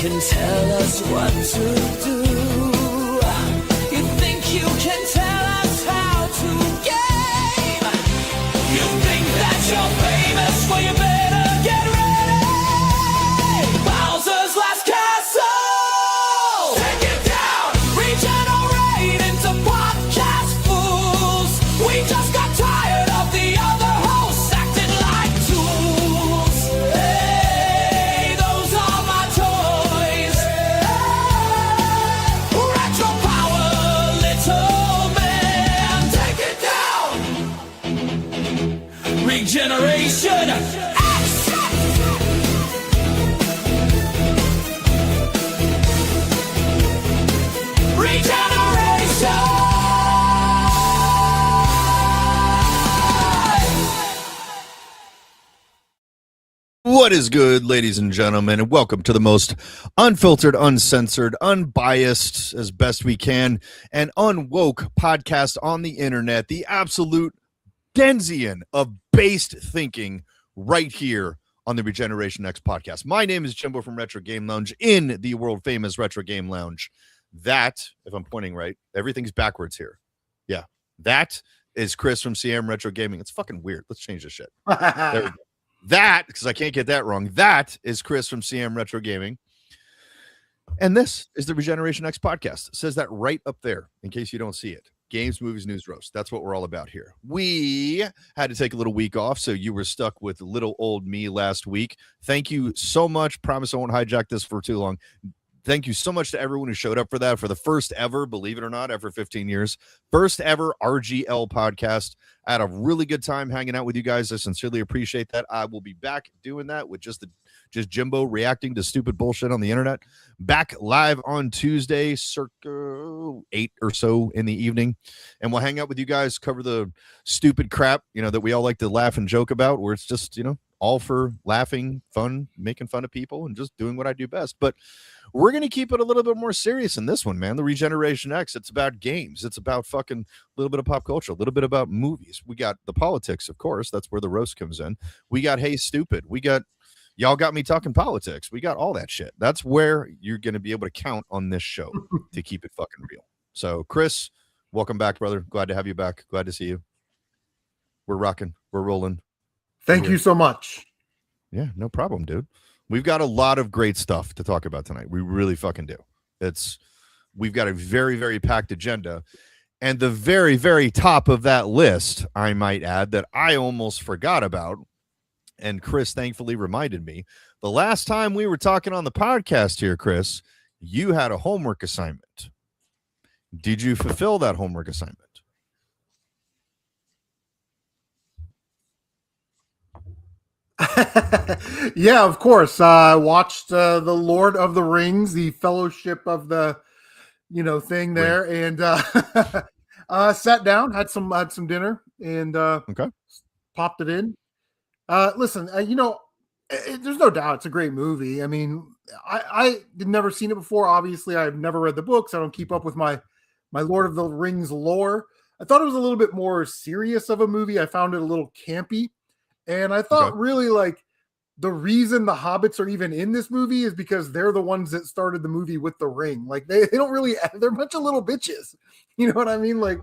can tell us what to do. You think you can tell us how to game. You think that you're famous, well you better get ready. Bowser's Last Castle. Take it down. Regenerate into podcast fools. We just got tired of the other hosts acting like tools. Hey, those are my toys. Retro power, little man. Take it down. Regeneration. Action. What is good, ladies and gentlemen, and welcome to the most unfiltered, uncensored, unbiased, as best we can, and unwoke podcast on the internet, the absolute Denzian of based thinking right here on the Regeneration X podcast. My name is Jimbo from Retro Game Lounge in the world-famous Retro Game Lounge. That, if I'm pointing right, everything's backwards here. Yeah, that is Chris from CM Retro Gaming. It's fucking weird. Let's change this shit. There we go. That, because I can't get that wrong, that is Chris from CM Retro Gaming. And this is the Regeneration X podcast. It says that right up there, in case you don't see it. Games, movies, news, roast. That's what we're all about here. We had to take a little week off, so you were stuck with little old me last week. Thank you so much. Promise I won't hijack this for too long. Thank you so much to everyone who showed up for that, for the first ever, believe it or not, after 15 years, first ever RGL podcast. I had a really good time hanging out with you guys. I sincerely appreciate that. I will be back doing that with just Jimbo reacting to stupid bullshit on the internet. Back live on Tuesday, circa 8 or so in the evening. And we'll hang out with you guys, cover the stupid crap, that we all like to laugh and joke about, where it's just, all for laughing, fun, making fun of people, and just doing what I do best. But we're going to keep it a little bit more serious in this one, man. The Regeneration X, it's about games. It's about fucking a little bit of pop culture, a little bit about movies. We got the politics, of course. That's where the roast comes in. We got Hey Stupid. We got Y'all Got Me Talking Politics. We got all that shit. That's where you're going to be able to count on this show to keep it fucking real. So, Chris, welcome back, brother. Glad to have you back. Glad to see you. We're rocking. We're rolling. Thank you so much. Yeah, no problem, dude. We've got a lot of great stuff to talk about tonight. We really fucking do. We've got a very, very packed agenda. And the very, very top of that list, I might add, that I almost forgot about, and Chris thankfully reminded me, the last time we were talking on the podcast here, Chris, you had a homework assignment. Did you fulfill that homework assignment? Yeah, of course. I watched the Lord of the Rings, the Fellowship of the, thing there, and sat down, had some dinner, and Okay. popped it in. Listen, there's no doubt it's a great movie. I mean, I had never seen it before. Obviously, I've never read the books. I don't keep up with my Lord of the Rings lore. I thought it was a little bit more serious of a movie. I found it a little campy. And I thought really the reason the hobbits are even in this movie is because they're the ones that started the movie with the ring. Like they don't really, they're a bunch of little bitches. You know what I mean? Like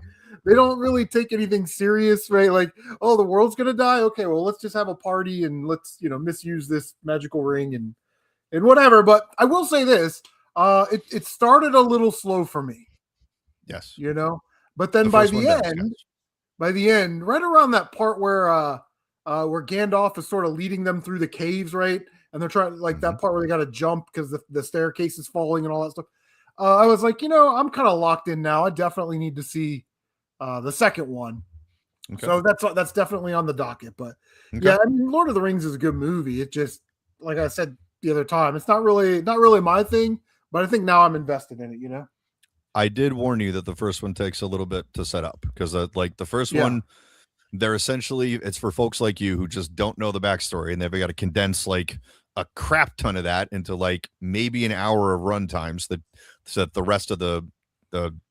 they don't really take anything serious, right? Like, oh, the world's going to die. Okay, well, let's just have a party and let's, misuse this magical ring and whatever. But I will say this, it started a little slow for me. Yes. But then by the end, right around that part where Gandalf is sort of leading them through the caves, right? And they're trying, that part where they got to jump because the staircase is falling and all that stuff. I was like, I'm kind of locked in now. I definitely need to see the second one. Okay. So that's definitely on the docket. But yeah, I mean, Lord of the Rings is a good movie. It just, like I said the other time, it's not really my thing. But I think now I'm invested in it. I did warn you that the first one takes a little bit to set up because, the first one. They're essentially, it's for folks like you who just don't know the backstory, and they've got to condense a crap ton of that into maybe an hour of runtime so that the rest of the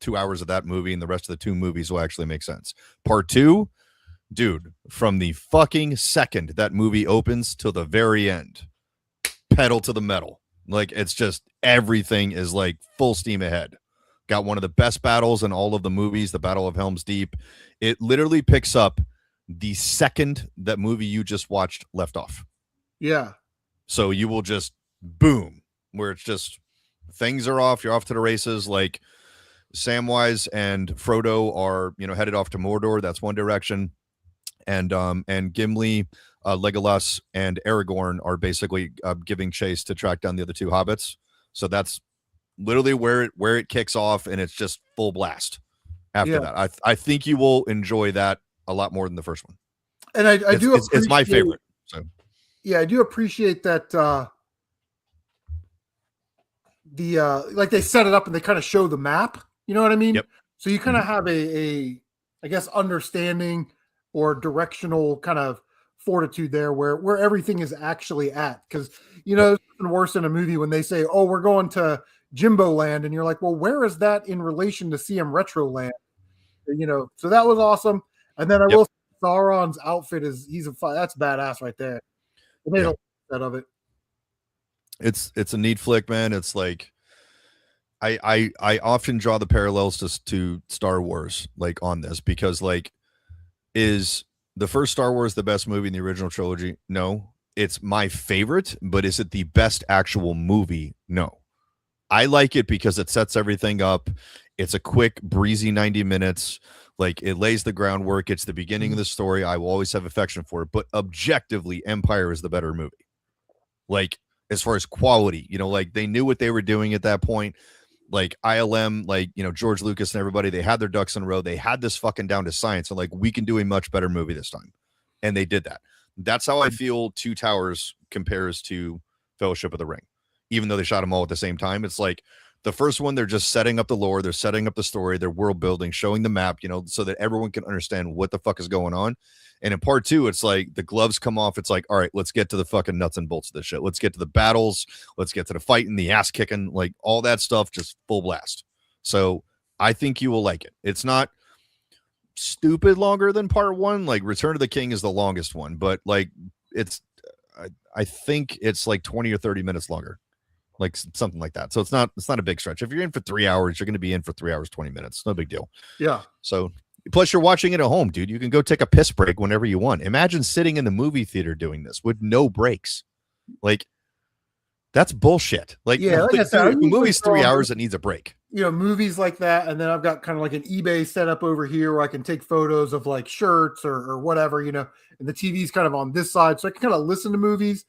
2 hours of that movie and the rest of the two movies will actually make sense. Part two, dude, from the fucking second that movie opens till the very end, pedal to the metal. Like, it's just everything is like full steam ahead. Got one of the best battles in all of the movies, the Battle of Helm's Deep. It literally picks up the second that movie you just watched left off. Yeah. So you will just boom, where it's just things are off. You're off to the races. Like Samwise and Frodo are, headed off to Mordor. That's one direction. And Gimli, Legolas, and Aragorn are basically giving chase to track down the other two hobbits. So that's literally where it kicks off, and it's just full blast after that. I think you will enjoy that a lot more than the first one. And I do it's my favorite. So yeah, I do appreciate that like they set it up and they kind of show the map. You know what I mean? Yep. So you kind of have a I guess understanding or directional kind of fortitude there where everything is actually at. Because it's even worse in a movie when they say, "Oh, we're going to Jimbo Land," and you're like, "Well, where is that in relation to CM Retro Land?" So that was awesome. And then I will say Sauron's outfit that's badass right there. They made a lot of it. It's a neat flick, man. It's like I often draw the parallels to Star Wars, like on this, because like, is the first Star Wars the best movie in the original trilogy? No. It's my favorite, but is it the best actual movie? No. I like it because it sets everything up. It's a quick, breezy 90 minutes. Like, it lays the groundwork. It's the beginning of the story. I will always have affection for it. But objectively, Empire is the better movie. Like, as far as quality, like they knew what they were doing at that point. Like ILM, like, George Lucas and everybody, they had their ducks in a row. They had this fucking down to science. And like, we can do a much better movie this time. And they did that. That's how I feel Two Towers compares to Fellowship of the Ring. Even though they shot them all at the same time, it's like the first one, they're just setting up the lore. They're setting up the story. They're world building, showing the map, so that everyone can understand what the fuck is going on. And in part two, it's like the gloves come off. It's like, all right, let's get to the fucking nuts and bolts of this shit. Let's get to the battles. Let's get to the fighting, the ass kicking, like all that stuff, just full blast. So I think you will like it. It's not stupid longer than part one. Like Return of the King is the longest one, but like I think it's like 20 or 30 minutes longer, like something like that. So it's not a big stretch. If you're in for 3 hours, you're going to be in for 3 hours, 20 minutes. No big deal. Yeah. So plus you're watching it at home, dude. You can go take a piss break whenever you want. Imagine sitting in the movie theater doing this with no breaks. Like, that's bullshit. Like, like I said, dude, the movie's 3 hours, it needs a break. Movies like that. And then I've got kind of like an eBay set up over here where I can take photos of like shirts or whatever, and the TV's kind of on this side. So I can kind of listen to movies.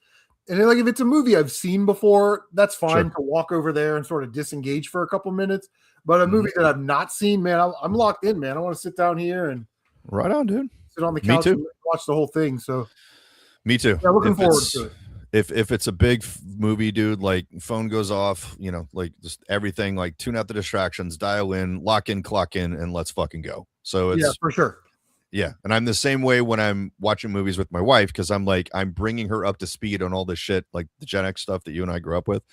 And then, like, if it's a movie I've seen before, that's fine to walk over there and sort of disengage for a couple minutes. But a movie that I've not seen, man, I'm locked in, man. I want to sit down here and right on, dude. Sit on the couch and watch the whole thing. So, me too. Yeah, looking forward to it. If it's a big movie, dude, like phone goes off, like just everything, like tune out the distractions, dial in, lock in, clock in, and let's fucking go. So it's for sure. Yeah. And I'm the same way when I'm watching movies with my wife, because I'm bringing her up to speed on all this shit, like the Gen X stuff that you and I grew up with,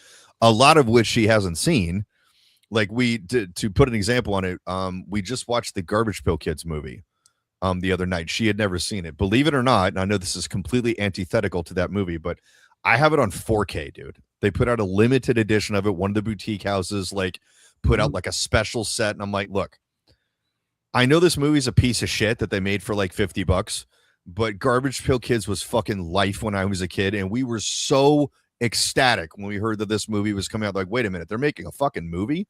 a lot of which she hasn't seen. Like to put an example on it, we just watched the Garbage Pail Kids movie the other night. She had never seen it. Believe it or not, and I know this is completely antithetical to that movie, but I have it on 4K, dude. They put out a limited edition of it. One of the boutique houses put out like a special set, and I'm like, look, I know this movie's a piece of shit that they made for like $50, but Garbage Pail Kids was fucking life when I was a kid, and we were so ecstatic when we heard that this movie was coming out. Like, wait a minute, they're making a fucking movie?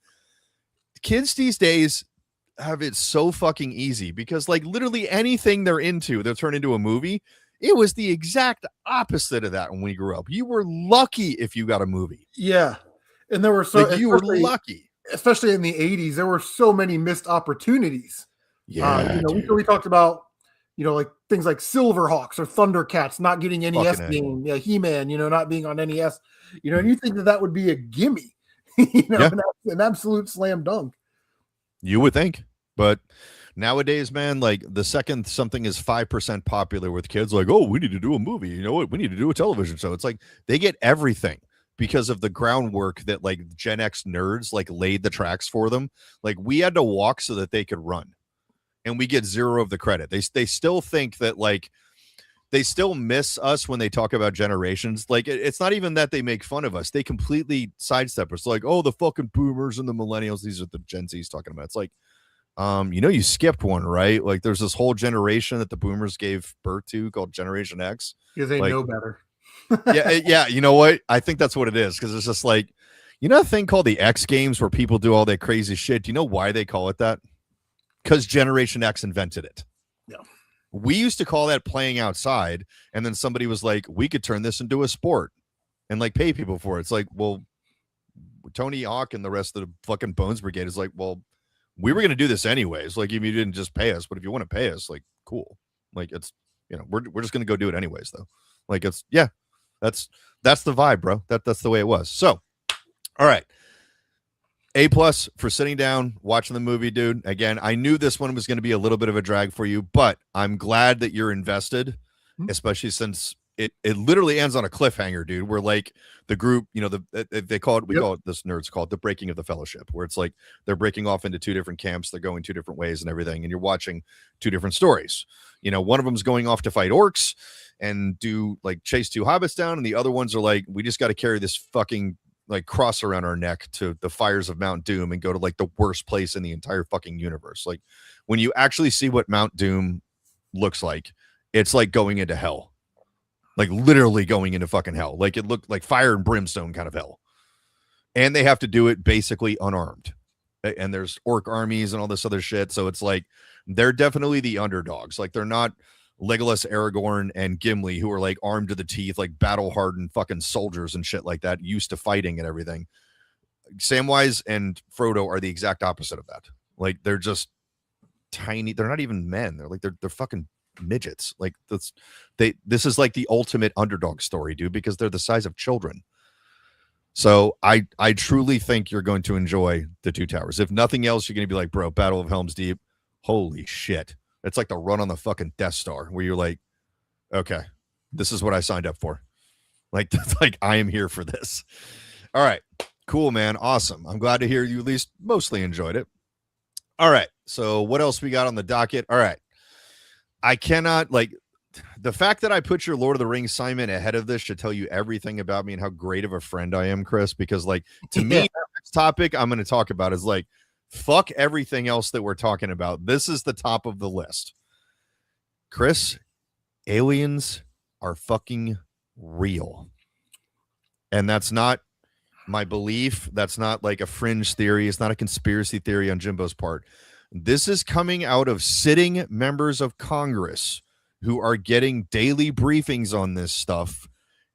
Kids these days have it so fucking easy because like literally anything they're into, they'll turn into a movie. It was the exact opposite of that when we grew up. You were lucky if you got a movie. Yeah. And there were you were lucky. Especially in the 80s, there were so many missed opportunities. Yeah. We talked about, like things like Silverhawks or Thundercats not getting NES game. Yeah, He-Man, not being on NES. And you think that would be a gimme, an absolute slam dunk. You would think, but nowadays, man, like the second something is 5% popular with kids, like, oh, we need to do a movie. You know what? We need to do a television show. It's like they get everything because of the groundwork that like Gen X nerds like laid the tracks for them. Like we had to walk so that they could run, and we get zero of the credit. They still think that like they still miss us when they talk about generations. Like it's not even that they make fun of us. They completely sidestep us. Like, oh, the fucking boomers and the millennials. These are the Gen Z's talking about. It's like, you skipped one, right? Like there's this whole generation that the boomers gave birth to called Generation X. Because they like, know better. yeah. You know what? I think that's what it is. Because it's just like, a thing called the X Games where people do all that crazy shit. Do you know why they call it that? Because Generation X invented it. Yeah. We used to call that playing outside, and then somebody was like, we could turn this into a sport and like pay people for it. It's like, well, Tony Hawk and the rest of the fucking Bones Brigade is like, well, we were going to do this anyways. Like, if you didn't just pay us, but if you want to pay us, like, cool. Like, it's, we're just going to go do it anyways, though. Like, it's, yeah, that's the vibe, bro. That's the way it was. So, all right. A+ for sitting down, watching the movie, dude. Again, I knew this one was going to be a little bit of a drag for you, but I'm glad that you're invested, especially since it literally ends on a cliffhanger, dude, where like the group, they call it, call it, this nerds call it the breaking of the fellowship, where it's like they're breaking off into two different camps. They're going two different ways and everything. And you're watching two different stories. One of them's going off to fight orcs and do like chase two hobbits down. And the other ones are like, we just got to carry this fucking like cross around our neck to the fires of Mount Doom and go to like the worst place in the entire fucking universe. Like when you actually see what Mount Doom looks like, it's like going into hell, like literally going into fucking hell. Like it looked like fire and brimstone kind of hell. And they have to do it basically unarmed. And there's orc armies and all this other shit. So it's like, they're definitely the underdogs. Like they're not Legolas, Aragorn, and Gimli, who are like armed to the teeth, like battle-hardened fucking soldiers and shit like that, used to fighting and everything. Samwise and Frodo are the exact opposite of that. Like they're just tiny. They're not even men. They're like they're fucking midgets. Like this is like the ultimate underdog story, dude, because they're the size of children. So I truly think you're going to enjoy the Two Towers. If nothing else, you're going to be like, bro, Battle of Helm's Deep. Holy shit. It's like the run on the fucking Death Star where you're like, okay, this is what I signed up for. Like I am here for this. All right. Cool, man. Awesome. I'm glad to hear you at least mostly enjoyed it. All right. So what else we got on the docket? All right. I cannot like the fact that I put your Lord of the Rings Simon ahead of this should tell you everything about me and how great of a friend I am, Chris, because like to me, the next topic I'm going to talk about is like, fuck everything else that we're talking about. This is the top of the list. Chris, aliens are fucking real. And that's not my belief. That's not like a fringe theory. It's not a conspiracy theory on Jimbo's part. This is coming out of sitting members of Congress who are getting daily briefings on this stuff,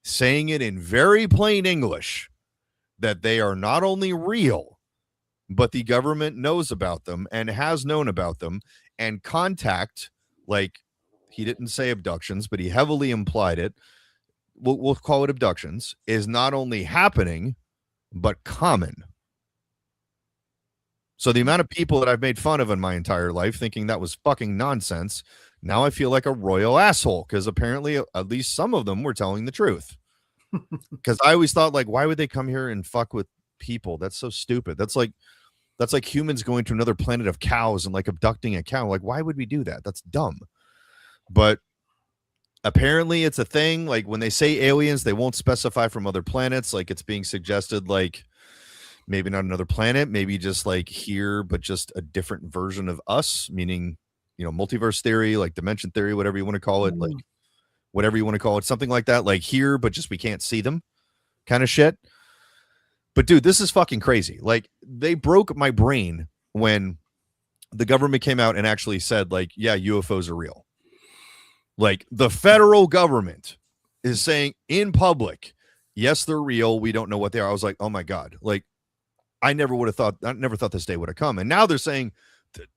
saying it in very plain English that they are not only real, but the government knows about them and has known about them, and contact, like he didn't say abductions, but he heavily implied it. We'll call it abductions, is not only happening, but common. So the amount of people that I've made fun of in my entire life thinking that was fucking nonsense, now I feel like a royal asshole because apparently at least some of them were telling the truth. Because I always thought, like, why would they come here and fuck with people? That's so stupid. That's like humans going to another planet of cows and like abducting a cow. Like, why would we do that? That's dumb. But apparently it's a thing. Like when they say aliens, they won't specify from other planets. Like it's being suggested, like maybe not another planet, maybe just like here, but just a different version of us, meaning, multiverse theory, like dimension theory, whatever you want to call it, like whatever you want to call it, something like that, like here, but just we can't see them kind of shit. But dude, this is fucking crazy. Like they broke my brain when the government came out and actually said, like, yeah, UFOs are real. Like the federal government is saying in public, yes, they're real. We don't know what they are. I was like, oh my God. Like I never thought this day would have come. And now they're saying that,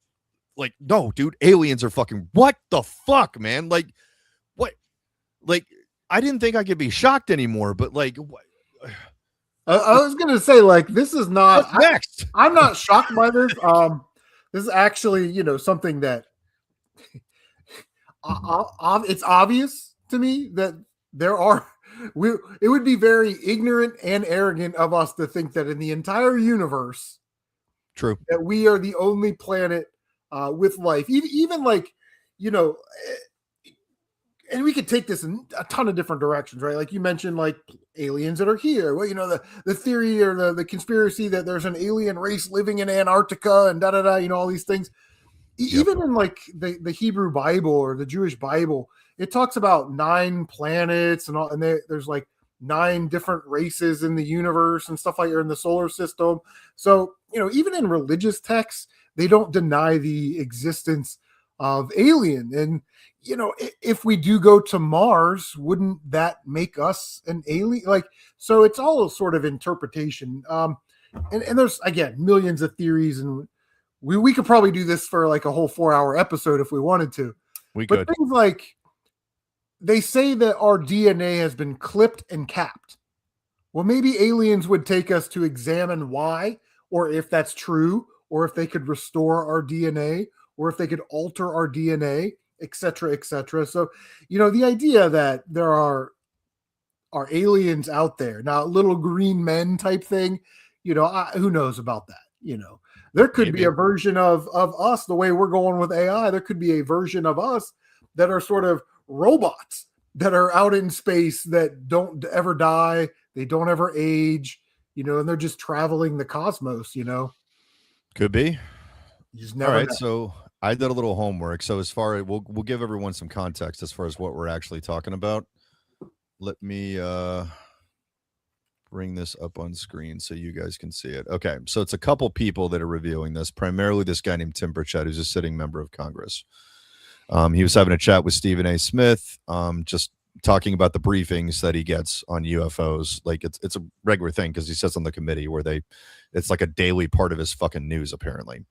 like, no, dude, aliens are fucking, what the fuck, man? Like what? Like, I didn't think I could be shocked anymore, but like, what? I was going to say, like, this is not, What's next? I'm not shocked by this. This is actually, something that it's obvious to me that it would be very ignorant and arrogant of us to think that in the entire universe, true, that we are the only planet with life. Even like, and we could take this in a ton of different directions, right? Like you mentioned, like aliens that are here. Well, the theory or the conspiracy that there's an alien race living in Antarctica and all these things. Yep. Even in like the Hebrew Bible or the Jewish Bible, it talks about 9 planets and all, and there's like 9 different races in the universe and stuff like that in the solar system. So, even in religious texts, they don't deny the existence of alien. And, if we do go to Mars, wouldn't that make us an alien? Like, so it's all sort of interpretation. And there's, again, millions of theories, and we could probably do this for like a whole 4-hour episode if we wanted to. But things like, they say that our DNA has been clipped and capped. Well, maybe aliens would take us to examine why, or if that's true, or if they could restore our DNA, or if they could alter our DNA, et cetera, et cetera. So, the idea that there are aliens out there now, little green men type thing, who knows about that? There could be a version of us, the way we're going with AI. There could be a version of us that are sort of robots that are out in space that don't ever die. They don't ever age, and they're just traveling the cosmos, Could be. You just never All right. know. So I did a little homework. So as far as we'll give everyone some context as far as what we're actually talking about. Let me bring this up on screen so you guys can see it. Okay. So it's a couple people that are reviewing this, primarily this guy named Tim Burchett, who's a sitting member of Congress. He was having a chat with Stephen A. Smith, just talking about the briefings that he gets on UFOs. Like it's a regular thing because he sits on the committee where it's like a daily part of his fucking news, apparently.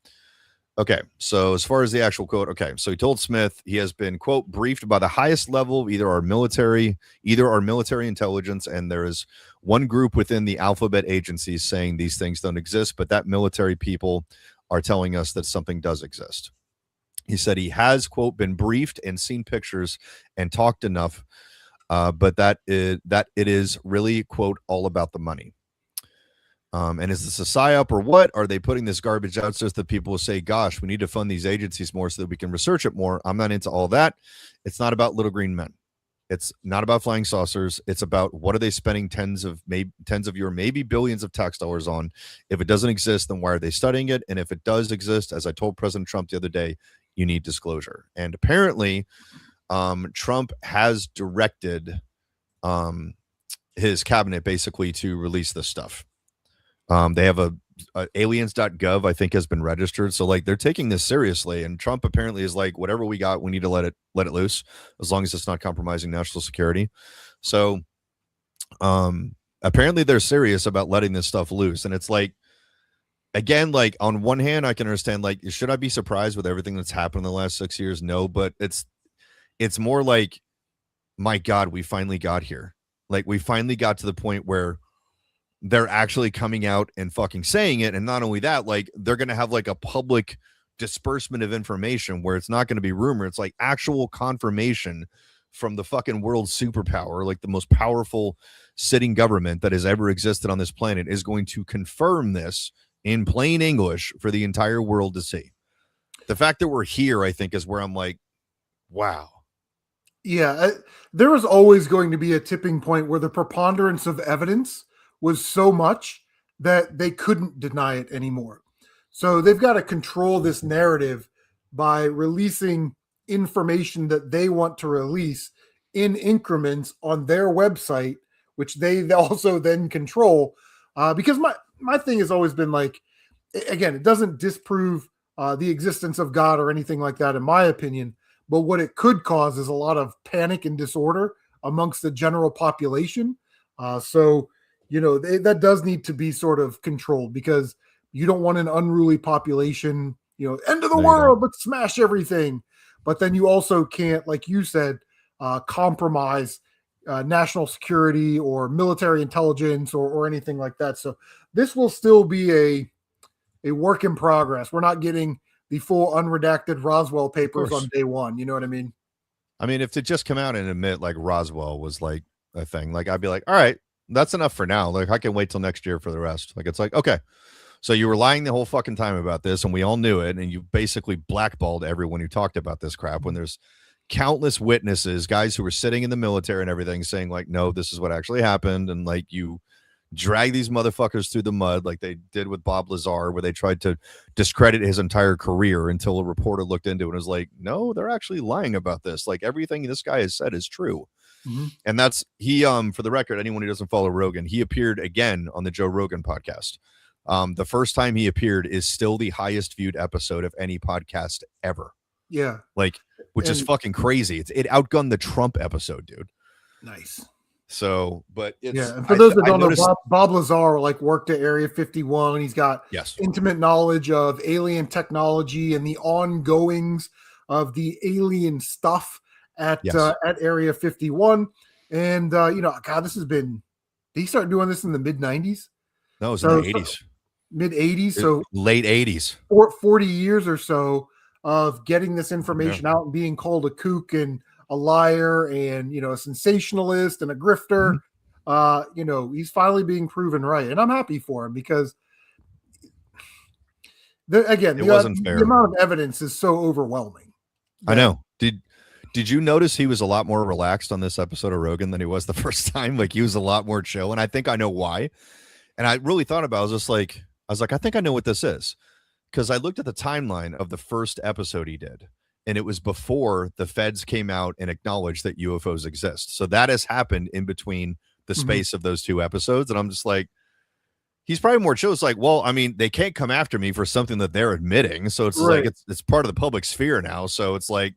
Okay, so as far as the actual quote, okay, so he told Smith he has been, quote, briefed by the highest level of either our military intelligence, and there is one group within the alphabet agencies saying these things don't exist, but that military people are telling us that something does exist. He said he has, quote, been briefed and seen pictures and talked enough, but that it is really, quote, all about the money. And is this a psyop or what? Are they putting this garbage out so that people will say, gosh, we need to fund these agencies more so that we can research it more? I'm not into all that. It's not about little green men. It's not about flying saucers. It's about what are they spending tens of your maybe billions of tax dollars on? If it doesn't exist, then why are they studying it? And if it does exist, as I told President Trump the other day, you need disclosure. And apparently, Trump has directed his cabinet basically to release this stuff. They have a aliens.gov, I think, has been registered. So like they're taking this seriously. And Trump apparently is like, whatever we got, we need to let it loose as long as it's not compromising national security. So apparently they're serious about letting this stuff loose. And it's like, again, like on one hand, I can understand, like, should I be surprised with everything that's happened in the last 6 years? No, but it's more like, my God, we finally got here. Like we finally got to the point where they're actually coming out and fucking saying it. And not only that, like they're going to have like a public disbursement of information where it's not going to be rumor. It's like actual confirmation from the fucking world superpower, like the most powerful sitting government that has ever existed on this planet is going to confirm this in plain English for the entire world to see. The fact that we're here, I think, is where I'm like, wow. Yeah, there was always going to be a tipping point where the preponderance of evidence was so much that they couldn't deny it anymore. So they've got to control this narrative by releasing information that they want to release in increments on their website, which they also then control. Because my thing has always been like, again, it doesn't disprove the existence of God or anything like that, in my opinion. But what it could cause is a lot of panic and disorder amongst the general population. So, that does need to be sort of controlled because you don't want an unruly population, end of the world, let's smash everything. But then you also can't, like you said, compromise national security or military intelligence or anything like that. So this will still be a work in progress. We're not getting the full unredacted Roswell papers on day one. You know what I mean? I mean, if they just come out and admit like Roswell was like a thing, like I'd be like, all right, that's enough for now. Like I can wait till next year for the rest. Like, it's like, okay, so you were lying the whole fucking time about this and we all knew it. And you basically blackballed everyone who talked about this crap when there's countless witnesses, guys who were sitting in the military and everything, saying like, no, this is what actually happened. And like, you drag these motherfuckers through the mud like they did with Bob Lazar, where they tried to discredit his entire career until a reporter looked into it and was like, no, they're actually lying about this. Like, everything this guy has said is true. And that's for the record, anyone who doesn't follow Rogan, he appeared again on the Joe Rogan podcast. The first time he appeared is still the highest viewed episode of any podcast ever. Yeah. Like, which is fucking crazy. It outgunned the Trump episode, dude. Nice. So, but it's, yeah. And for those that don't know, Bob Lazar like worked at Area 51. He's got intimate knowledge of alien technology and the ongoings of the alien stuff at Area 51. And God, this has been. Did he start doing this in the mid 90s? No, it was in the 80s. Mid 80s, so late 80s. 40 years or so of getting this information out and being called a kook and a liar and a sensationalist and a grifter. He's finally being proven right, and I'm happy for him because the amount of evidence is so overwhelming. I know. Did you notice he was a lot more relaxed on this episode of Rogan than he was the first time? Like, he was a lot more chill, and I think I know why. And I really thought about it. I was like, I think I know what this is, because I looked at the timeline of the first episode he did, and it was before the feds came out and acknowledged that UFOs exist. So that has happened in between the space of those two episodes. And I'm just like, he's probably more chill. It's like, well, I mean, they can't come after me for something that they're admitting. So it's like, it's part of the public sphere now. So it's like,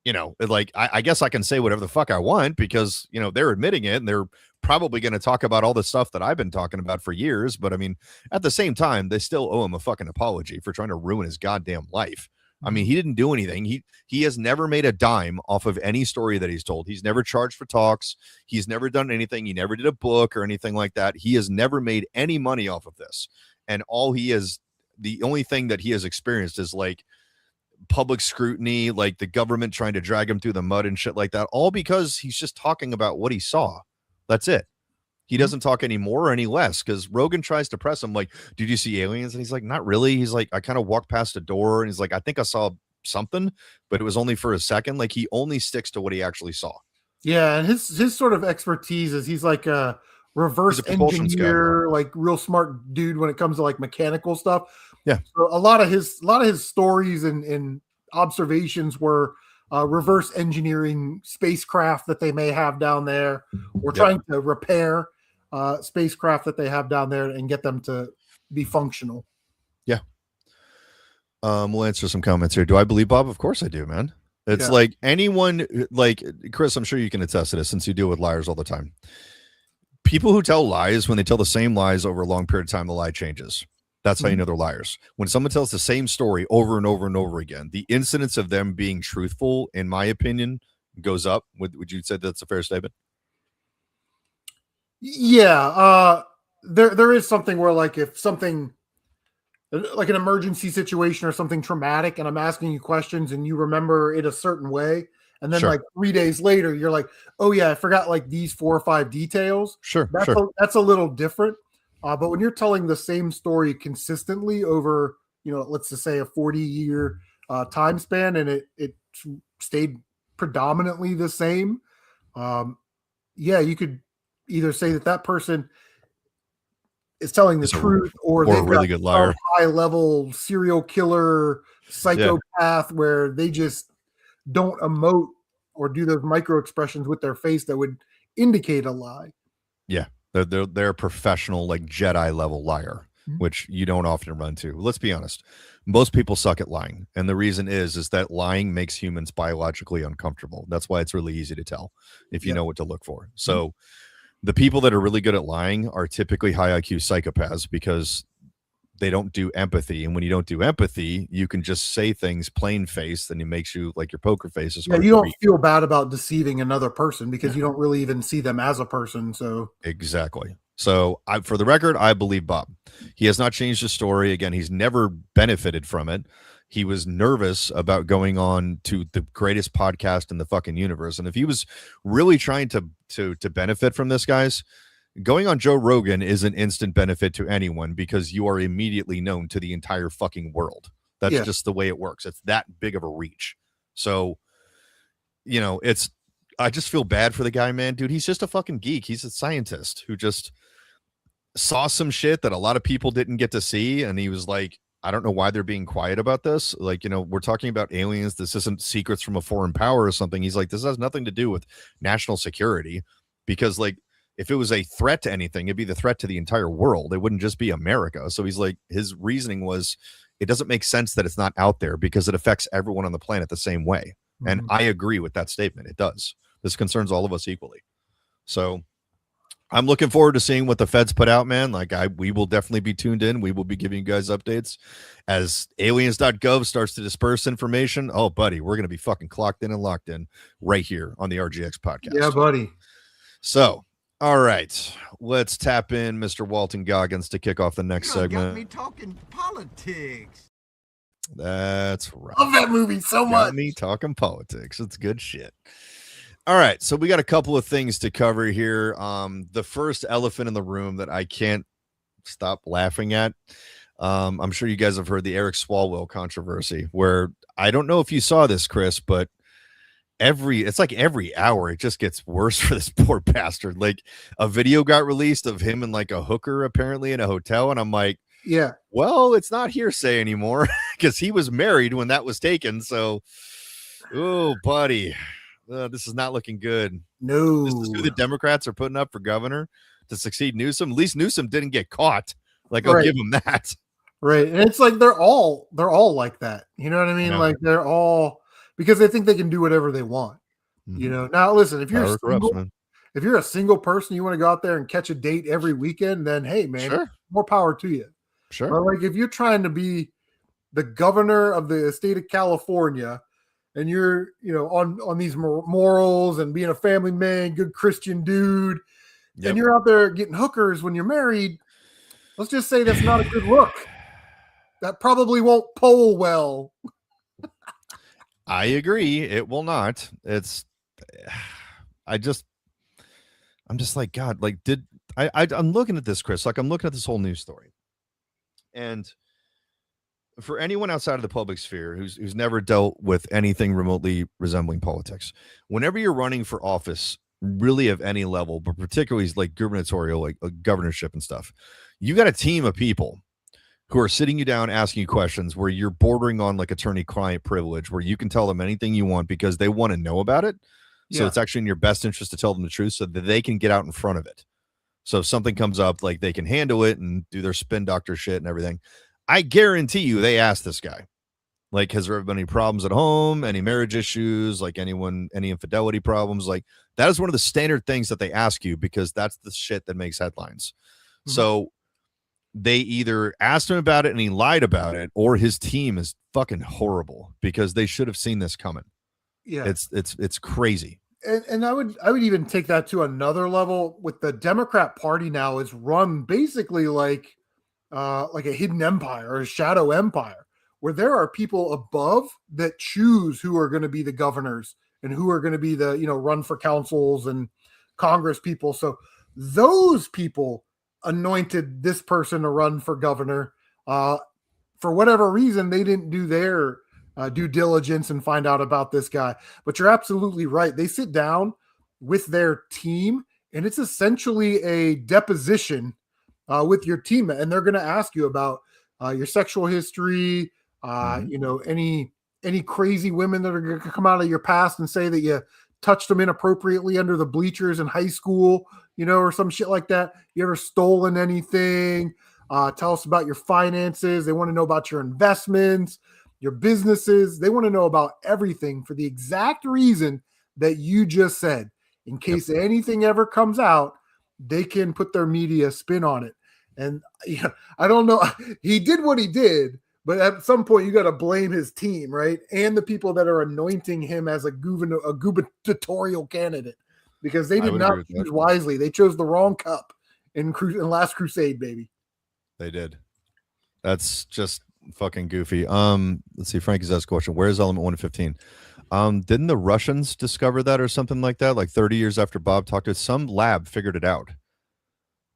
I guess I can say whatever the fuck I want because, they're admitting it and they're probably going to talk about all the stuff that I've been talking about for years. But I mean, at the same time, they still owe him a fucking apology for trying to ruin his goddamn life. I mean, he didn't do anything. He has never made a dime off of any story that he's told. He's never charged for talks. He's never done anything. He never did a book or anything like that. He has never made any money off of this. And the only thing that he has experienced is like public scrutiny, like the government trying to drag him through the mud and shit like that, all because he's just talking about what he saw. That's it. He doesn't talk any more or any less, because Rogan tries to press him like, did you see aliens? And he's like, not really. He's like, I kind of walked past a door, and he's like, I think I saw something, but it was only for a second. Like, he only sticks to what he actually saw. Yeah, and his sort of expertise is he's like a reverse engineer, like real smart dude when it comes to like mechanical stuff. Yeah. So a lot of his stories and observations were reverse engineering spacecraft that they may have down there, or trying to repair spacecraft that they have down there and get them to be functional. Yeah. We'll answer some comments here. Do I believe Bob? Of course I do, man. It's like anyone, like Chris, I'm sure you can attest to this since you deal with liars all the time. People who tell lies, when they tell the same lies over a long period of time, the lie changes. That's how you know they're liars. When someone tells the same story over and over and over again, the incidence of them being truthful, in my opinion, goes up. Would you say that's a fair statement? Yeah. There is something where, like, if something like an emergency situation or something traumatic, and I'm asking you questions and you remember it a certain way, and then like 3 days later, you're like, oh yeah, I forgot like these 4 or 5 details. That's a little different. But when you're telling the same story consistently over, let's just say a 40-year time span, and it stayed predominantly the same, you could either say that person is telling the truth, or they're a really good liar, high-level serial killer psychopath where they just don't emote or do those micro expressions with their face that would indicate a lie. Yeah. They're a professional, like Jedi level liar, which you don't often run to. Let's be honest. Most people suck at lying. And the reason is that lying makes humans biologically uncomfortable. That's why it's really easy to tell if you know what to look for. So the people that are really good at lying are typically high IQ psychopaths, because they don't do empathy. And when you don't do empathy, you can just say things plain faced, and it makes you like your poker face is. Yeah, you don't feel bad about deceiving another person because you don't really even see them as a person. So exactly. So for the record, I believe Bob. He has not changed his story. Again, he's never benefited from it. He was nervous about going on to the greatest podcast in the fucking universe. And if he was really trying to benefit from this, guys, going on Joe Rogan is an instant benefit to anyone, because you are immediately known to the entire fucking world. That's just the way it works. It's that big of a reach. So it's I just feel bad for the guy, man. Dude, he's just a fucking geek. He's a scientist who just saw some shit that a lot of people didn't get to see, and he was like, I don't know why they're being quiet about this. Like, we're talking about aliens. This isn't secrets from a foreign power or something. He's like, this has nothing to do with national security, because like if it was a threat to anything, it'd be the threat to the entire world. It wouldn't just be America. So he's like, his reasoning was, it doesn't make sense that it's not out there because it affects everyone on the planet the same way. And I agree with that statement. It does. This concerns all of us equally. So I'm looking forward to seeing what the feds put out, man. Like we will definitely be tuned in. We will be giving you guys updates as aliens.gov starts to disperse information. Oh, buddy, we're going to be fucking clocked in and locked in right here on the RGX podcast. Yeah, buddy. So, all right, let's tap in Mr. Walton Goggins to kick off the next segment. Got me talking politics. That's right. Love that movie so much. Got me talking politics. It's good shit. All right, so we got a couple of things to cover here. The first elephant in the room that I can't stop laughing at. I'm sure you guys have heard the Eric Swalwell controversy, where I don't know if you saw this, Chris, but it's like every hour it just gets worse for this poor bastard. Like a video got released of him and like a hooker apparently in a hotel, and I'm like, yeah, well, it's not hearsay anymore because he was married when that was taken. So, oh, buddy. This is not looking good. No, this is who the Democrats are putting up for governor to succeed Newsom. At least Newsom didn't get caught. Like, I'll give him that. Right. And it's like they're all like that. You know what I mean? Yeah. Like they're all, because they think they can do whatever they want. Now listen, if you're if you're a single person, you want to go out there and catch a date every weekend, then hey man, sure, more power to you. Sure. But like if you're trying to be the governor of the state of California, and you're, on these morals and being a family man, good Christian dude, and you're out there getting hookers when you're married, let's just say that's not a good look. That probably won't poll well. I agree. It will not. I'm just like, God, like, I'm looking at this, Chris, like I'm looking at this whole news story. And for anyone outside of the public sphere who's never dealt with anything remotely resembling politics, whenever you're running for office, really of any level, but particularly like gubernatorial, like governorship and stuff, you got a team of people who are sitting you down, asking you questions where you're bordering on like attorney-client privilege, where you can tell them anything you want because they want to know about it. So it's actually in your best interest to tell them the truth so that they can get out in front of it. So if something comes up, like they can handle it and do their spin doctor shit and everything. I guarantee you they asked this guy, like, has there ever been any problems at home, any marriage issues, like any infidelity problems? Like that is one of the standard things that they ask you because that's the shit that makes headlines. So they either asked him about it and he lied about it, or his team is fucking horrible because they should have seen this coming. Yeah. It's crazy. And I would even take that to another level. With the Democrat Party now is run basically like a hidden empire or a shadow empire, where there are people above that choose who are going to be the governors and who are going to be the, run for councils and Congress people. So those people anointed this person to run for governor. For whatever reason, they didn't do their due diligence and find out about this guy. But you're absolutely right. They sit down with their team, and it's essentially a deposition with your team, and they're going to ask you about your sexual history, any crazy women that are going to come out of your past and say that you touched them inappropriately under the bleachers in high school, or some shit like that. You ever stolen anything? Tell us about your finances. They want to know about your investments, your businesses. They want to know about everything for the exact reason that you just said. In case anything ever comes out, they can put their media spin on it. And I don't know. He did what he did, but at some point you got to blame his team, right? And the people that are anointing him as a gubernatorial candidate, because they did not choose wisely. They chose the wrong cup in Last Crusade, baby. They did. That's just fucking goofy. Let's see. Frankie's asked a question. Where's element 115? Didn't the Russians discover that or something like that? Like 30 years after Bob talked to some lab figured it out.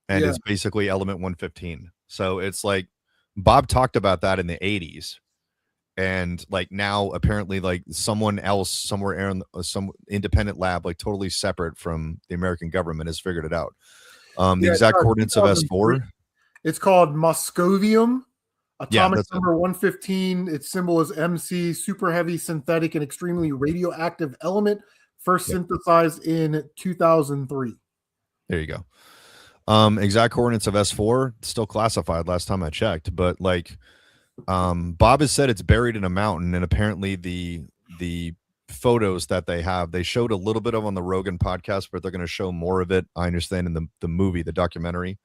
And it's basically element 115. So it's like Bob talked about that in the 80s. And like now apparently like someone else somewhere in some independent lab, like totally separate from the American government, has figured it out. The Yeah, exact coordinates of 2003. S4. It's called Moscovium. Yeah, Atomic that's it. number 115. Its symbol is MC. Super heavy, synthetic, and extremely radioactive element. First synthesized in 2003. There you go. Exact coordinates of S4 still classified last time I checked, but like Bob has said it's buried in a mountain, and apparently the photos that they have, they showed a little bit of on the Rogan podcast, but they're going to show more of it, I understand, in the movie, the documentary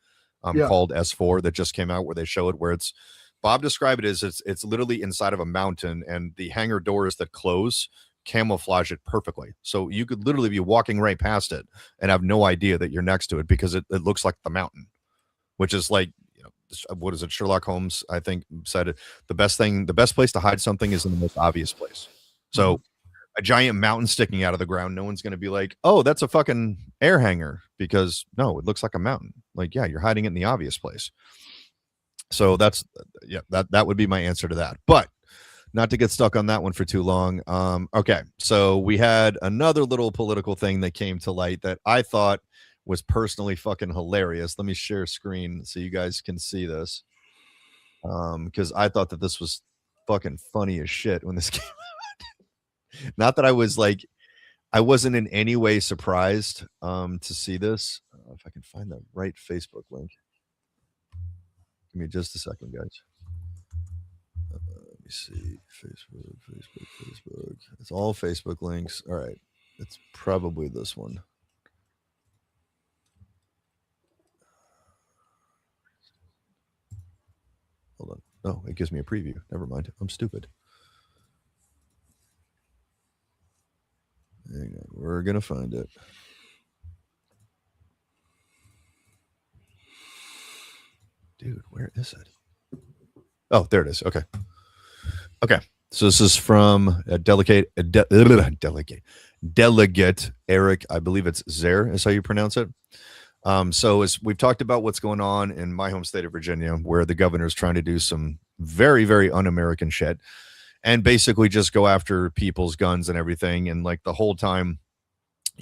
called S4 that just came out, where they show it, where it's Bob described it as it's literally inside of a mountain, and the hangar doors that close camouflage it perfectly. So you could literally be walking right past it and have no idea that you're next to it, because it looks like the mountain, which is like, what is it? Sherlock Holmes, I think, said it. The best place to hide something is in the most obvious place. So a giant mountain sticking out of the ground, no one's going to be like, oh, that's a fucking air hangar, because no, it looks like a mountain. Like, yeah, you're hiding it in the obvious place. So that would be my answer to that. But not to get stuck on that one for too long. Okay, so we had another little political thing that came to light that I thought was personally fucking hilarious. Let me share screen so you guys can see this. Because I thought that this was fucking funny as shit when this came out. Not that I was like, I wasn't in any way surprised to see this. If I can find the right Facebook link. Give me just a second, guys. Let me see. Facebook. It's all Facebook links. All right. It's probably this one. Hold on. Oh, it gives me a preview. Never mind. I'm stupid. Hang on. We're going to find it. Dude, where is it? Oh, there it is. Okay. So this is from delegate Eric. I believe it's Zer is how you pronounce it. So as we've talked about what's going on in my home state of Virginia, where the governor is trying to do some very, very un-American shit and basically just go after people's guns and everything. And like the whole time,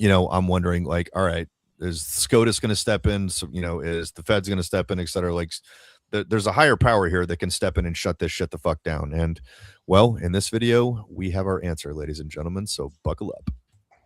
I'm wondering like, all right, is SCOTUS going to step in? So, is the Fed's going to step in, et cetera? Like there's a higher power here that can step in and shut this shit the fuck down. And well, in this video, we have our answer, ladies and gentlemen. So buckle up.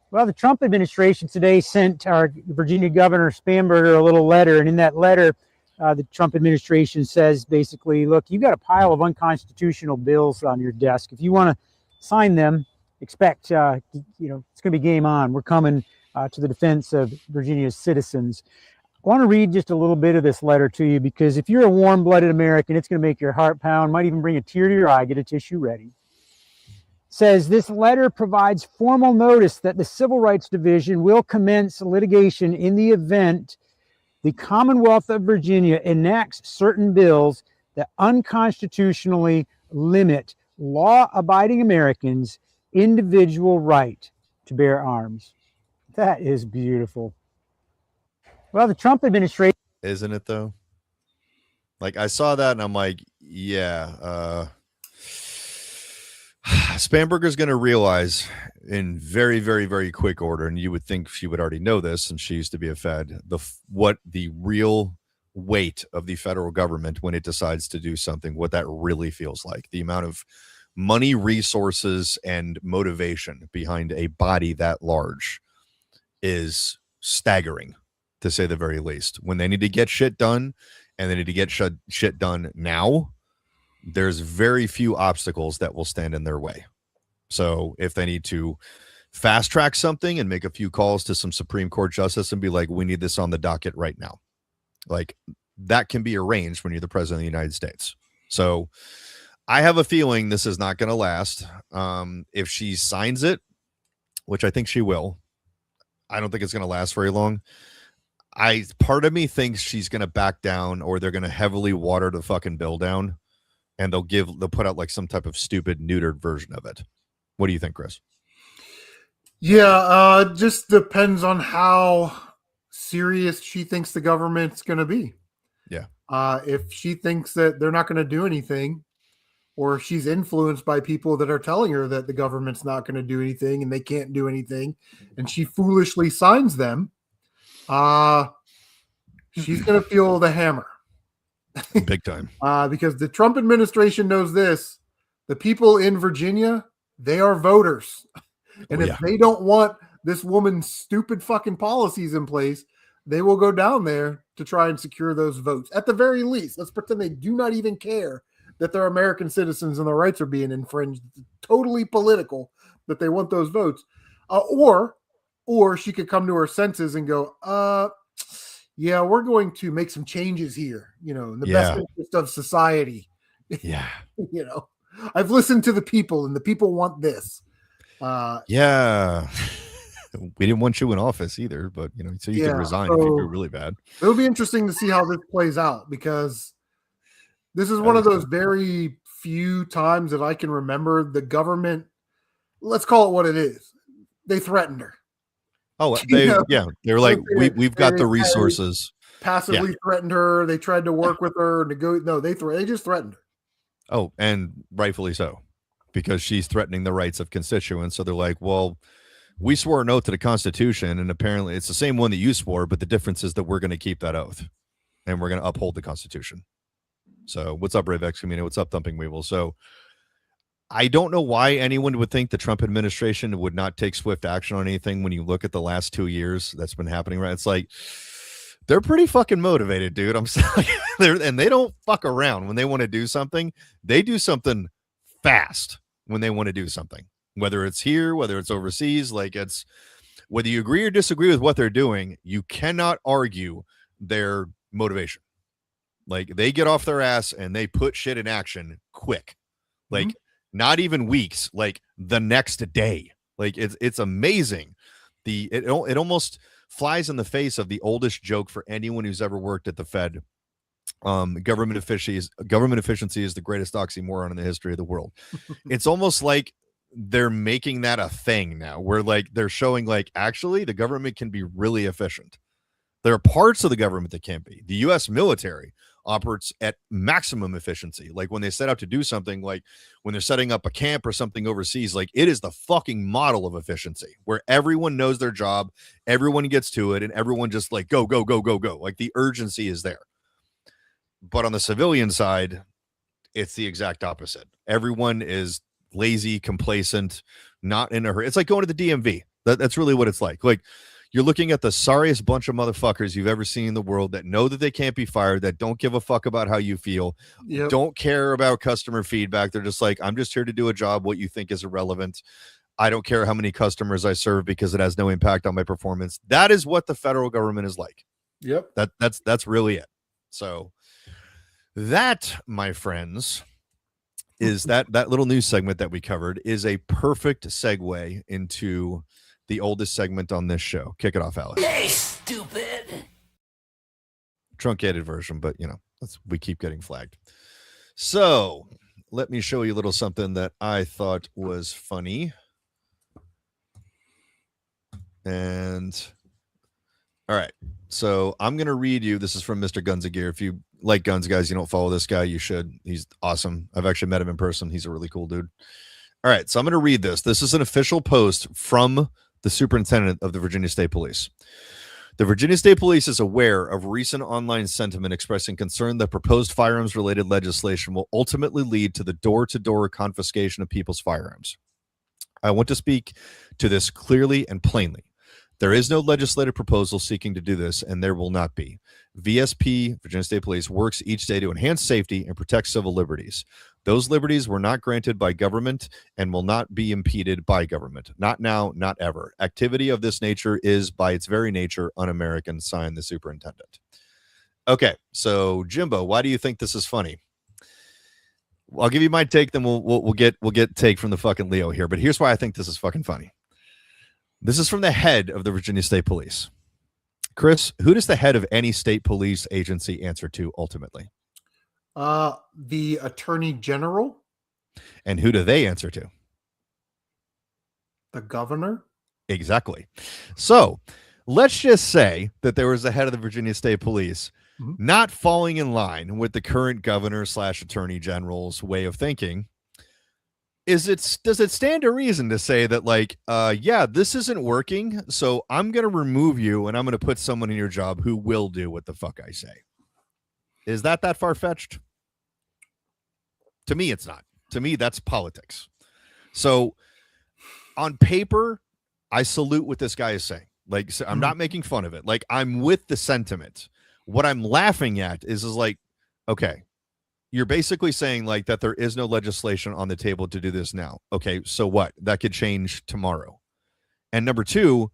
Well, the Trump administration today sent our Virginia Governor Spanberger a little letter. And in that letter, the Trump administration says basically, look, you've got a pile of unconstitutional bills on your desk. If you want to sign them, expect, it's going to be game on. We're coming to the defense of Virginia's citizens. I want to read just a little bit of this letter to you, because if you're a warm-blooded American, it's going to make your heart pound, might even bring a tear to your eye. Get a tissue ready. Says this letter provides formal notice that the Civil Rights Division will commence litigation in the event the Commonwealth of Virginia enacts certain bills that unconstitutionally limit law-abiding Americans' individual right to bear arms. That is beautiful. Well, the Trump administration... Isn't it, though? Like, I saw that, and I'm like, yeah, Spanberger's going to realize in very, very, very quick order, and you would think she would already know this, and she used to be a Fed, what the real weight of the federal government when it decides to do something, what that really feels like. The amount of money, resources, and motivation behind a body that large is staggering, to say the very least. When they need to get shit done, and they need to get shit done now, there's very few obstacles that will stand in their way. So if they need to fast track something and make a few calls to some Supreme Court justice and be like, we need this on the docket right now, like that can be arranged when you're the president of the United States. So I have a feeling this is not going to last. If she signs it, which I think she will, I don't think it's going to last very long. Part of me thinks she's going to back down, or they're going to heavily water the fucking bill down, and they'll put out like some type of stupid neutered version of it. What do you think, Chris? Yeah, just depends on how serious she thinks the government's going to be. Yeah. If she thinks that they're not going to do anything, or she's influenced by people that are telling her that the government's not going to do anything and they can't do anything, and she foolishly signs them, she's going to feel the hammer. Big time. Because the Trump administration knows this. The people in Virginia, they are voters. And if they don't want this woman's stupid fucking policies in place, they will go down there to try and secure those votes. At the very least, let's pretend they do not even care that they're American citizens and their rights are being infringed. It's totally political that they want those votes. Or she could come to her senses and go, yeah, we're going to make some changes here, in the best interest of society. Yeah. I've listened to the people and the people want this. Yeah. We didn't want you in office either, but so you can resign if you do really bad. It'll be interesting to see how this plays out, because this is one of those very few times that I can remember the government, let's call it what it is, they threatened her. Oh, they were like, we've got the resources. Passively threatened her. They tried to work with her. They just threatened her. Oh, and rightfully so, because she's threatening the rights of constituents. So they're like, well, we swore an oath to the Constitution, and apparently it's the same one that you swore, but the difference is that we're going to keep that oath, and we're going to uphold the Constitution. So what's up, Ravex Community? What's up, Thumping Weevil? So I don't know why anyone would think the Trump administration would not take swift action on anything when you look at the last 2 years that's been happening, right? It's like, they're pretty fucking motivated, dude. I'm sorry. And they don't fuck around when they want to do something. They do something fast when they want to do something, whether it's here, whether it's overseas. Like, it's whether you agree or disagree with what they're doing, you cannot argue their motivation. Like, they get off their ass and they put shit in action quick. Like, not even weeks, like the next day. Like, it's amazing. It almost flies in the face of the oldest joke for anyone who's ever worked at the Fed. Government efficiency is the greatest oxymoron in the history of the world. It's almost like they're making that a thing now, where like they're showing like, actually the government can be really efficient. There are parts of the government that can't be. The U.S. military operates at maximum efficiency. Like, when they set out to do something, like when they're setting up a camp or something overseas, like, it is the fucking model of efficiency, where everyone knows their job, everyone gets to it, and everyone just like go, go, go, go, go. Like, the urgency is there. But on the civilian side, it's the exact opposite. Everyone is lazy, complacent, not in a hurry. It's like going to the DMV. That's really what it's like. Like, you're looking at the sorriest bunch of motherfuckers you've ever seen in the world that know that they can't be fired, that don't give a fuck about how you feel, don't care about customer feedback. They're just like, I'm just here to do a job. What you think is irrelevant. I don't care how many customers I serve because it has no impact on my performance. That is what the federal government is like. Yep. That's really it. So that, my friends, is that little news segment that we covered is a perfect segue into the oldest segment on this show. Kick it off, Alex. Hey, stupid. Truncated version, but we keep getting flagged. So let me show you a little something that I thought was funny. And all right, so I'm going to read you. This is from Mr. Guns of Gear. If you like guns, guys, you don't follow this guy, you should. He's awesome. I've actually met him in person. He's a really cool dude. All right, so I'm going to read this. This is an official post from the superintendent of the Virginia State Police. The Virginia State Police is aware of recent online sentiment expressing concern that proposed firearms-related legislation will ultimately lead to the door-to-door confiscation of people's firearms. I want to speak to this clearly and plainly. There is no legislative proposal seeking to do this, and there will not be. VSP, Virginia State Police, works each day to enhance safety and protect civil liberties. Those liberties were not granted by government and will not be impeded by government. Not now, not ever. Activity of this nature is, by its very nature, un-American, signed the superintendent. Okay, so Jimbo, why do you think this is funny? Well, I'll give you my take, then we'll get take from the fucking Leo here. But here's why I think this is fucking funny. This is from the head of the Virginia State Police. Chris, who does the head of any state police agency answer to ultimately? The Attorney General. And who do they answer to? The governor. Exactly. So let's just say that there was a head of the Virginia State Police not falling in line with the current governor / attorney general's way of thinking, does it stand to reason to say that, like, yeah, this isn't working, so I'm going to remove you and I'm going to put someone in your job who will do what the fuck I say? Is that far-fetched? To me, it's not. To me, that's politics. So on paper, I salute what this guy is saying. Like, so I'm not making fun of it. Like, I'm with the sentiment. What I'm laughing at is like, okay, you're basically saying like that there is no legislation on the table to do this now. Okay, so what? That could change tomorrow. And number two,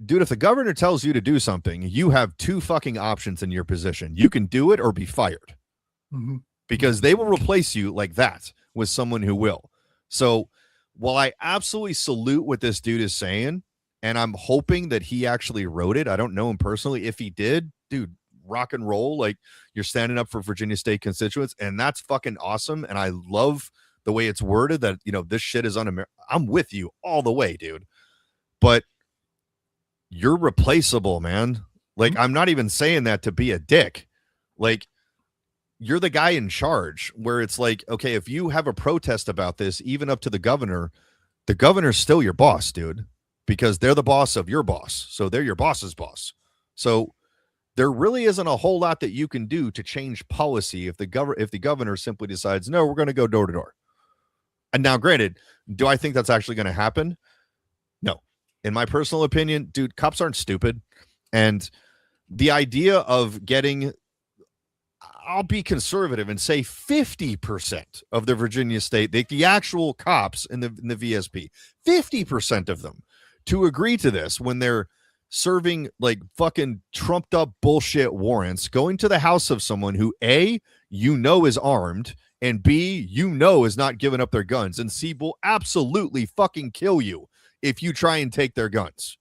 dude, if the governor tells you to do something, you have two fucking options in your position. You can do it or be fired. Because they will replace you like that with someone who will. So while I absolutely salute what this dude is saying, and I'm hoping that he actually wrote it, I don't know him personally. If he did, dude, rock and roll. Like, you're standing up for Virginia State constituents, and that's fucking awesome. And I love the way it's worded that, you know, this shit is un-American. I'm with you all the way, dude. But you're replaceable, man. Like, I'm not even saying that to be a dick. Like, you're the guy in charge, where it's like, okay, if you have a protest about this, even up to the governor's still your boss, dude, because they're the boss of your boss. So they're your boss's boss. So there really isn't a whole lot that you can do to change policy if the governor simply decides, no, we're going to go door to door. And now, granted, do I think that's actually going to happen? No. In my personal opinion, dude, cops aren't stupid. And the idea of getting, I'll be conservative and say 50% of the Virginia State, the actual cops in the VSP, 50% of them to agree to this when they're serving like fucking trumped up bullshit warrants, going to the house of someone who A, you know is armed, and B, you know is not giving up their guns, and C, will absolutely fucking kill you if you try and take their guns.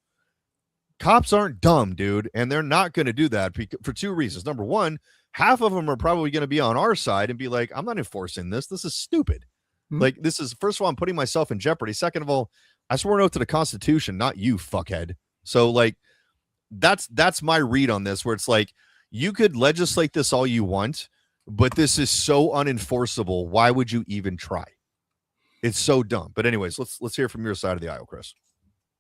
Cops aren't dumb, dude, and they're not going to do that for two reasons. Number one, half of them are probably going to be on our side and be like, I'm not enforcing this. This is stupid. Like, this is, first of all, I'm putting myself in jeopardy. Second of all, I swore an oath to the Constitution, not you, fuckhead. So, like, that's my read on this, where it's like, you could legislate this all you want, but this is so unenforceable. Why would you even try? It's so dumb. But anyways, let's hear from your side of the aisle, Chris.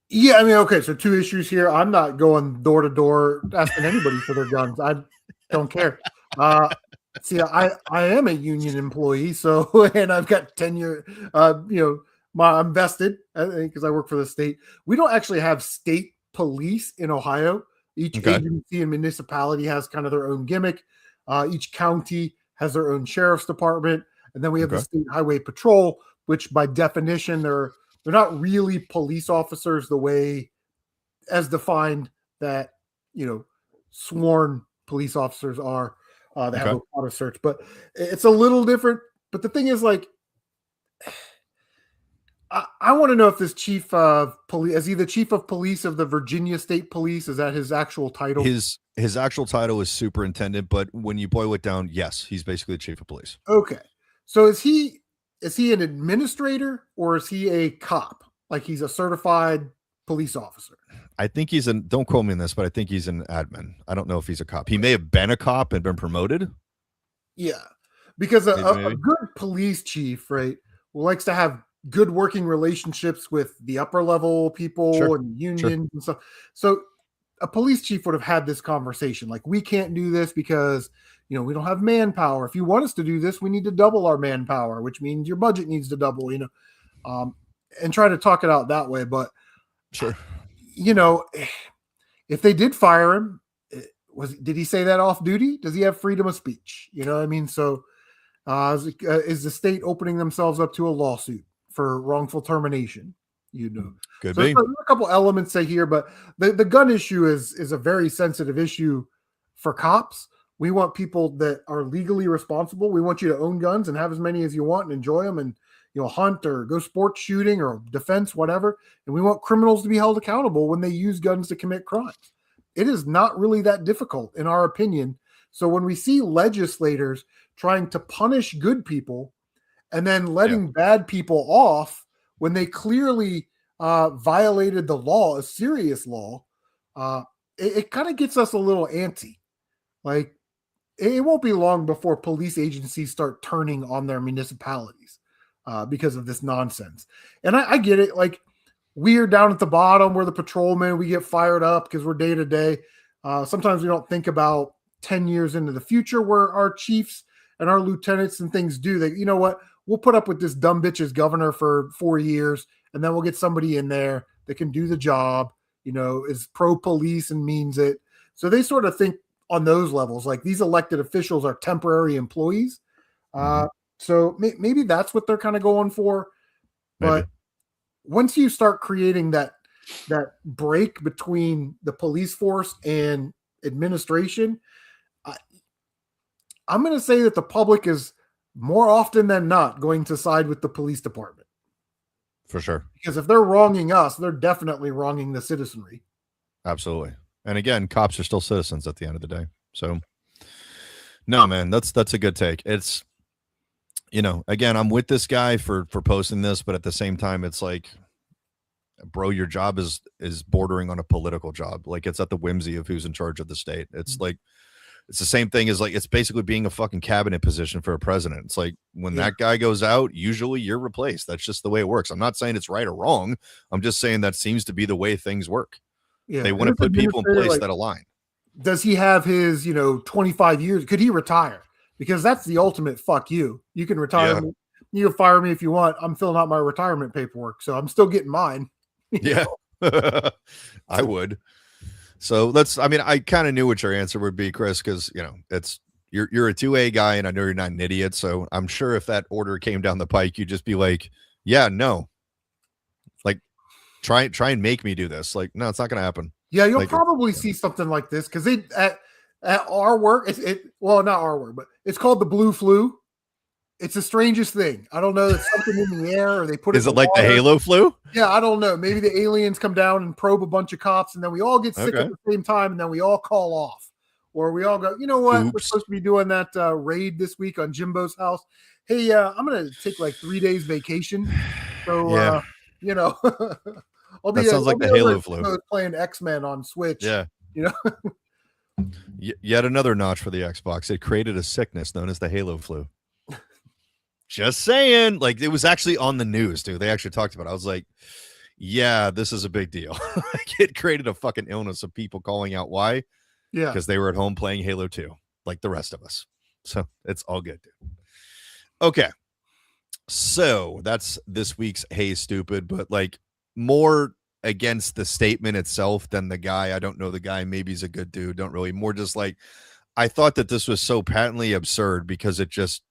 Yeah, I mean, okay, so two issues here. I'm not going door to door asking anybody for their guns. I don't care. See, I am a union employee, so, and I've got tenure. I'm vested because I work for the state. We don't actually have state police in Ohio. Each agency and municipality has kind of their own gimmick. Each county has their own sheriff's department, and then we have the state highway patrol, which by definition they're not really police officers the way as defined that, you know, sworn police officers are. They have a lot of search, but it's a little different. But the thing is, like, I want to know if this chief of police, is he the chief of police of the Virginia State Police? Is that his actual title? His actual title is superintendent, but when you boil it down, yes, he's basically the chief of police. Okay. So is he an administrator or is he a cop? Like, he's a certified police officer? I think don't quote me on this, but I think he's an admin. I don't know if he's a cop. He may have been a cop and been promoted. Yeah. Because a good police chief, right, likes to have good working relationships with the upper level people and unions and stuff. So a police chief would have had this conversation. Like, we can't do this because, you know, we don't have manpower. If you want us to do this, we need to double our manpower, which means your budget needs to double, you know, and try to talk it out that way. But, you know, if they did fire him, did he say that off duty? Does he have freedom of speech? You know what I mean? So is the state opening themselves up to a lawsuit for wrongful termination? You know, could so be. There's a couple elements here, but the gun issue is a very sensitive issue for cops. We want people that are legally responsible. We want you to own guns and have as many as you want and enjoy them, and, you know, hunt or go sports shooting or defense, whatever. And we want criminals to be held accountable when they use guns to commit crimes. It is not really that difficult, in our opinion. So when we see legislators trying to punish good people and then letting bad people off when they clearly violated the law, a serious law, it kind of gets us a little antsy. Like, it won't be long before police agencies start turning on their municipalities because of this nonsense. And I get it. Like, we're down at the bottom, we're the patrolmen, we get fired up because we're day to day. Sometimes we don't think about 10 years into the future where our chiefs and our lieutenants and things do. That, you know what, we'll put up with this dumb bitch as governor for 4 years, and then we'll get somebody in there that can do the job, is pro-police and means it. So they sort of think on those levels, like these elected officials are temporary employees. So maybe that's what they're kind of going for. Maybe. But once you start creating that break between the police force and administration, I'm going to say that the public is more often than not going to side with the police department. For sure. Because if they're wronging us, they're definitely wronging the citizenry. Absolutely. And again, cops are still citizens at the end of the day. So no, man, that's a good take. It's, again, I'm with this guy for posting this, but at the same time, it's like, bro, your job is bordering on a political job. Like, it's at the whimsy of who's in charge of the state. It's like, it's the same thing as, like, it's basically being a fucking cabinet position for a president. It's like, when that guy goes out, usually you're replaced. That's just the way it works. I'm not saying it's right or wrong. I'm just saying that seems to be the way things work. Yeah. They want to put people in place that align. Does he have his, 25 years? Could he retire? Because that's the ultimate fuck you. You can retire me. You can fire me if you want. I'm filling out my retirement paperwork, so I'm still getting mine. Yeah. I would. So I kind of knew what your answer would be, Chris, because it's you're a 2A guy, and I know you're not an idiot. So I'm sure if that order came down the pike, you'd just be like, yeah, no. Like, try and make me do this. Like, no, it's not gonna happen. Yeah, you'll probably see something like this because they at our work, not our work, but it's called the blue flu. It's the strangest thing. I don't know. It's something in the air, or they put it. Is it like water. The Halo flu? Yeah, I don't know. Maybe the aliens come down and probe a bunch of cops, and then we all get sick at the same time, and then we all call off, or we all go. You know what? Oops. We're supposed to be doing that raid this week on Jimbo's house. Hey, I'm gonna take like 3 days vacation, so I'll be. That sounds like the Halo flu. Playing X-Men on Switch. Yeah. Yet another notch for the Xbox. It created a sickness known as the Halo flu. Just saying. Like, it was actually on the news, dude. They actually talked about it. I was like, yeah, this is a big deal. It created a fucking illness of people calling out. Why? Yeah. Because they were at home playing Halo 2, like the rest of us. So it's all good, dude. Okay. So that's this week's Hey Stupid, but like more against the statement itself than the guy. I don't know the guy. Maybe he's a good dude. Don't really. More just like, I thought that this was so patently absurd because it just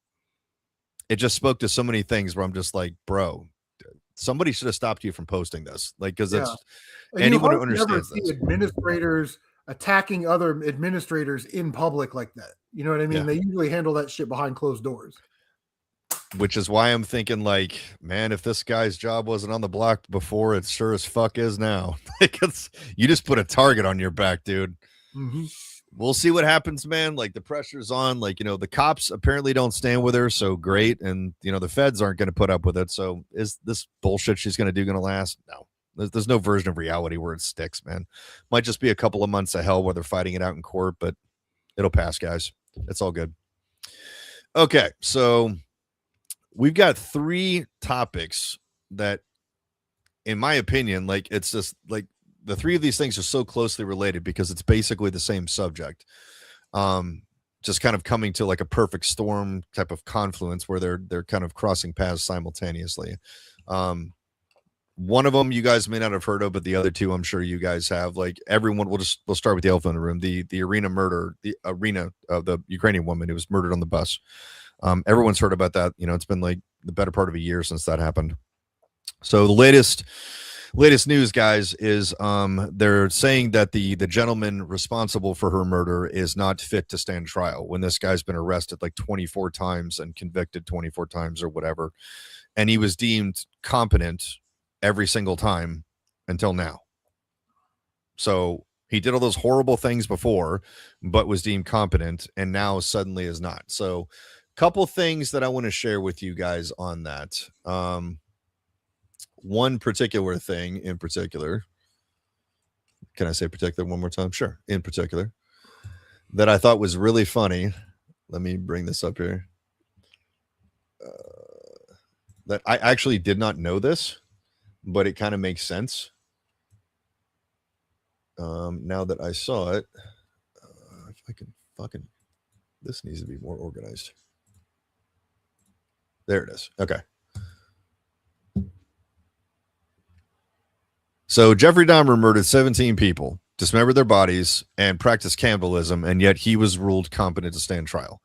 spoke to so many things where I'm just like, bro, somebody should have stopped you from posting this. Like, because it's anyone who understands this. Administrators attacking other administrators in public like that. You know what I mean? Yeah. They usually handle that shit behind closed doors. Which is why I'm thinking, like, man, if this guy's job wasn't on the block before, it sure as fuck is now. You just put a target on your back, dude. Mm-hmm. We'll see what happens, man. Like, the pressure's on. Like, the cops apparently don't stand with her, so great. And, the feds aren't going to put up with it. So is this bullshit she's going to do going to last? No. There's no version of reality where it sticks, man. Might just be a couple of months of hell where they're fighting it out in court, but it'll pass, guys. It's all good. Okay, so we've got 3 topics that, in my opinion, like, it's just like the 3 of these things are so closely related because it's basically the same subject. Just kind of coming to like a perfect storm type of confluence where they're kind of crossing paths simultaneously. One of them you guys may not have heard of, but the other 2 I'm sure you guys have. Like, everyone, we'll start with the elephant in the room, the arena murder, the arena of the Ukrainian woman who was murdered on the bus. Everyone's heard about that. It's been like the better part of a year since that happened. So the latest news, guys, is they're saying that the gentleman responsible for her murder is not fit to stand trial when this guy's been arrested like 24 times and convicted 24 times or whatever. And he was deemed competent every single time until now. So he did all those horrible things before, but was deemed competent, and now suddenly is not. So couple things that I want to share with you guys on that. One particular thing in particular. Can I say particular one more time? Sure. In particular, that I thought was really funny. Let me bring this up here. That I actually did not know this, but it kind of makes sense. Now that I saw it, if I can fucking, this needs to be more organized. There it is. Okay. So Jeffrey Dahmer murdered 17 people, dismembered their bodies, and practiced cannibalism, and yet he was ruled competent to stand trial.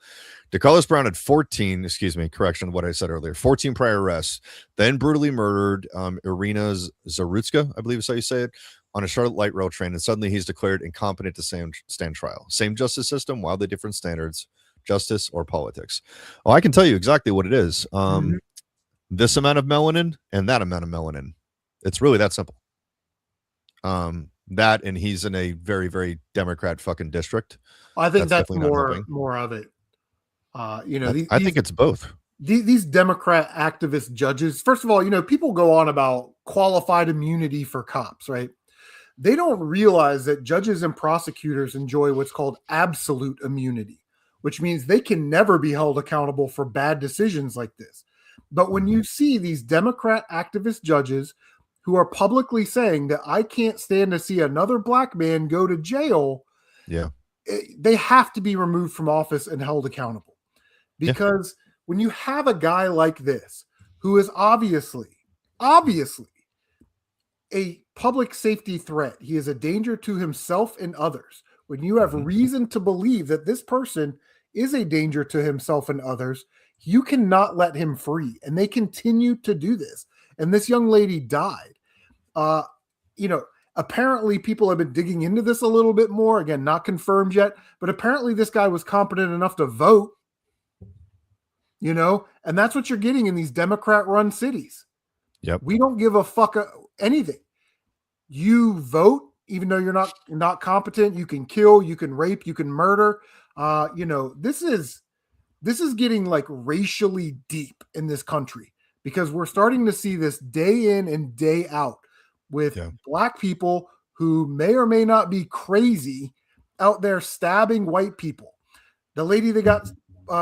DeCarlos Brown had 14, correction of what I said earlier, 14 prior arrests, then brutally murdered Irina Zarutska, I believe is how you say it, on a Charlotte light rail train, and suddenly he's declared incompetent to stand trial. Same justice system, wildly different standards, justice or politics. Oh, I can tell you exactly what it is. This amount of melanin and that amount of melanin. It's really that simple. That, and he's in a very, very Democrat fucking district. I think that's more of it. I think it's both. These Democrat activist judges, first of all, people go on about qualified immunity for cops, right? They don't realize that judges and prosecutors enjoy what's called absolute immunity, which means they can never be held accountable for bad decisions like this. But when you see these Democrat activist judges who are publicly saying that I can't stand to see another black man go to jail, they have to be removed from office and held accountable. Because when you have a guy like this, who is obviously a public safety threat, he is a danger to himself and others. When you have reason to believe that this person is a danger to himself and others, you cannot let him free. And they continue to do this. And this young lady died. Apparently people have been digging into this a little bit more. Again, not confirmed yet, but apparently this guy was competent enough to vote. And that's what you're getting in these Democrat-run cities. Yep. We don't give a fuck anything. You vote, even though you're not competent. You can kill, you can rape, you can murder. This is getting like racially deep in this country, because we're starting to see this day in and day out with black people who may or may not be crazy out there stabbing white people. The lady that got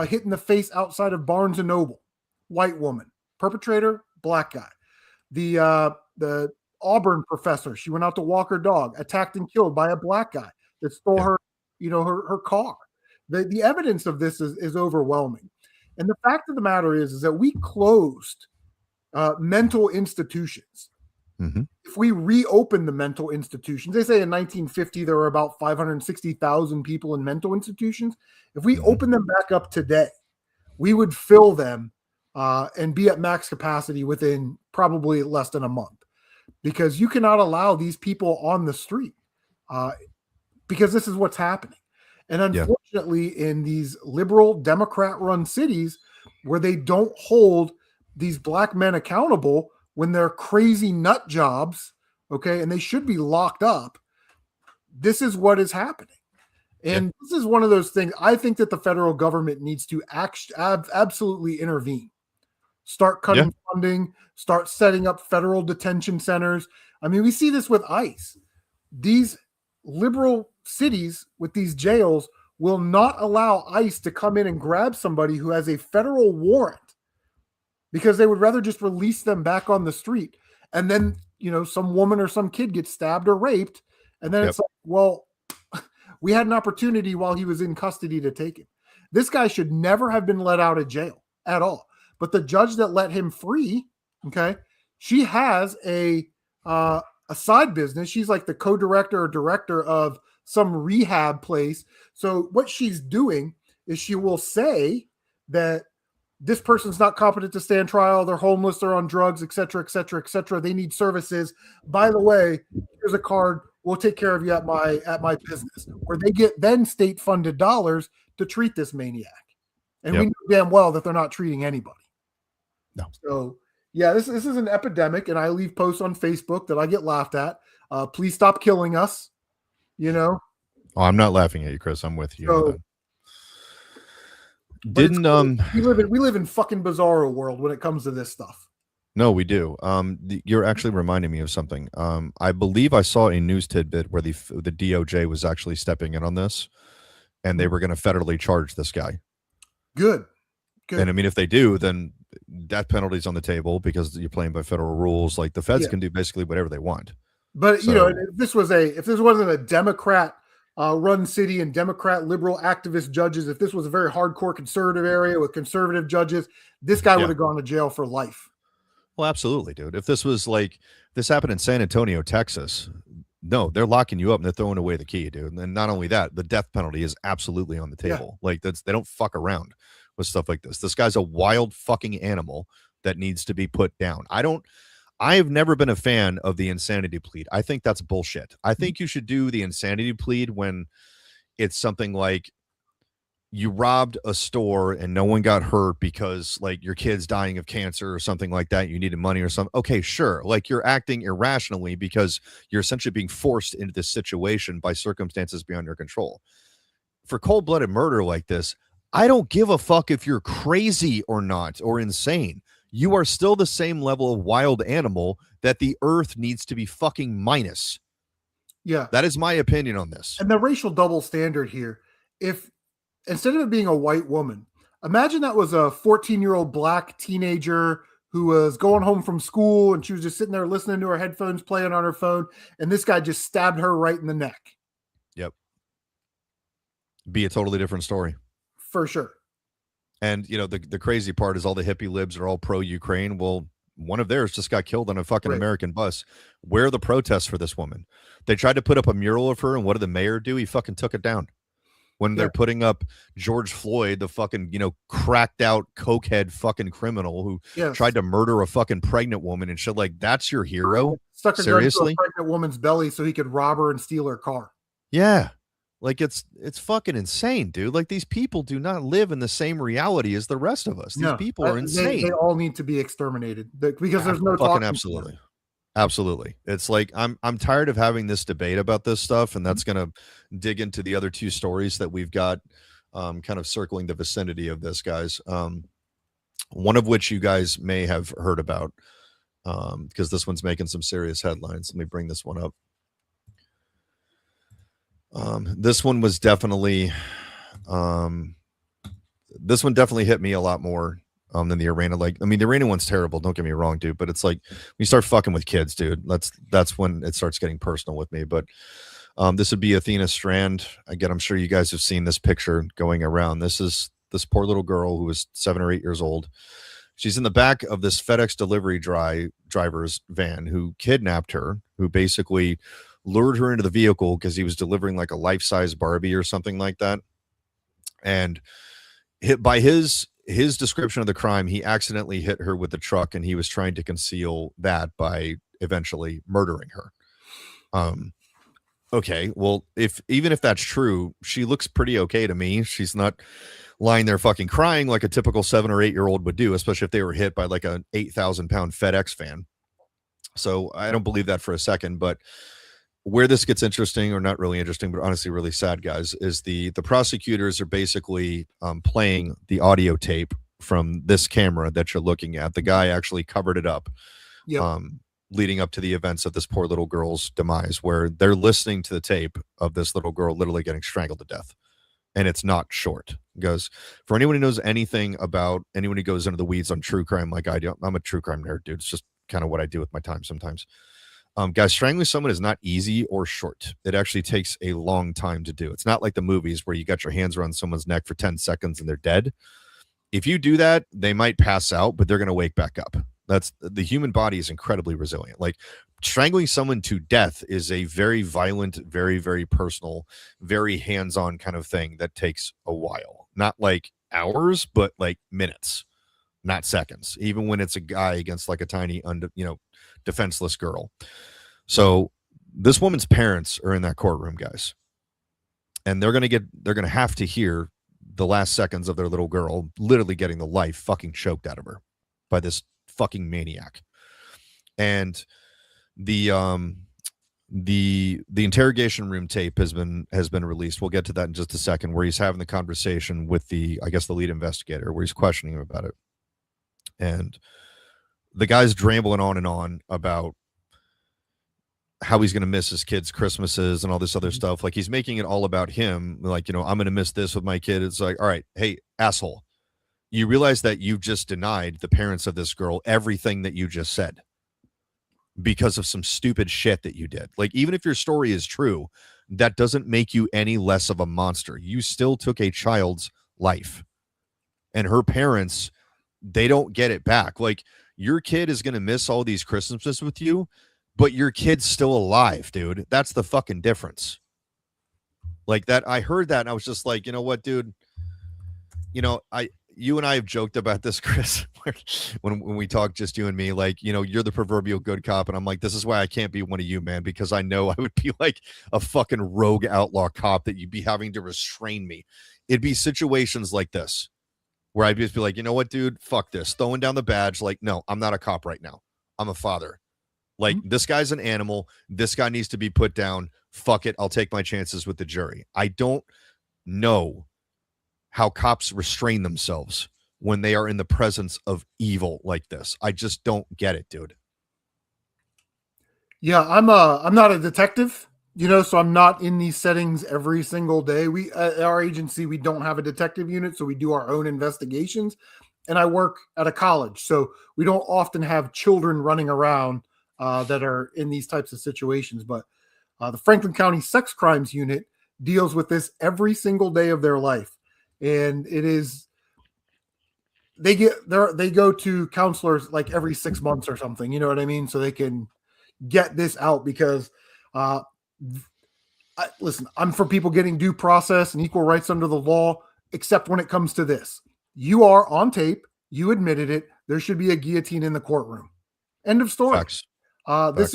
hit in the face outside of Barnes and Noble, white woman, perpetrator, black guy. The Auburn professor, she went out to walk her dog, attacked and killed by a black guy that stole her, her car. The evidence of this is overwhelming. And the fact of the matter is that we closed mental institutions. If we reopen the mental institutions, they say in 1950 there were about 560,000 people in mental institutions. If we open them back up today, we would fill them and be at max capacity within probably less than a month, because you cannot allow these people on the street because this is what's happening. And unfortunately, in these liberal Democrat-run cities where they don't hold these black men accountable when they're crazy nut jobs, okay, and they should be locked up, this is what is happening. And this is one of those things I think that the federal government needs to absolutely intervene. Start cutting funding, start setting up federal detention centers. I mean, we see this with ICE. These liberal cities with these jails will not allow ICE to come in and grab somebody who has a federal warrant, because they would rather just release them back on the street. And then, some woman or some kid gets stabbed or raped. And then it's like, well, we had an opportunity while he was in custody to take him. This guy should never have been let out of jail at all. But the judge that let him free, okay, she has a side business. She's like the co-director or director of some rehab place. So what she's doing is she will say that this person's not competent to stand trial. They're homeless. They're on drugs, et cetera, et cetera, et cetera. They need services. By the way, here's a card. We'll take care of you at my business, where they get then state funded dollars to treat this maniac. And we know damn well that they're not treating anybody. No. So this is an epidemic, and I leave posts on Facebook that I get laughed at. Please stop killing us. Oh, I'm not laughing at you, Chris. I'm with you. So, we live in fucking bizarro world when it comes to this stuff. No, we do. You're actually reminding me of something. I believe I saw a news tidbit where the DOJ was actually stepping in on this, and they were going to federally charge this guy. Good. And I mean, if they do, then death penalty's on the table because you're playing by federal rules. Like the feds can do basically whatever they want. But you know, if this wasn't a Democrat run city and Democrat liberal activist judges, if this was a very hardcore conservative area with conservative judges, this guy would have gone to jail for life. Well, absolutely, dude. If this was like this happened in San Antonio, Texas, no, they're locking you up and they're throwing away the key, dude. And not only that, the death penalty is absolutely on the table. Like they don't fuck around with stuff like this. This guy's a wild fucking animal that needs to be put down. I have never been a fan of the insanity plea. I think that's bullshit. I think you should do the insanity plea when it's something like you robbed a store and no one got hurt because like your kid's dying of cancer or something like that. You needed money or something. Okay, sure. Like you're acting irrationally because you're essentially being forced into this situation by circumstances beyond your control. For cold-blooded murder like this, I don't give a fuck if you're crazy or not or insane. You are still the same level of wild animal that the earth needs to be fucking minus. Yeah. That is my opinion on this. And the racial double standard here, if instead of it being a white woman, imagine that was a 14-year-old black teenager who was going home from school and she was just sitting there listening to her headphones, playing on her phone, and this guy just stabbed her right in the neck. Yep. Be a totally different story. For sure. And, you know, the crazy part is all the hippie libs are all pro-Ukraine. Well, one of theirs just got killed on a fucking American bus. Where are the protests for this woman? They tried to put up a mural of her, and what did the mayor do? He fucking took it down. When they're putting up George Floyd, the fucking, you know, cracked out cokehead fucking criminal who tried to murder a fucking pregnant woman and shit, like, that's your hero? Stuck her Seriously? gun to a pregnant woman's belly so he could rob her and steal her car. Yeah. Like it's fucking insane, dude. Like these people do not live in the same reality as the rest of us. These people are insane. They all need to be exterminated because there's no fucking absolutely. Absolutely. It's like I'm tired of having this debate about this stuff, and that's gonna dig into the other two stories that we've got kind of circling the vicinity of this, guys. One of which you guys may have heard about because this one's making some serious headlines. Let me bring this one up. This one was definitely this one definitely hit me a lot more than the Arena. Like, I mean, the Arena one's terrible, don't get me wrong, dude, but it's like when you start fucking with kids, dude, that's when it starts getting personal with me. But this would be Athena Strand. Again, I'm sure you guys have seen this picture going around. This is this poor little girl who was 7 or 8 years old. She's in the back of this FedEx delivery driver's van who kidnapped her, who basically lured her into the vehicle because he was delivering like a life-size Barbie or something like that. And by his description of the crime, he accidentally hit her with the truck, and he was trying to conceal that by eventually murdering her. Okay, well, even if that's true, she looks pretty okay to me. She's not lying there fucking crying like a typical 7 or 8 year old would do, especially if they were hit by like an 8,000 pound FedEx van. So I don't believe that for a second. But where this gets interesting, or not really interesting, but honestly really sad, guys, is the prosecutors are basically playing the audio tape from this camera that you're looking at. The guy actually covered it up, leading up to the events of this poor little girl's demise, where they're listening to the tape of this little girl literally getting strangled to death. And it's not short. Because for anyone who knows anything about anyone who goes into the weeds on true crime like I do, I'm a true crime nerd, dude. It's just kind of what I do with my time sometimes. Guys, strangling someone is not easy or short. It actually takes a long time to do. It's not like the movies where you got your hands around someone's neck for 10 seconds and they're dead. If you do that, they might pass out, but they're going to wake back up. That's the human body is incredibly resilient. Like strangling someone to death is a very violent, very, very personal, very hands-on kind of thing that takes a while. Not like hours, but like minutes, not seconds. Even when it's a guy against like a tiny, defenseless girl. So this woman's parents are in that courtroom, guys, and they're going to have to hear the last seconds of their little girl literally getting the life fucking choked out of her by this fucking maniac. And the interrogation room tape has been released. We'll get to that in just a second, where he's having the conversation with the lead investigator, where he's questioning him about it. And the guy's rambling on and on about how he's going to miss his kids' Christmases and all this other stuff. Like, he's making it all about him. Like, I'm going to miss this with my kid. It's like, all right, hey, asshole, you realize that you just denied the parents of this girl everything that you just said because of some stupid shit that you did. Like, even if your story is true, that doesn't make you any less of a monster. You still took a child's life, and her parents, they don't get it back. Like, your kid is going to miss all these Christmases with you, but your kid's still alive, dude. That's the fucking difference. Like, that, I heard that and I was just like, you know what, dude? You and I have joked about this, Chris, when we talk, just you and me, like, you're the proverbial good cop. And I'm like, this is why I can't be one of you, man, because I know I would be like a fucking rogue outlaw cop that you'd be having to restrain me. It'd be situations like this where I'd just be like, you know what, dude, fuck this. Throwing down the badge. Like, no, I'm not a cop right now. I'm a father. Like, this guy's an animal. This guy needs to be put down. Fuck it. I'll take my chances with the jury. I don't know how cops restrain themselves when they are in the presence of evil like this. I just don't get it, dude. Yeah, I'm not a detective, so I'm not in these settings every single day. We at our agency, we don't have a detective unit, so we do our own investigations. And I work at a college, so we don't often have children running around that are in these types of situations. But the Franklin County Sex Crimes Unit deals with this every single day of their life. And it is, they go to counselors like every 6 months or something, you know what I mean? So they can get this out because, listen, I'm for people getting due process and equal rights under the law, except when it comes to this. You are on tape. You admitted it. There should be a guillotine in the courtroom. End of story. Facts. This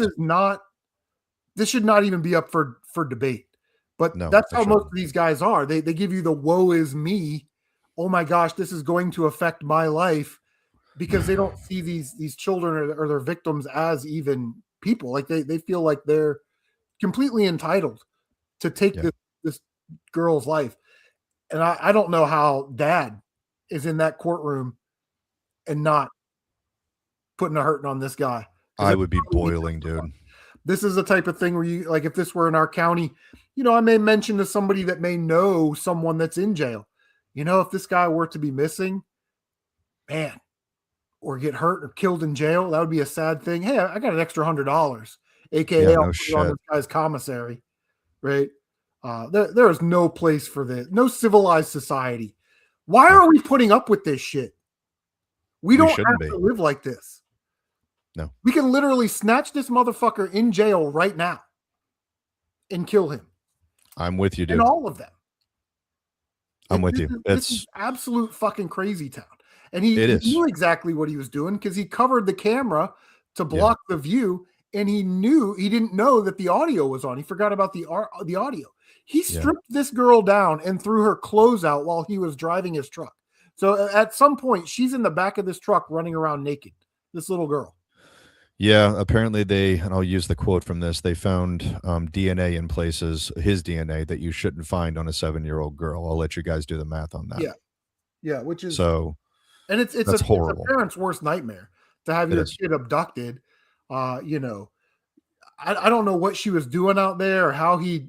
should not even be up for debate. But No, that's how sure. most of these guys are. They give you the woe is me. Oh my gosh, this is going to affect my life, because they don't see these children or their victims as even people. Like they feel like they're completely entitled to take this girl's life. And I don't know how dad is in that courtroom and not putting a hurting on this guy. I would be boiling, dude. This is the type of thing where you, like, if this were in our county, I may mention to somebody that may know someone that's in jail. If this guy were to be missing, man, or get hurt or killed in jail, that would be a sad thing. Hey, I got an extra $100, aka I'll put it on this guy's commissary, right? There is no place for this. No civilized society. Why are we putting up with this shit? We don't have to live like this. No. We can literally snatch this motherfucker in jail right now and kill him. I'm with you, dude. And all of them. I'm with you. This is absolute fucking crazy town. And he knew exactly what he was doing because he covered the camera to block the view, and he didn't know that the audio was on. He forgot about the audio. He stripped this girl down and threw her clothes out while he was driving his truck. So at some point, she's in the back of this truck running around naked, this little girl. Yeah, apparently and I'll use the quote from this, they found DNA in places, his DNA, that you shouldn't find on a 7-year-old girl. I'll let you guys do the math on that. Yeah, which is so. And it's horrible. It's a parent's worst nightmare to have your kid abducted. I don't know what she was doing out there or how he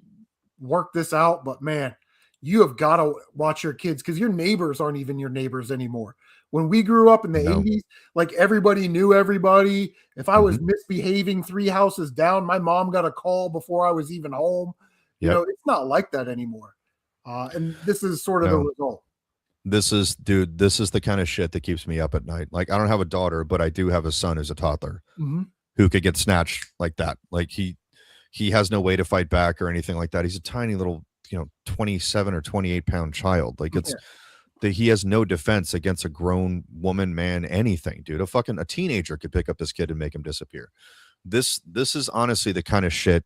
worked this out, but man, you have got to watch your kids, because your neighbors aren't even your neighbors anymore. When we grew up in the 80s, like, everybody knew everybody. If I was misbehaving 3 houses down, my mom got a call before I was even home. It's not like that anymore. And this is sort of the result. This is the kind of shit that keeps me up at night. Like, I don't have a daughter, but I do have a son who's a toddler who could get snatched like that. Like, he has no way to fight back or anything like that. He's a tiny little, 27 or 28 pound child. Like, he has no defense against a grown woman, man, anything, dude. A teenager could pick up this kid and make him disappear. This is honestly the kind of shit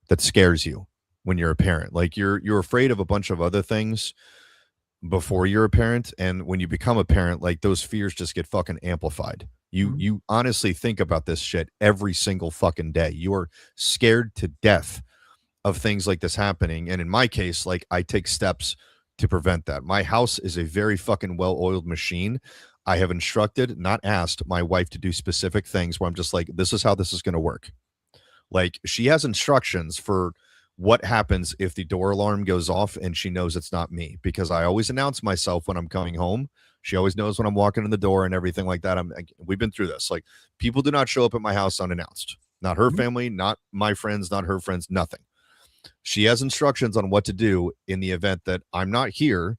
that scares you when you're a parent. Like, you're afraid of a bunch of other things before you're a parent, and when you become a parent, like, those fears just get fucking amplified. You honestly think about this shit every single fucking day. You are scared to death of things like this happening. And in my case, like, I take steps to prevent that. My house is a very fucking well-oiled machine. I have instructed, not asked, my wife to do specific things where I'm just like, this is how this is going to work. Like, she has instructions for what happens if the door alarm goes off, and she knows it's not me because I always announce myself when I'm coming home. She always knows when I'm walking in the door and everything like that. We've been through this. Like, people do not show up at my house unannounced. Not her family, not my friends, not her friends, nothing. She has instructions on what to do in the event that I'm not here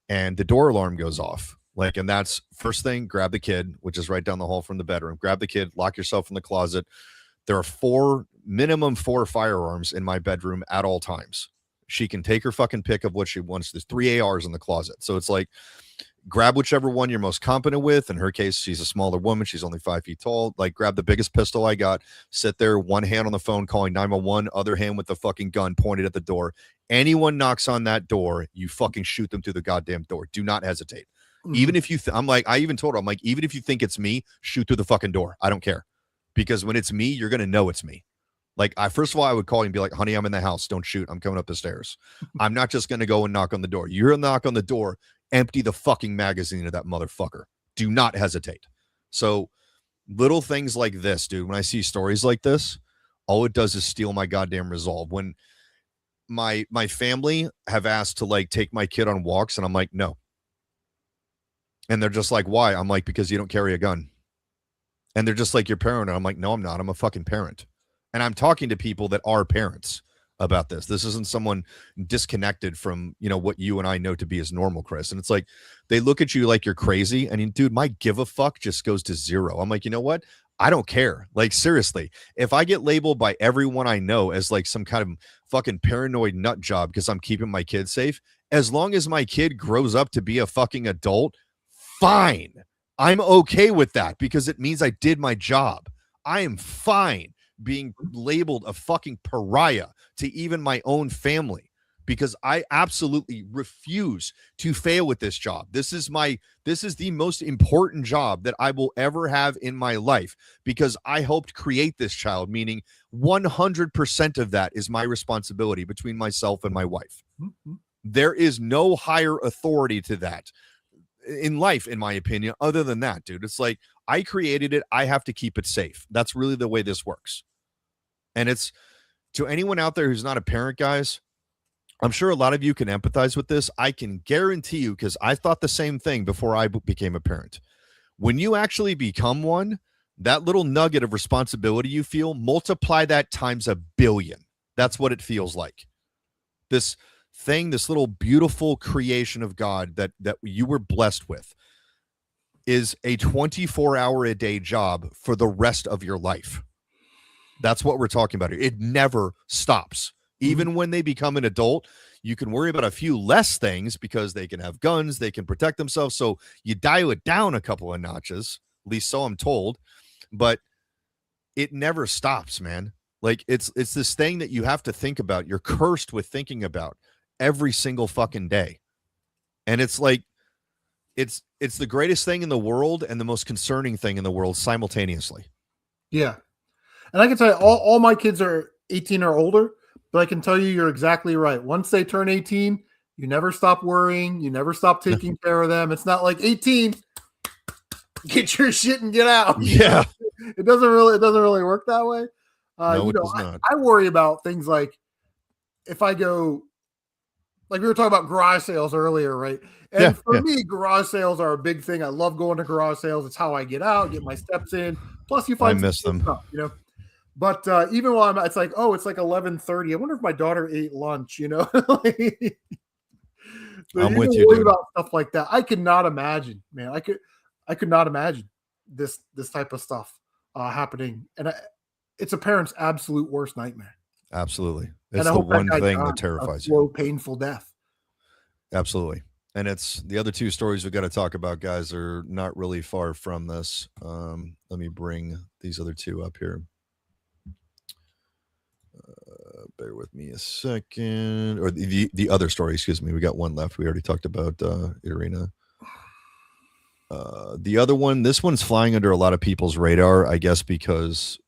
and the door alarm goes off. Like, and that's first thing, grab the kid, which is right down the hall from the bedroom. Grab the kid, lock yourself in the closet. There are minimum four firearms in my bedroom at all times. She can take her fucking pick of what she wants. There's 3 ARs in the closet. So it's like, grab whichever one you're most competent with. In her case, she's a smaller woman. She's only 5 feet tall. Like, grab the biggest pistol I got, sit there, one hand on the phone calling 911, other hand with the fucking gun pointed at the door. Anyone knocks on that door, you fucking shoot them through the goddamn door. Do not hesitate. Even if you, I even told her, I'm like, even if you think it's me, shoot through the fucking door. I don't care. Because when it's me, you're going to know it's me. Like, first of all, I would call you and be like, honey, I'm in the house. Don't shoot. I'm coming up the stairs. I'm not just going to go and knock on the door. You're going to knock on the door. Empty the fucking magazine of that motherfucker. Do not hesitate. So little things like this, dude, when I see stories like this, all it does is steal my goddamn resolve. When my family have asked to, like, take my kid on walks, and I'm like, no. And they're just like, why? I'm like, because you don't carry a gun. And they're just like, you're parent. And I'm like, no, I'm not. I'm a fucking parent. And I'm talking to people that are parents about this. This isn't someone disconnected from, what you and I know to be as normal, Chris. And it's like, they look at you like you're crazy. And dude, my give a fuck just goes to zero. I'm like, you know what? I don't care. Like, seriously, if I get labeled by everyone I know as like some kind of fucking paranoid nut job because I'm keeping my kid safe, as long as my kid grows up to be a fucking adult, fine. I'm okay with that because it means I did my job. I am fine being labeled a fucking pariah to even my own family because I absolutely refuse to fail with this job. This is the most important job that I will ever have in my life because I helped create this child, meaning 100% of that is my responsibility between myself and my wife. Mm-hmm. There is no higher authority to that in life, in my opinion, other than that, dude. It's like, I created it. I have to keep it safe. That's really the way this works. And it's to anyone out there who's not a parent, guys, I'm sure a lot of you can empathize with this. I can guarantee you, because I thought the same thing before I became a parent. When you actually become one, that little nugget of responsibility you feel, multiply that times 1 billion. That's what it feels like. This thing, this little beautiful creation of God that you were blessed with is a 24-hour-a-day job for the rest of your life. That's what we're talking about here. It never stops. Even when they become an adult, you can worry about a few less things because they can have guns, they can protect themselves. So you dial it down a couple of notches, at least so I'm told, but it never stops, man. Like, it's this thing that you have to think about. You're cursed with thinking about every single fucking day. And it's like, it's the greatest thing in the world and the most concerning thing in the world simultaneously. Yeah. And I can tell you, all my kids are 18 or older, but I can tell you, you're exactly right. Once they turn 18, you never stop worrying. You never stop taking care of them. It's not like 18, get your shit and get out. Yeah. It doesn't really work that way. No, it does not. I worry about things like if I go, like we were talking about garage sales earlier, right? And for me, garage sales are a big thing. I love going to garage sales. It's how I get out, get my steps in. Plus, you find I miss them. stuff, But even while it's like 11:30. I wonder if my daughter ate lunch. So I'm with you, worry dude. about stuff like that. I could not imagine, man. I could not imagine this type of stuff happening, and it's a parent's absolute worst nightmare. Absolutely, it's the one thing that terrifies you. Slow, painful death. Absolutely. And it's the other two stories we got to talk about, guys, are not really far from this. Let me bring these other two up here. Bear with me a second. Or the other story, excuse me. We got one left. We already talked about Irina. The other one, this one's flying under a lot of people's radar, I guess, because,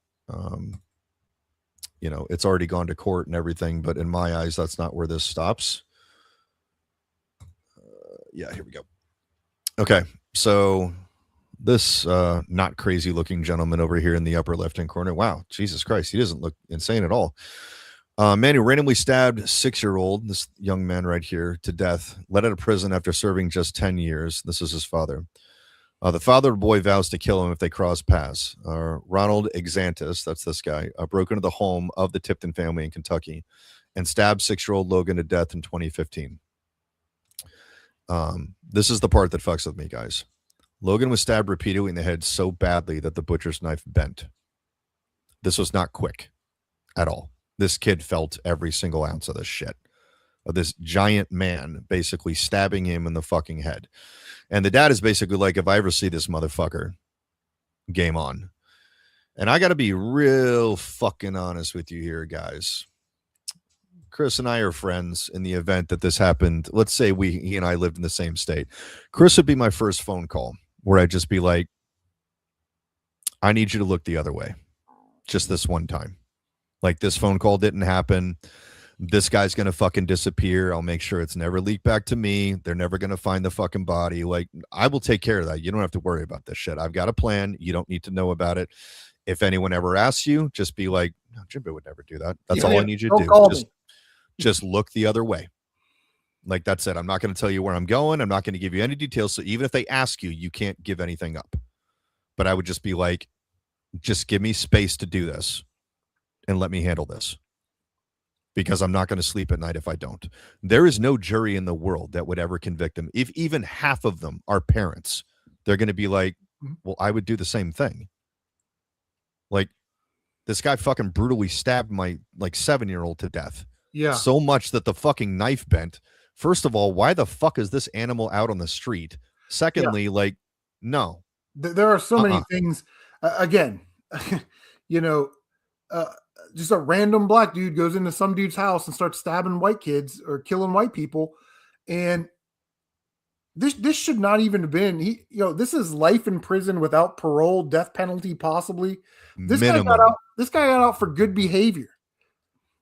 it's already gone to court and everything. But in my eyes, that's not where this stops. Yeah, here we go. Okay, so this not crazy looking gentleman over here in the upper left hand corner. Wow, Jesus Christ, he doesn't look insane at all. Man who randomly stabbed 6-year-old, this young man right here, to death, let out of prison after serving just 10 years. This is his father. The father of the boy vows to kill him if they cross paths. Ronald Exantis, that's this guy, broke into the home of the Tipton family in Kentucky and stabbed 6-year-old Logan to death in 2015. This is the part that fucks with me, guys. Logan was stabbed repeatedly in the head so badly that the butcher's knife bent. This was not quick at all. This kid felt every single ounce of this shit. Of this giant man basically stabbing him in the fucking head. And the dad is basically like, if I ever see this motherfucker, game on. And I got to be real fucking honest with you here, guys. Chris and I are friends. In the event that this happened, let's say he and I lived in the same state. Chris would be my first phone call where I'd just be like, I need you to look the other way. Just this one time. Like, this phone call didn't happen. This guy's going to fucking disappear. I'll make sure it's never leaked back to me. They're never going to find the fucking body. Like, I will take care of that. You don't have to worry about this shit. I've got a plan. You don't need to know about it. If anyone ever asks you, just be like, no, Jimbo would never do that. That's all I need you to do. Just look the other way. Like, that's it. I'm not going to tell you where I'm going. I'm not going to give you any details. So even if they ask you, you can't give anything up. But I would just be like, just give me space to do this. And let me handle this, because I'm not going to sleep at night if I don't. There is no jury in the world that would ever convict them. If even half of them are parents, they're going to be like, well, I would do the same thing. Like, this guy fucking brutally stabbed my 7-year-old to death. Yeah. So much that the fucking knife bent. First of all, why the fuck is this animal out on the street? Secondly, like, no. There are so many things. Again, you know, just a random black dude goes into some dude's house and starts stabbing white kids or killing white people. And this should not even have been, this is life in prison without parole, death penalty, possibly. This guy got out for good behavior.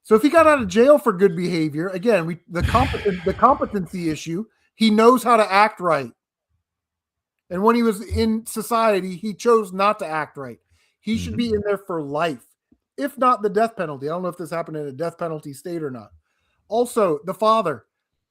So if he got out of jail for good behavior, again, the competency issue, he knows how to act right. And when he was in society, he chose not to act right. He should be in there for life. If not the death penalty. I don't know if this happened in a death penalty state or not. Also, the father,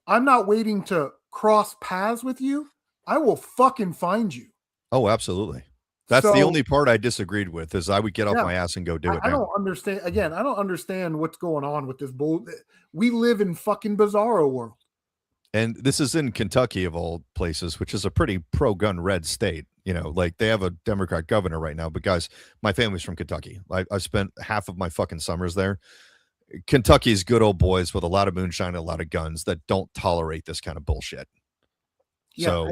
I'm not waiting to cross paths with you. I will fucking find you. Oh, absolutely. That's the only part I disagreed with, is I would get off my ass and go do it. I don't understand. Again, I don't understand what's going on with this bull. We live in fucking bizarro world. And this is in Kentucky, of all places, which is a pretty pro-gun red state. You know, like, they have a Democrat governor right now. But guys, my family's from Kentucky. I spent half of my fucking summers there. Kentucky's good old boys with a lot of moonshine and a lot of guns that don't tolerate this kind of bullshit. Yeah, so,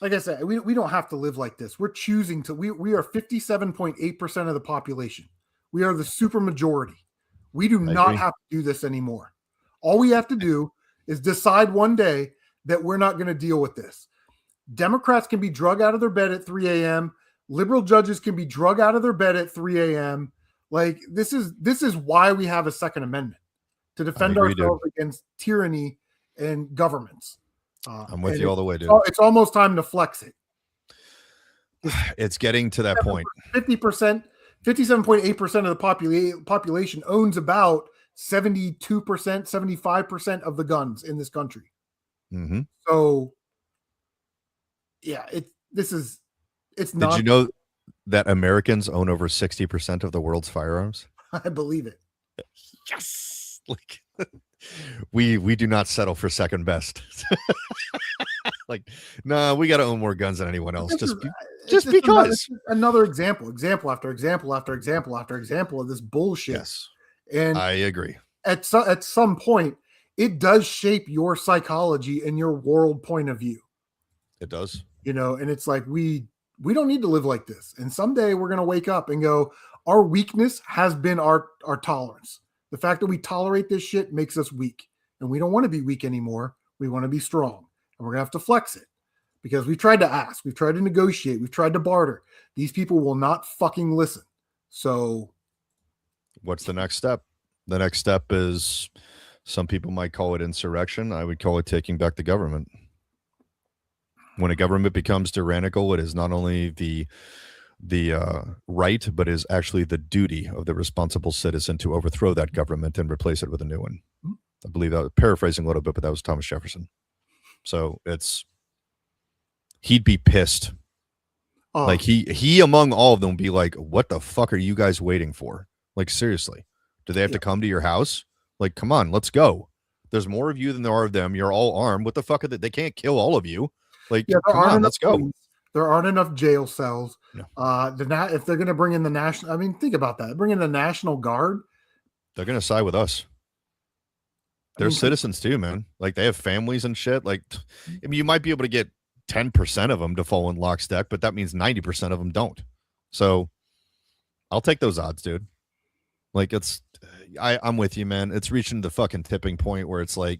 like I said, we don't have to live like this. We're choosing to. We are 57.8% of the population. We are the super majority. We do not have to do this anymore. All we have to do is decide one day that we're not going to deal with this. Democrats can be drug out of their bed at 3 a.m. Liberal judges can be drug out of their bed at 3 a.m. Like, this is why we have a Second Amendment, to defend ourselves against tyranny and governments. I'm with you all the way, dude. It's almost time to flex it. It's getting to that point. 50%, 57.8% of the population owns about 72%, 75% of the guns in this country. Mm-hmm. So, yeah, it's not. Did you know that Americans own over 60% of the world's firearms? I believe it. Yes. Like, we do not settle for second best. Like, no, we got to own more guns than anyone else. Just because. Another example after example after example after example of this bullshit. Yes. And I agree. At some point, it does shape your psychology and your world point of view. It does. You know, and it's like, we don't need to live like this. And someday we're going to wake up and go, our weakness has been our tolerance. The fact that we tolerate this shit makes us weak. And we don't want to be weak anymore. We want to be strong. And we're going to have to flex it. Because we've tried to ask. We've tried to negotiate. We've tried to barter. These people will not fucking listen. So what's the next step? The next step is, some people might call it insurrection. I would call it taking back the government. When a government becomes tyrannical, it is not only the right, but is actually the duty of the responsible citizen to overthrow that government and replace it with a new one. I believe that was paraphrasing a little bit, but that was Thomas Jefferson. So he'd be pissed. Oh, Like he among all of them would be like, what the fuck are you guys waiting for? Like, seriously, do they have to come to your house? Like, come on, let's go. There's more of you than there are of them. You're all armed. What the fuck are they? They can't kill all of you. Like, yeah, come on, let's go. There aren't enough jail cells. No. If they're going to bring in the national, I mean, think about that. Bring in the National Guard. They're going to side with us. They're citizens too, man. Like, they have families and shit. Like, I mean, you might be able to get 10% of them to fall in lockstep, but that means 90% of them don't. So I'll take those odds, dude. Like, I'm with you, man. It's reaching the fucking tipping point where it's like,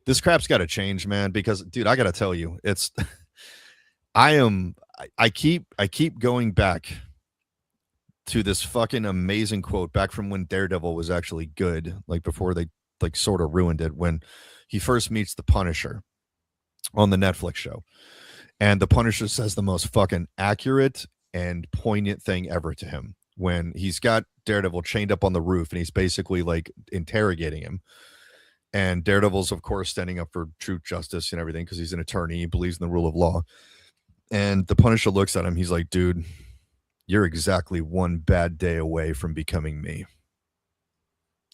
this crap's got to change, man. Because, dude, I got to tell you, I keep going back to this fucking amazing quote back from when Daredevil was actually good, like before they like sort of ruined it, when he first meets the Punisher on the Netflix show. And the Punisher says the most fucking accurate and poignant thing ever to him when he's got Daredevil chained up on the roof and he's basically like interrogating him. And Daredevil's, of course, standing up for truth, justice, and everything because he's an attorney. He believes in the rule of law. And the Punisher looks at him. He's like, dude, you're exactly one bad day away from becoming me.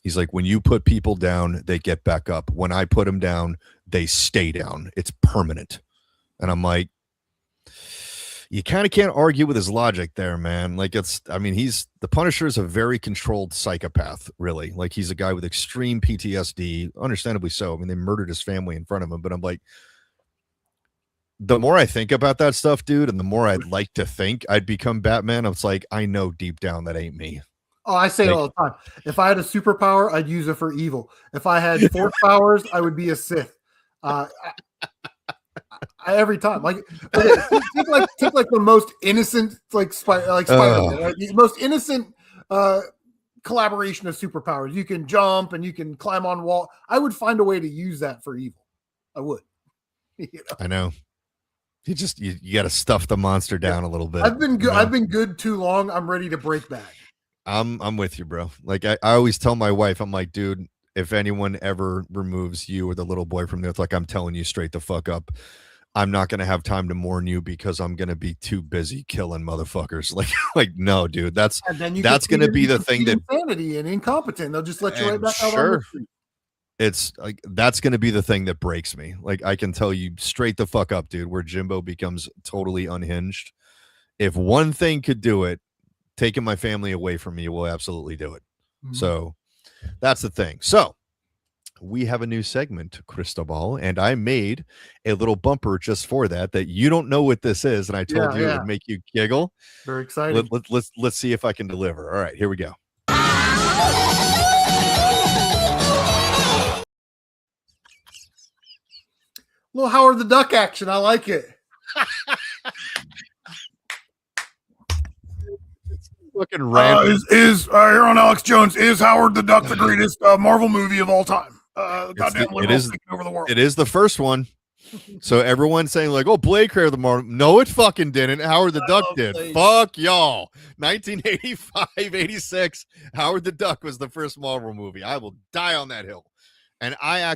He's like, when you put people down, they get back up. When I put them down, they stay down. It's permanent. And I'm like, you kind of can't argue with his logic there, man. Like, the Punisher is a very controlled psychopath, really. Like, he's a guy with extreme PTSD, understandably so. I mean, they murdered his family in front of him, but I'm like, the more I think about that stuff, dude, and the more I'd like to think I'd become Batman, it's like, I know deep down that ain't me. Oh, I say it all the time. If I had a superpower, I'd use it for evil. If I had force powers, I would be a Sith. Every time, like, take like the most innocent, like Spider-Man, right? The most innocent collaboration of superpowers. You can jump and you can climb on wall. I would find a way to use that for evil. I would. You know? I know. You got to stuff the monster down a little bit. I've been good. I've been good too long. I'm ready to break bad. I'm with you, bro. Like I always tell my wife, I'm like, dude, if anyone ever removes you or the little boy from there, it's like, I'm telling you straight the fuck up. I'm not going to have time to mourn you because I'm going to be too busy killing motherfuckers. Like, no, dude, that's going to be the thing that insanity and incompetent. They'll just let you right back out on the street. It's like, that's going to be the thing that breaks me. Like, I can tell you straight the fuck up, dude, where Jimbo becomes totally unhinged. If one thing could do it, taking my family away from me will absolutely do it. Mm-hmm. So that's the thing. So we have a new segment, Cristobal, and I made a little bumper just for that you don't know what this is, and I told you it would make you giggle. Very excited. Let's see if I can deliver. All right, here we go. Little Howard the Duck action. I like it. Looking random. Here on Alex Jones, is Howard the Duck the greatest Marvel movie of all time? Goddamn liberals taking over the world. It is the first one. So everyone's saying like, oh, Blake created the Marvel. No, it fucking didn't. Howard the Duck did. Blake. Fuck y'all. 1985, 86. Howard the Duck was the first Marvel movie. I will die on that hill. And I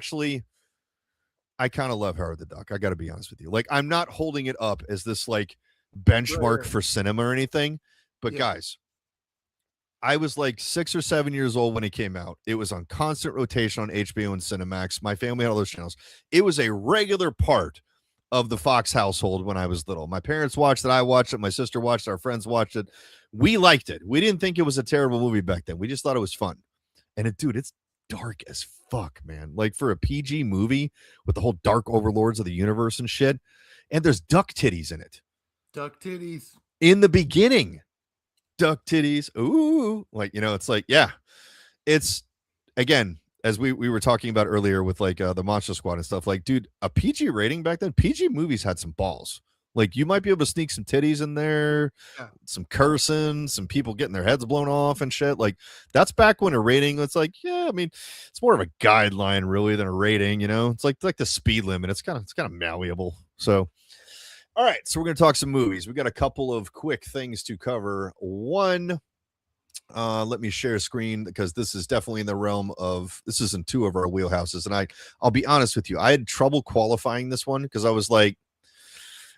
kind of love Howard the Duck. I got to be honest with you. Like, I'm not holding it up as this like benchmark for cinema or anything. But guys, I was like 6 or 7 years old when it came out. It was on constant rotation on HBO and Cinemax. My family had all those channels. It was a regular part of the Fox household when I was little. My parents watched it. I watched it. My sister watched it. Our friends watched it. We liked it. We didn't think it was a terrible movie back then. We just thought it was fun. And it's dark as fuck, man. Like, for a PG movie with the whole dark overlords of the universe and shit. And there's duck titties in it. Duck titties. In the beginning. Duck titties. Ooh. Like, it's like, yeah. It's, again, as we were talking about earlier with like the Monster Squad and stuff, like, dude, a PG rating back then, PG movies had some balls. Like you might be able to sneak some titties in there, Yeah. some cursing, some people getting their heads blown off and shit. Like that's back when a rating, it's like, yeah, I mean, it's more of a guideline really than a rating, you know. It's like the speed limit. It's kind of malleable. So all right, so we're going to talk some movies. We got a couple of quick things to cover. One, let me share a screen because this is definitely in the realm of, this is in two of our wheelhouses. And I'll be honest with you, I had trouble qualifying this one because I was like,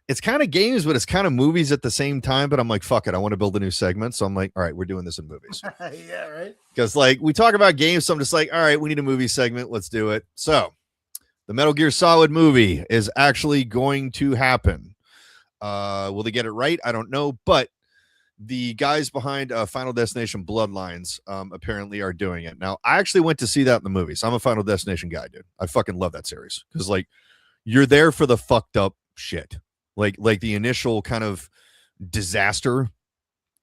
it's kind of games, but it's kind of movies at the same time. But I'm like, fuck it, I want to build a new segment. So I'm like, all right, we're doing this in movies. Yeah, right. Because like we talk about games, so I'm just like, all right, we need a movie segment. Let's do it. So the Metal Gear Solid movie is actually going to happen. Will they get it right? I don't know, but the guys behind Final Destination Bloodlines apparently are doing it. Now, I actually went to see that in the movies. I'm a Final Destination guy, dude. I fucking love that series because, like, you're there for the fucked up shit, like the initial kind of disaster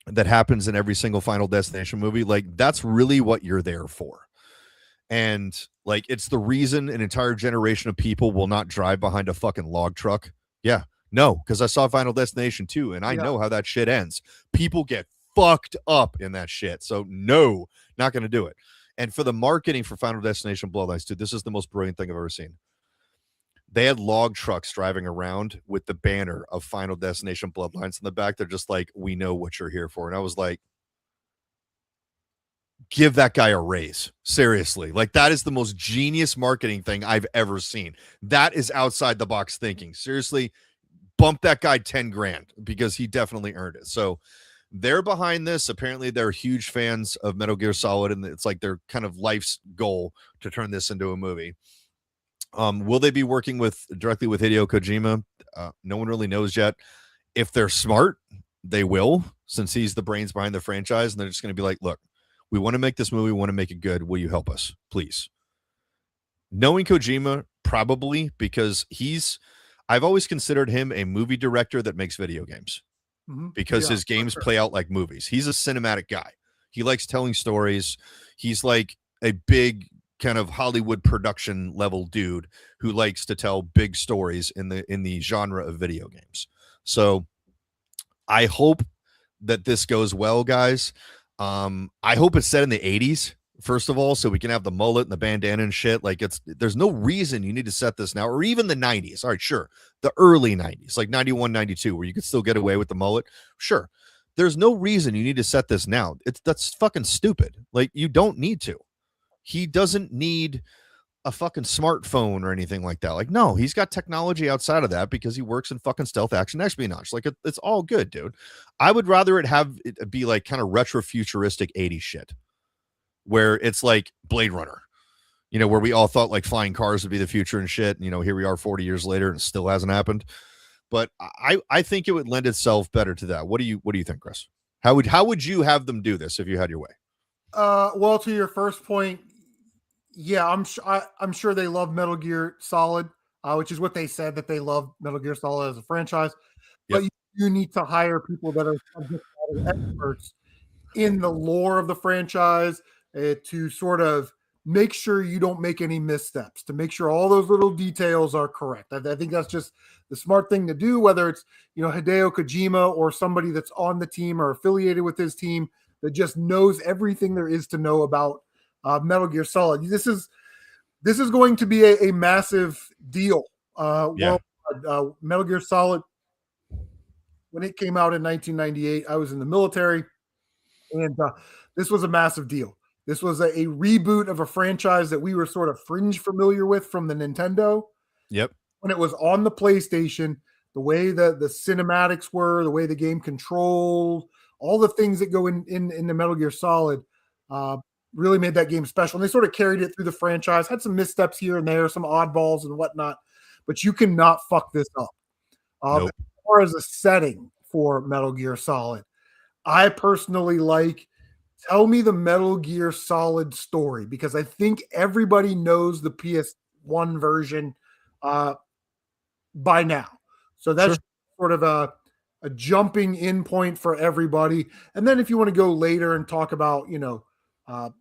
that happens in every single Final Destination movie. Like, that's really what you're there for. And like, it's the reason an entire generation of people will not drive behind a fucking log truck. Yeah. No, because I saw Final Destination 2 and I know how that shit ends. People get fucked up in that shit. So no, not going to do it. And for the marketing for Final Destination Bloodlines 2, this is the most brilliant thing I've ever seen. They had log trucks driving around with the banner of Final Destination Bloodlines in the back. They're just like, we know what you're here for. And I was like, give that guy a raise. Seriously. Like that is the most genius marketing thing I've ever seen. That is outside the box thinking. Seriously, bump that guy 10 grand because he definitely earned it. So they're behind this. Apparently they're huge fans of Metal Gear Solid and it's like their kind of life's goal to turn this into a movie. Will they be working directly with Hideo Kojima? No one really knows yet. If they're smart, they will, since he's the brains behind the franchise. And they're just going to be like, look, we want to make this movie. We want to make it good. Will you help us, please? Knowing Kojima, probably, because I've always considered him a movie director that makes video games because his games play out like movies. He's a cinematic guy. He likes telling stories. He's like a big kind of Hollywood production level dude who likes to tell big stories in the genre of video games. So I hope that this goes well, guys. I hope it's set in the 80s. First of all, so we can have the mullet and the bandana and shit. Like there's no reason you need to set this now, or even the 90s. All right, sure. The early 90s, like 91, 92, where you could still get away with the mullet. Sure. There's no reason you need to set this now. That's fucking stupid. Like you don't need to. He doesn't need a fucking smartphone or anything like that. Like, no, he's got technology outside of that because he works in fucking stealth action espionage. Like it's all good, dude. I would rather it be like kind of retro futuristic 80s shit, where it's like Blade Runner, you know, where we all thought like flying cars would be the future and shit. And, you know, here we are 40 years later and it still hasn't happened. But I think it would lend itself better to that. What do you think, Chris? How would you have them do this if you had your way? Well, to your first point, yeah, I'm sure they love Metal Gear Solid, which is what they said, that they love Metal Gear Solid as a franchise. But you need to hire people that are subject matter experts in the lore of the franchise to sort of make sure you don't make any missteps, to make sure all those little details are correct. I think that's just the smart thing to do, whether it's, you know, Hideo Kojima or somebody that's on the team or affiliated with his team that just knows everything there is to know about Metal Gear Solid. This is going to be a massive deal. Metal Gear Solid, when it came out in 1998, I was in the military, and this was a massive deal. This was a reboot of a franchise that we were sort of fringe familiar with from the Nintendo. Yep. When it was on the PlayStation, the way the cinematics were, the way the game controlled, all the things that go in the Metal Gear Solid really made that game special. And they sort of carried it through the franchise, had some missteps here and there, some oddballs and whatnot, but you cannot fuck this up. Nope. As far as a setting for Metal Gear Solid, I personally like, tell me the Metal Gear Solid story, because I think everybody knows the PS1 version by now. So that's sort of a jumping in point for everybody. And then if you want to go later and talk about, you know,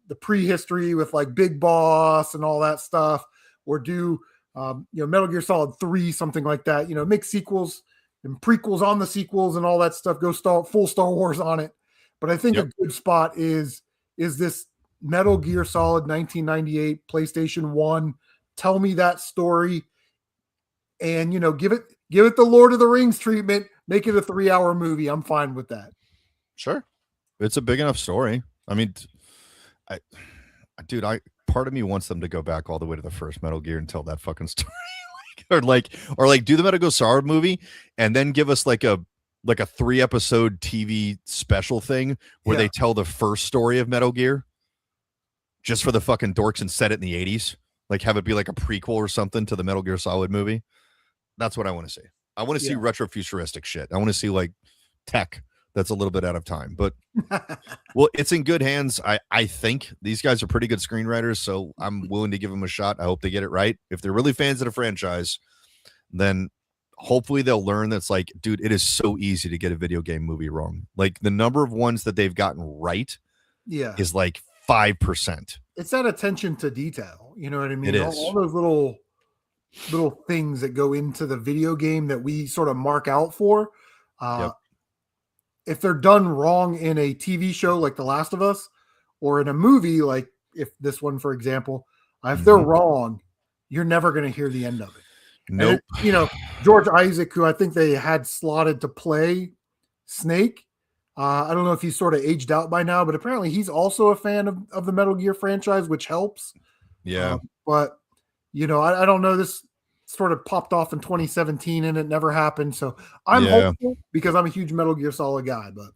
the prehistory with like Big Boss and all that stuff, or do, you know, Metal Gear Solid 3, something like that, you know, make sequels. and prequels on the sequels and all that stuff. Go full Star Wars on it. But I think a good spot is this Metal Gear Solid 1998 PlayStation 1. Tell me that story, and give it the Lord of the Rings treatment. Make it a 3-hour movie. I'm fine with that. Sure, it's a big enough story. I mean, part of me wants them to go back all the way to the first Metal Gear and tell that fucking story, or do the Metal Gear Solid movie and then give us like a 3-episode TV special thing where they tell the first story of Metal Gear, just for the fucking dorks, and set it in the 80s. Like, have it be like a prequel or something to the Metal Gear Solid movie. That's what I want to see. I want to see retro futuristic shit. I want to see like tech that's a little bit out of time, but well, it's in good hands. I think these guys are pretty good screenwriters, so I'm willing to give them a shot. I hope they get it right. If they're really fans of the franchise, then hopefully they'll learn that's like, dude, it is so easy to get a video game movie wrong. Like, the number of ones that they've gotten right is like 5%. It's that attention to detail. You know what I mean? It is. All those little things that go into the video game that we sort of mark out for. If they're done wrong in a TV show like The Last of Us, or in a movie like if this one, for example, if they're wrong, you're never going to hear the end of it. Nope. And, George Isaac, who I think they had slotted to play Snake. I don't know if he's sort of aged out by now, but apparently he's also a fan of the Metal Gear franchise, which helps. Yeah. But, I don't know. This sort of popped off in 2017 and it never happened. So I'm hopeful, because I'm a huge Metal Gear Solid guy, but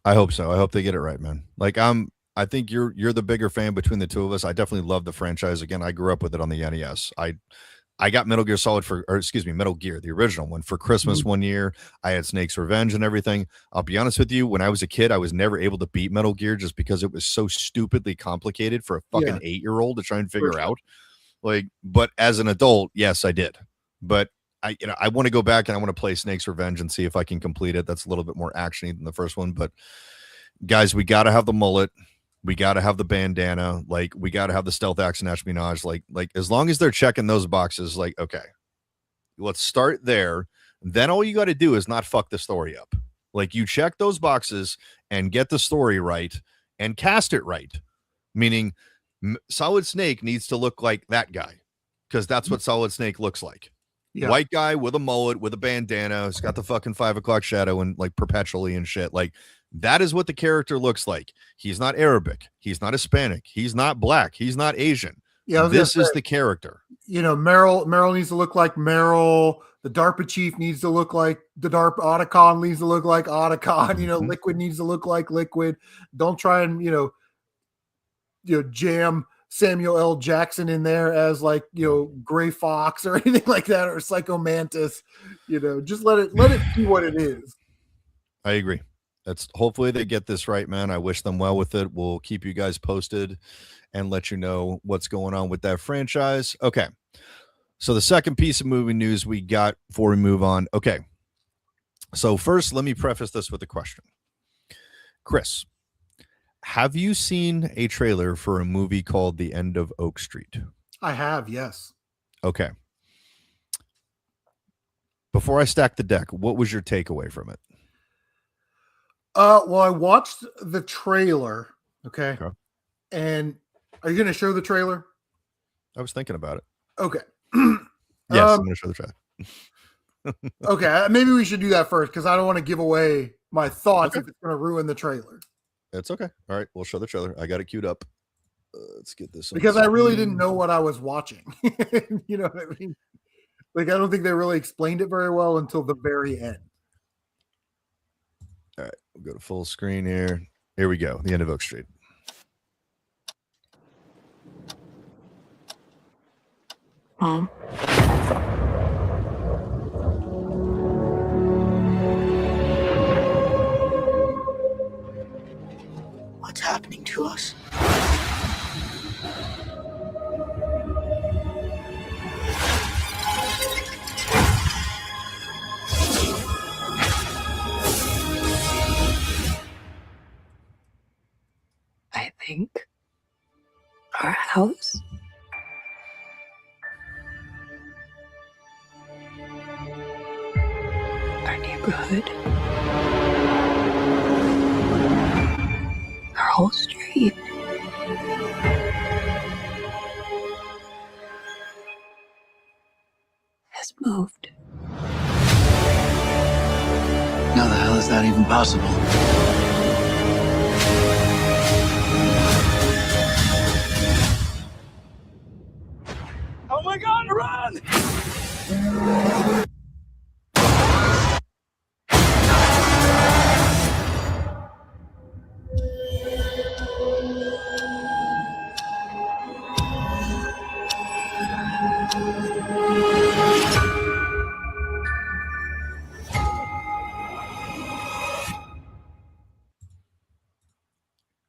I hope so. I hope they get it right, man. Like, I think you're the bigger fan between the two of us. I definitely love the franchise. Again, I grew up with it on the NES. I got Metal Gear Solid Metal Gear, the original one, for Christmas one year. I had Snake's Revenge and everything. I'll be honest with you, when I was a kid, I was never able to beat Metal Gear just because it was so stupidly complicated for a fucking 8-year-old to try and figure out. Like, but as an adult, yes, I did. But I want to go back and I want to play Snake's Revenge and see if I can complete it. That's a little bit more actiony than the first one. But guys, we got to have the mullet. We got to have the bandana. Like, we got to have the stealth action espionage. Like as long as they're checking those boxes, like, okay, let's start there. Then all you got to do is not fuck the story up. Like, you check those boxes and get the story right and cast it right. Meaning, Solid Snake needs to look like that guy, because that's what Solid Snake looks like. Yeah. White guy with a mullet, with a bandana. He's got the fucking 5 o'clock shadow and like perpetually and shit. Like, that is what the character looks like. He's not Arabic. He's not Hispanic. He's not black. He's not Asian. Yeah, this is the character. Meryl needs to look like Meryl. The DARPA chief needs to look like the DARPA. Otacon needs to look like Otacon. Liquid needs to look like Liquid. Don't try and jam Samuel L. Jackson in there as like Gray Fox or anything like that, or Psycho Mantis. Just let it be what it is. I agree. Hopefully they get this right, man. I wish them well with it. We'll keep you guys posted and let you know what's going on with that franchise. Okay. So the second piece of movie news we got before we move on. Okay. So first, let me preface this with a question. Chris, have you seen a trailer for a movie called The End of Oak Street? I have, yes. Okay. Before I stack the deck, what was your takeaway from it? Well, I watched the trailer. Okay. And are you going to show the trailer? I was thinking about it. Okay. Yes, I'm going to show the trailer. Okay. Maybe we should do that first, because I don't want to give away my thoughts if it's going to ruin the trailer. It's okay. All right. We'll show the trailer. I got it queued up. Let's get this. Because I really didn't know what I was watching. You know what I mean? Like, I don't think they really explained it very well until the very end. All right, we'll go to full screen here. Here we go. The End of Oak Street. Mom. What's happening to us? I think our house. neighborhood. Our whole street. Has moved. How the hell is that even possible? Oh my God, run!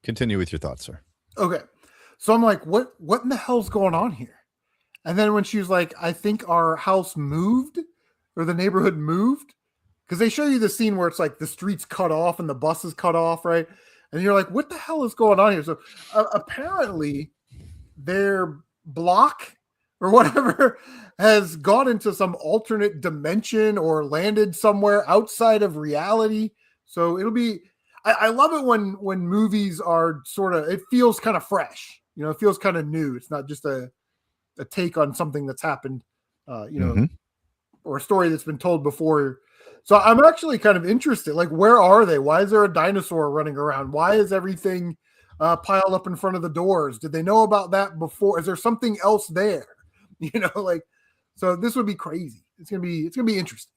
Continue with your thoughts, sir. Okay. So I'm like, what in the hell's going on here? And then when she was like, I think our house moved or the neighborhood moved, because they show you the scene where it's like the street's cut off and the bus is cut off, right? And you're like, what the hell is going on here? So apparently their block or whatever has gone into some alternate dimension or landed somewhere outside of reality. So it'll be, I love it when movies are sort of, it feels kind of fresh, you know, it feels kind of new. It's not just a take on something that's happened, you know, or a story that's been told before. So I'm actually kind of interested. Like, where are they? Why is there a dinosaur running around? Why is everything piled up in front of the doors? Did they know about that before? Is there something else there? You know, like, so this would be crazy. It's gonna be interesting.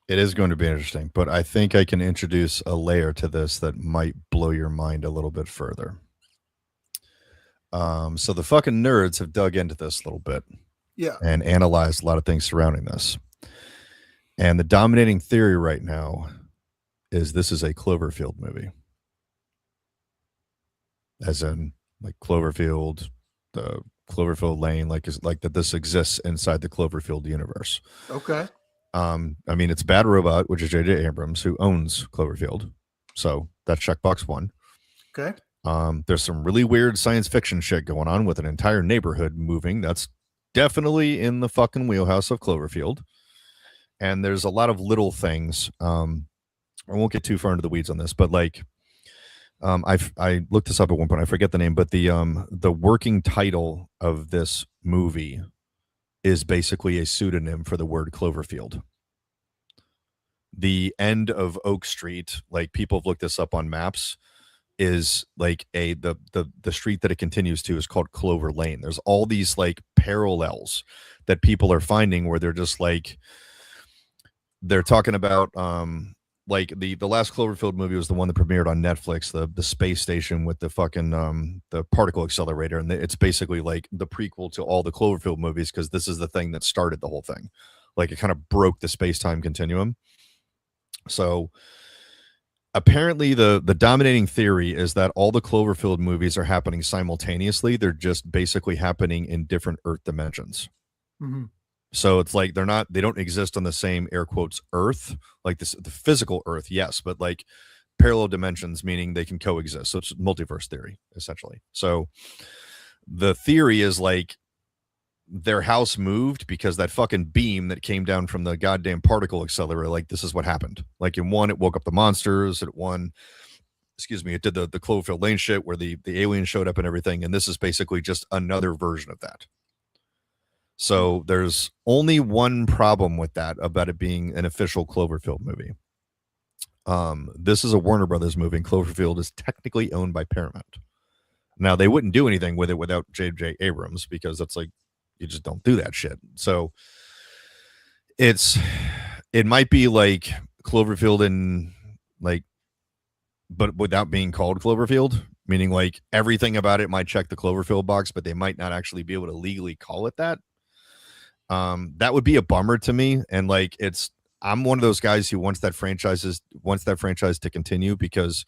It is going to be interesting, but I think I can introduce a layer to this that might blow your mind a little bit further. So the fucking nerds have dug into this a little bit, Yeah, and analyzed a lot of things surrounding this. And the dominating theory right now is this is a Cloverfield movie, as in like Cloverfield, the Cloverfield Lane, like that. This exists inside the Cloverfield universe. okay. I mean, it's Bad Robot, which is J.J. Abrams, who owns Cloverfield. So that's checkbox one. Okay. There's some really weird science fiction shit going on with an entire neighborhood moving. That's definitely in the fucking wheelhouse of Cloverfield. And there's a lot of little things. I won't get too far into the weeds on this, but like, I looked this up at one point. I forget the name, but the working title of this movie is basically a pseudonym for the word Cloverfield. The end of Oak Street, like people have looked this up on maps, is like the street that it continues to is called Clover Lane. There's all these like parallels that people are finding where they're just like, they're talking about like the last Cloverfield movie was the one that premiered on Netflix, the space station with the fucking the particle accelerator, and it's basically like the prequel to all the Cloverfield movies because this is the thing that started the whole thing. Like it kind of broke the space-time continuum. So apparently the dominating theory is that all the Cloverfield movies are happening simultaneously. They're just basically happening in different Earth dimensions. Mm-hmm. So it's like they don't exist on the same air quotes Earth, like this, the physical Earth, yes, but like parallel dimensions, meaning they can coexist. So it's multiverse theory, essentially. So the theory is like their house moved because that fucking beam that came down from the goddamn particle accelerator, like this is what happened. Like in one, it woke up the monsters. At one, it did the Cloverfield Lane shit where the alien showed up and everything. And this is basically just another version of that. So there's only one problem with that about it being an official Cloverfield movie. This is a Warner Brothers movie, and Cloverfield is technically owned by Paramount. Now, they wouldn't do anything with it without J.J. Abrams because that's like, you just don't do that shit. So it might be like Cloverfield and like, but without being called Cloverfield, meaning like everything about it might check the Cloverfield box, but they might not actually be able to legally call it that. That would be a bummer to me. And like, I'm one of those guys who wants that franchise to continue because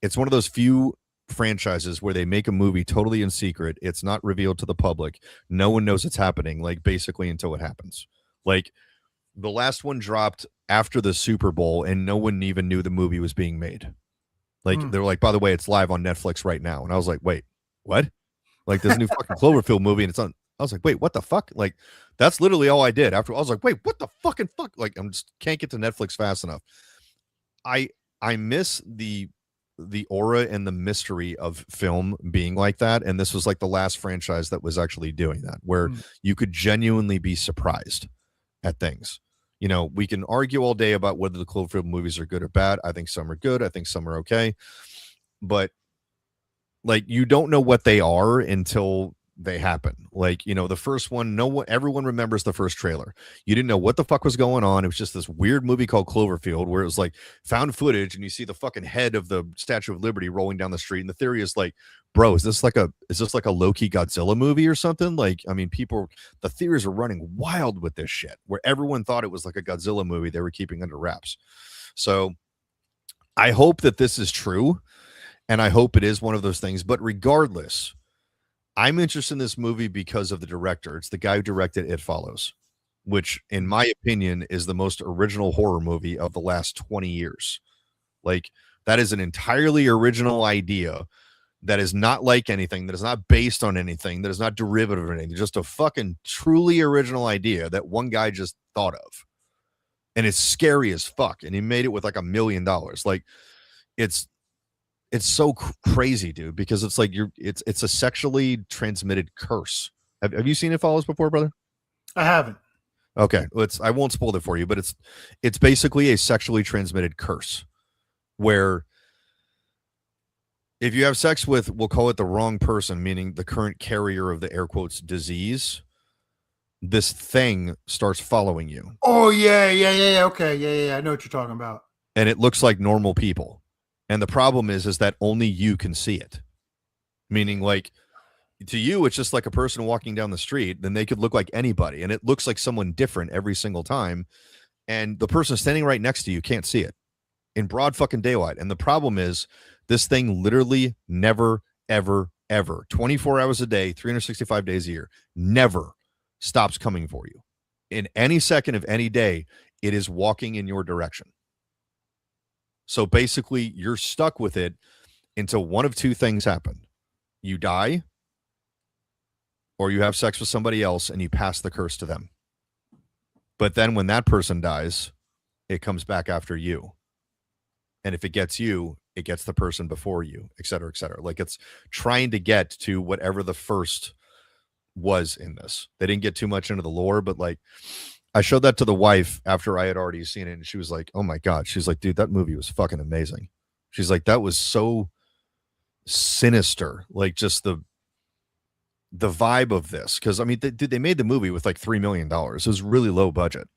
it's one of those few franchises where they make a movie totally in secret. It's not revealed to the public. No one knows it's happening, like basically until it happens. Like the last one dropped after the Super Bowl and no one even knew the movie was being made. Like they were like, by the way, it's live on Netflix right now. And I was like, wait, what? Like this new fucking Cloverfield movie and it's on I was like, wait, what the fuck? Like, that's literally all I did. After I was like, wait, what the fucking fuck? Like, I'm just can't get to Netflix fast enough. I miss the aura and the mystery of film being like that. And this was like the last franchise that was actually doing that, where you could genuinely be surprised at things. You know, we can argue all day about whether the Cloverfield movies are good or bad. I think some are good. I think some are okay. But like, you don't know what they are until they happen. Like, you know, the first one, everyone remembers the first trailer. You didn't know what the fuck was going on. It was just this weird movie called Cloverfield where it was like found footage and you see the fucking head of the Statue of Liberty rolling down the street. And the theory is like, bro, is this like a Loki Godzilla movie or something? Like, I mean, the theories are running wild with this shit where everyone thought it was like a Godzilla movie they were keeping under wraps. So I hope that this is true. And I hope it is one of those things. But regardless, I'm interested in this movie because of the director. It's the guy who directed It Follows, which, in my opinion, is the most original horror movie of the last 20 years. Like, that is an entirely original idea that is not like anything, that is not based on anything, that is not derivative of anything. Just a fucking truly original idea that one guy just thought of. And it's scary as fuck. And he made it with like $1 million. Like, it's so crazy, dude, because it's like it's a sexually transmitted curse. Have you seen It Follows before, brother? I haven't. Okay, I won't spoil it for you, but it's basically a sexually transmitted curse where if you have sex with, we'll call it the wrong person, meaning the current carrier of the air quotes disease, this thing starts following you. Oh yeah. Okay, yeah. I know what you're talking about. And it looks like normal people. And the problem is that only you can see it. Meaning, like, to you, it's just like a person walking down the street. Then they could look like anybody. And it looks like someone different every single time. And the person standing right next to you can't see it in broad fucking daylight. And the problem is this thing literally never, ever, ever, 24 hours a day, 365 days a year, never stops coming for you. In any second of any day, it is walking in your direction. So basically, you're stuck with it until one of two things happen. You die, or you have sex with somebody else and you pass the curse to them. But then when that person dies, it comes back after you. And if it gets you, it gets the person before you, et cetera, et cetera. Like, it's trying to get to whatever the first was in this. They didn't get too much into the lore, but like, I showed that to the wife after I had already seen it, and she was like, oh my God. She's like, dude, that movie was fucking amazing. She's like, that was so sinister. Like, just the vibe of this. Because, I mean, they made the movie with like $3 million. It was really low budget.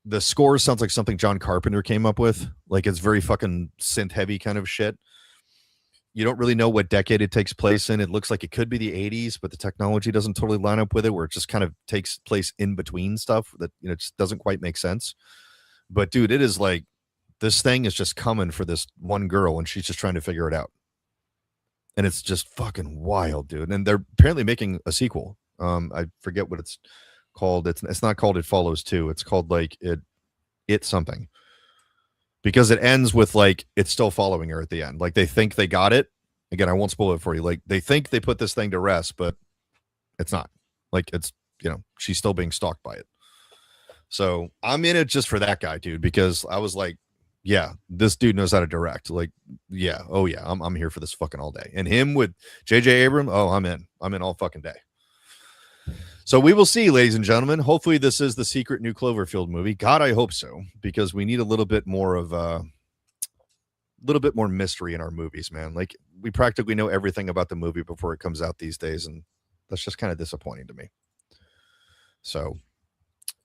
The score sounds like something John Carpenter came up with. Like, it's very fucking synth heavy kind of shit. You don't really know what decade it takes place in. It looks like it could be the 80s, but the technology doesn't totally line up with it, where it just kind of takes place in between stuff that, you know, just doesn't quite make sense. But dude, it is like, this thing is just coming for this one girl and she's just trying to figure it out. And it's just fucking wild, dude. And they're apparently making a sequel. I forget what it's called. It's not called It Follows 2. It's called like it something. Because it ends with like it's still following her at the end. Like, they think they got it. Again, I won't spoil it for you. Like, they think they put this thing to rest, but it's not. Like, it's, you know, she's still being stalked by it. So I'm in it just for that guy, dude, because I was like, yeah, this dude knows how to direct. Like, yeah, oh yeah, I'm here for this fucking all day. And him with J.J. Abrams, oh, I'm in all fucking day. So we will see, ladies and gentlemen. Hopefully this is the secret new Cloverfield movie. God, I hope so, because we need a little bit more mystery in our movies, man. Like, we practically know everything about the movie before it comes out these days, and that's just kind of disappointing to me. So,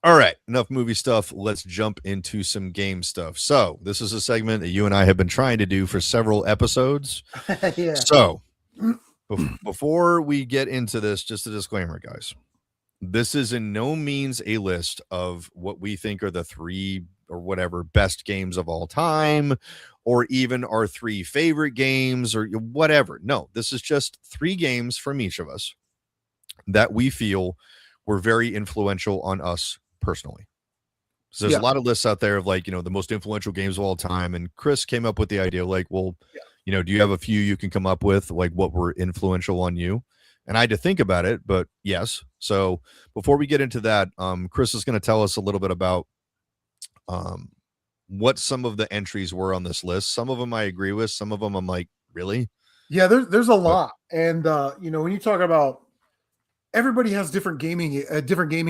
all right, enough movie stuff. Let's jump into some game stuff. So this is a segment that you and I have been trying to do for several episodes. Yeah. So before we get into this, just a disclaimer, guys. This is in no means a list of what we think are the 3 or whatever best games of all time, or even our 3 favorite games or whatever. No, this is just 3 games from each of us that we feel were very influential on us personally. So there's a lot of lists out there of like, you know, the most influential games of all time. And Chris came up with the idea like, well, you know, do you have a few you can come up with, like what were influential on you? And I had to think about it, but yes. So before we get into that, Chris is going to tell us a little bit about what some of the entries were on this list. Some of them I agree with. Some of them I'm like, really? Yeah, there's a lot. And when you talk about everybody has different gaming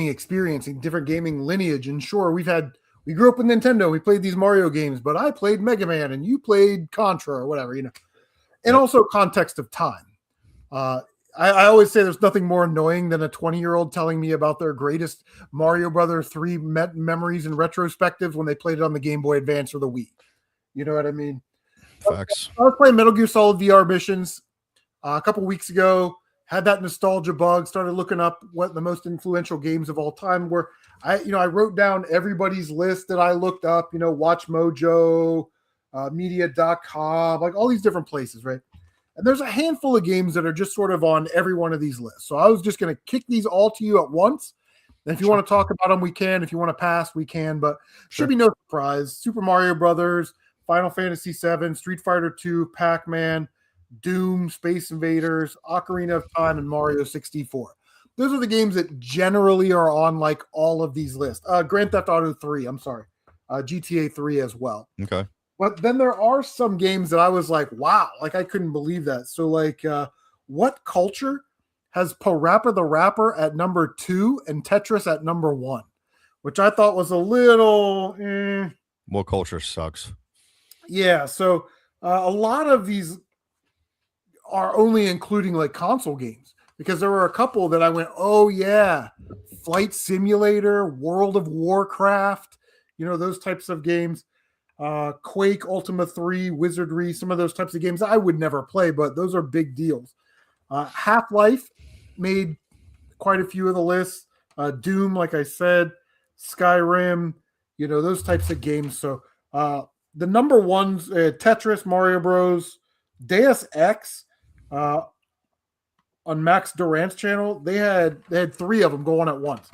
experience and different gaming lineage. And sure, we grew up with Nintendo, we played these Mario games, but I played Mega Man and you played Contra or whatever, and also context of time. I always say there's nothing more annoying than a 20-year-old telling me about their greatest Mario Brothers 3 memories and retrospectives when they played it on the Game Boy Advance or the Wii. You know what I mean? Facts. I was playing Metal Gear Solid VR missions a couple weeks ago. Had that nostalgia bug. Started looking up what the most influential games of all time were. I wrote down everybody's list that I looked up. Watch Mojo, Media.com, like all these different places, right? And there's a handful of games that are just sort of on every one of these lists. So I was just going to kick these all to you at once. And if you want to talk about them, we can. If you want to pass, we can. But should be no surprise. Super Mario Brothers, Final Fantasy VII, Street Fighter 2, Pac-Man, Doom, Space Invaders, Ocarina of Time, and Mario 64. Those are the games that generally are on like all of these lists. Grand Theft Auto 3, I'm sorry. GTA 3 as well. Okay. But then there are some games that I was like, wow, like I couldn't believe that. So like What Culture has Parappa the Rapper at number 2 and Tetris at number 1, which I thought was a little What Culture sucks. Yeah, so a lot of these are only including like console games, because there were a couple that I went, oh yeah, Flight Simulator, World of Warcraft, those types of games. Quake, Ultima 3, Wizardry, some of those types of games I would never play, but those are big deals. Half-Life made quite a few of the lists. Doom, like I said, Skyrim, those types of games. So the number ones, Tetris, Mario Bros, Deus Ex, on Max Durant's channel, they had 3 of them going at once.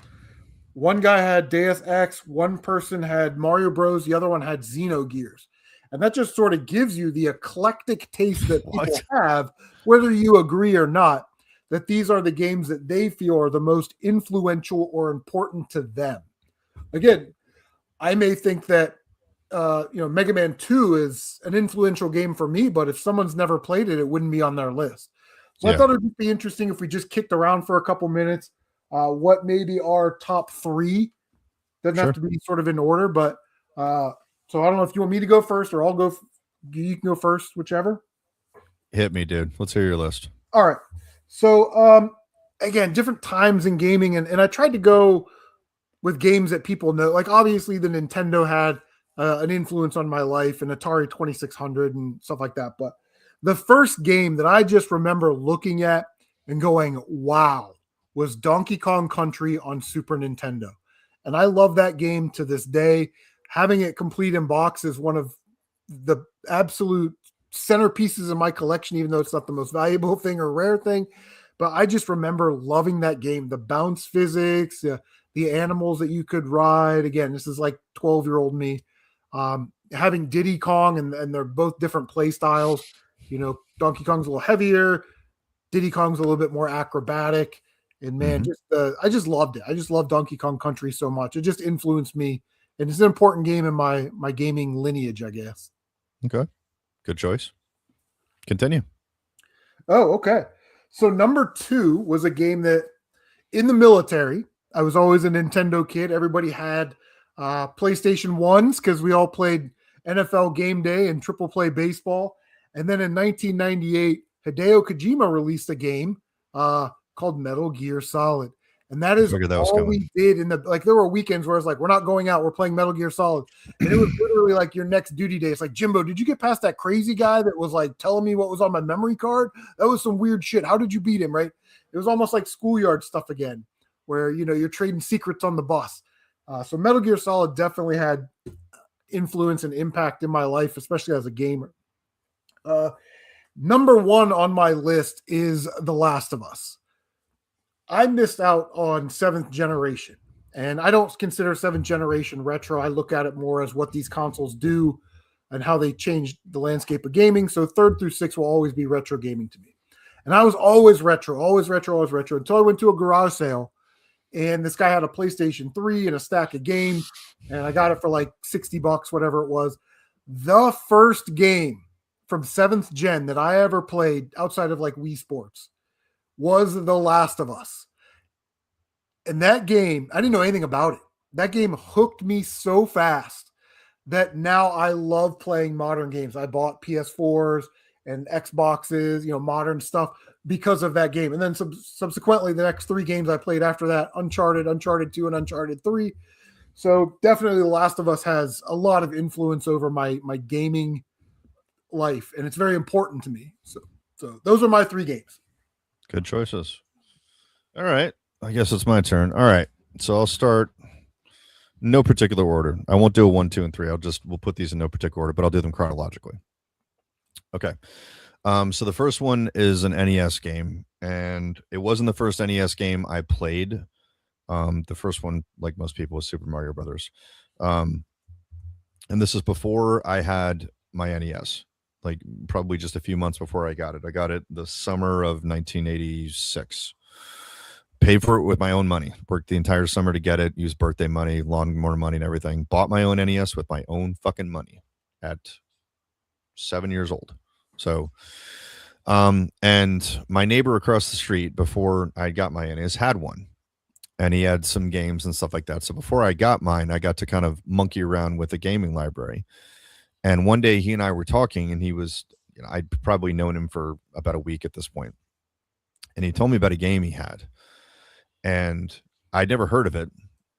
One guy had Deus Ex, one person had Mario Bros, the other one had Xenogears. And that just sort of gives you the eclectic taste that people have, whether you agree or not, that these are the games that they feel are the most influential or important to them. Again, I may think that Mega Man 2 is an influential game for me, but if someone's never played it, it wouldn't be on their list. So I thought it would be interesting if we just kicked around for a couple minutes. What maybe our top 3 doesn't have to be sort of in order, but so I don't know if you want me to go first or I'll go. You can go first, whichever. Hit me, dude. Let's hear your list. All right. So again, different times in gaming, and I tried to go with games that people know. Like obviously, the Nintendo had an influence on my life, and Atari 2600 and stuff like that. But the first game that I just remember looking at and going, "Wow," was Donkey Kong Country on Super Nintendo. And I love that game to this day. Having it complete in box is one of the absolute centerpieces of my collection, even though it's not the most valuable thing or rare thing. But I just remember loving that game. The bounce physics, the animals that you could ride. Again, this is like 12-year-old me. Having Diddy Kong, and they're both different play styles. Donkey Kong's a little heavier. Diddy Kong's a little bit more acrobatic. And man, I just loved it. I just love Donkey Kong Country so much. It just influenced me. And it's an important game in my gaming lineage, I guess. Okay. Good choice. Continue. Oh, okay. So number 2 was a game that in the military, I was always a Nintendo kid. Everybody had PlayStation 1s because we all played NFL Game Day and Triple Play Baseball. And then in 1998, Hideo Kojima released a game called Metal Gear Solid. And that is all we did in there were weekends where it's like, we're not going out, we're playing Metal Gear Solid. And it was literally like your next duty day. It's like, Jimbo, did you get past that crazy guy that was like telling me what was on my memory card? That was some weird shit. How did you beat him, right? It was almost like schoolyard stuff again, where, you're trading secrets on the bus. So Metal Gear Solid definitely had influence and impact in my life, especially as a gamer. Number 1 on my list is The Last of Us. I missed out on 7th generation, and I don't consider 7th generation retro. I look at it more as what these consoles do and how they changed the landscape of gaming. So 3rd through 6th will always be retro gaming to me. And I was always retro, always retro, always retro until I went to a garage sale and this guy had a PlayStation 3 and a stack of games. And I got it for like $60, whatever it was. The first game from 7th gen that I ever played outside of like Wii Sports was The Last of Us. And that game, I didn't know anything about it. That game hooked me so fast that now I love playing modern games. I bought PS4s and Xboxes, modern stuff because of that game. And then subsequently, the next 3 games I played after that, Uncharted, Uncharted 2, and Uncharted 3. So definitely The Last of Us has a lot of influence over my gaming life, and it's very important to me. So those are my 3 games. Good choices. All right. I guess it's my turn. All right. So I'll start no particular order. I won't do a 1, 2, and 3. We'll put these in no particular order, but I'll do them chronologically. Okay. So the first one is an NES game, and it wasn't the first NES game I played. The first one, like most people, was Super Mario Brothers. And this is before I had my NES, like probably just a few months before I got it. I got it the summer of 1986. Paid for it with my own money. Worked the entire summer to get it. Used birthday money, lawnmower money, and everything. Bought my own NES with my own fucking money at 7 years old. So, and my neighbor across the street before I got my NES had one, and he had some games and stuff like that. So before I got mine, I got to kind of monkey around with the gaming library. And one day he and I were talking, and he was, I'd probably known him for about a week at this point, and he told me about a game he had. And I'd never heard of it,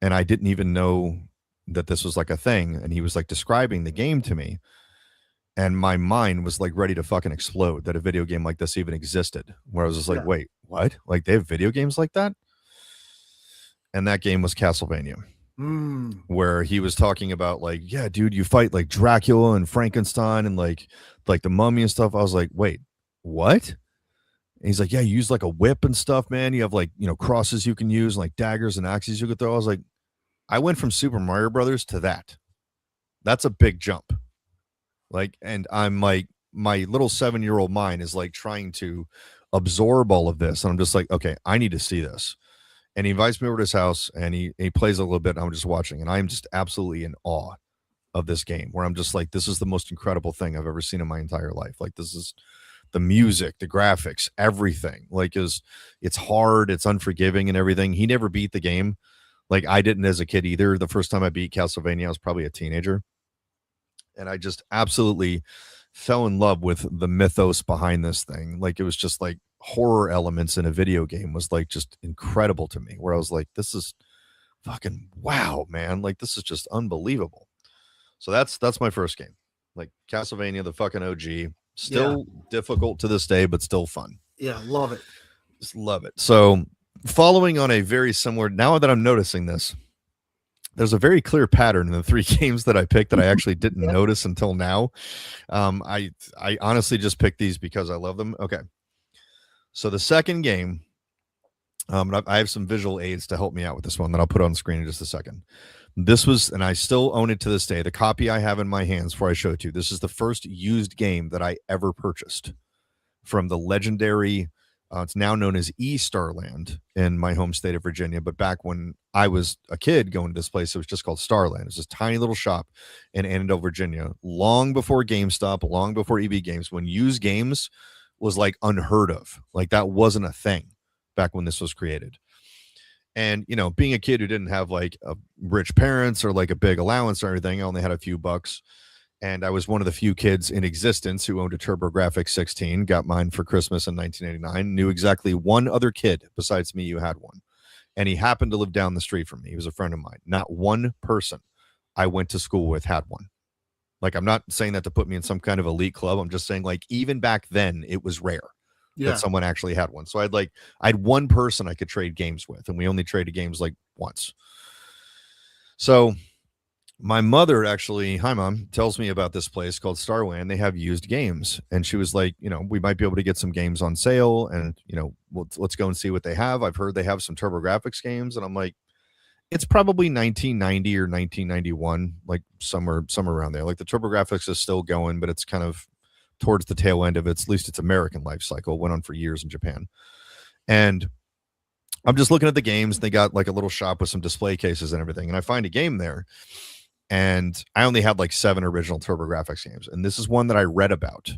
and I didn't even know that this was like a thing. And he was like describing the game to me, and my mind was like ready to fucking explode that a video game like this even existed. Where I was just like, wait, what? Like they have video games like that? And that game was Castlevania, where he was talking about like, yeah, dude, you fight like Dracula and Frankenstein and like the Mummy and stuff. I was like, wait, what? And he's like, yeah, you use like a whip and stuff, man. You have like, crosses you can use, like daggers and axes you could throw. I was like, I went from Super Mario Brothers to that. That's a big jump. Like, and I'm like, my little 7-year-old mind is like trying to absorb all of this. And I'm just like, okay, I need to see this. And he invites me over to his house, and he plays a little bit, and I'm just watching. And I'm just absolutely in awe of this game, where I'm just like, this is the most incredible thing I've ever seen in my entire life. Like, this is the music, the graphics, everything. Like, it's hard, it's unforgiving and everything. He never beat the game. Like, I didn't as a kid either. The first time I beat Castlevania, I was probably a teenager. And I just absolutely fell in love with the mythos behind this thing. Like, it was just like horror elements in a video game was like just incredible to me, where I was like, this is fucking wow, man. Like, this is just unbelievable. So that's my first game. Like Castlevania, the fucking OG. Still difficult to this day, but still fun. Yeah, love it. Just love it. So following on a very similar, now that I'm noticing this, there's a very clear pattern in the 3 games that I picked that I actually didn't notice until now. I honestly just picked these because I love them. Okay. So the second game, I have some visual aids to help me out with this one that I'll put on the screen in just a second. This was, and I still own it to this day, the copy I have in my hands before I show it to you. This is the first used game that I ever purchased from the legendary, it's now known as Starland in my home state of Virginia. But back when I was a kid going to this place, it was just called Starland. It's this tiny little shop in Annandale, Virginia, long before GameStop, long before EB Games, when used games was like unheard of. Like, that wasn't a thing back when this was created. And, being a kid who didn't have like rich parents or like a big allowance or anything, I only had a few bucks. And I was one of the few kids in existence who owned a TurboGrafx 16, got mine for Christmas in 1989, knew exactly one other kid besides me who had one. And he happened to live down the street from me. He was a friend of mine. Not one person I went to school with had one. Like, I'm not saying that to put me in some kind of elite club. I'm just saying, like, even back then, it was rare that someone actually had one. So I had one person I could trade games with, and we only traded games like once. So my mother actually, hi mom, tells me about this place called Starland. They have used games, and she was like, we might be able to get some games on sale, and let's go and see what they have. I've heard they have some TurboGrafx games, and I'm like, it's probably 1990 or 1991, like somewhere around there. Like, the TurboGrafx is still going, but it's kind of towards the tail end of its, at least its American life cycle. It went on for years in Japan. And I'm just looking at the games. They got like a little shop with some display cases and everything. And I find a game there. And I only had like 7 original TurboGrafx games. And this is one that I read about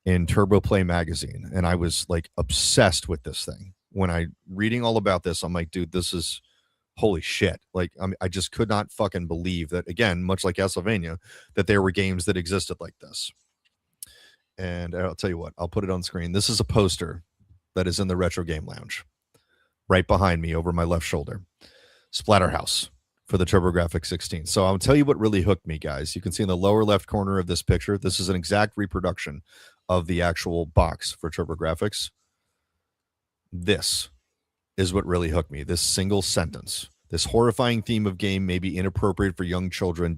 in Turbo Play magazine. And I was like obsessed with this thing. When I reading all about this, I'm like, dude, this is holy shit. Like, I just could not fucking believe that, again, much like Castlevania, that there were games that existed like this. And I'll tell you what, I'll put it on screen. This is a poster that is in the Retro Game Lounge right behind me over my left shoulder. Splatterhouse for the TurboGrafx 16. So I'll tell you what really hooked me, guys. You can see in the lower left corner of this picture, this is an exact reproduction of the actual box for TurboGrafx. This is what really hooked me. This single sentence. This horrifying theme of game may be inappropriate for young children, ...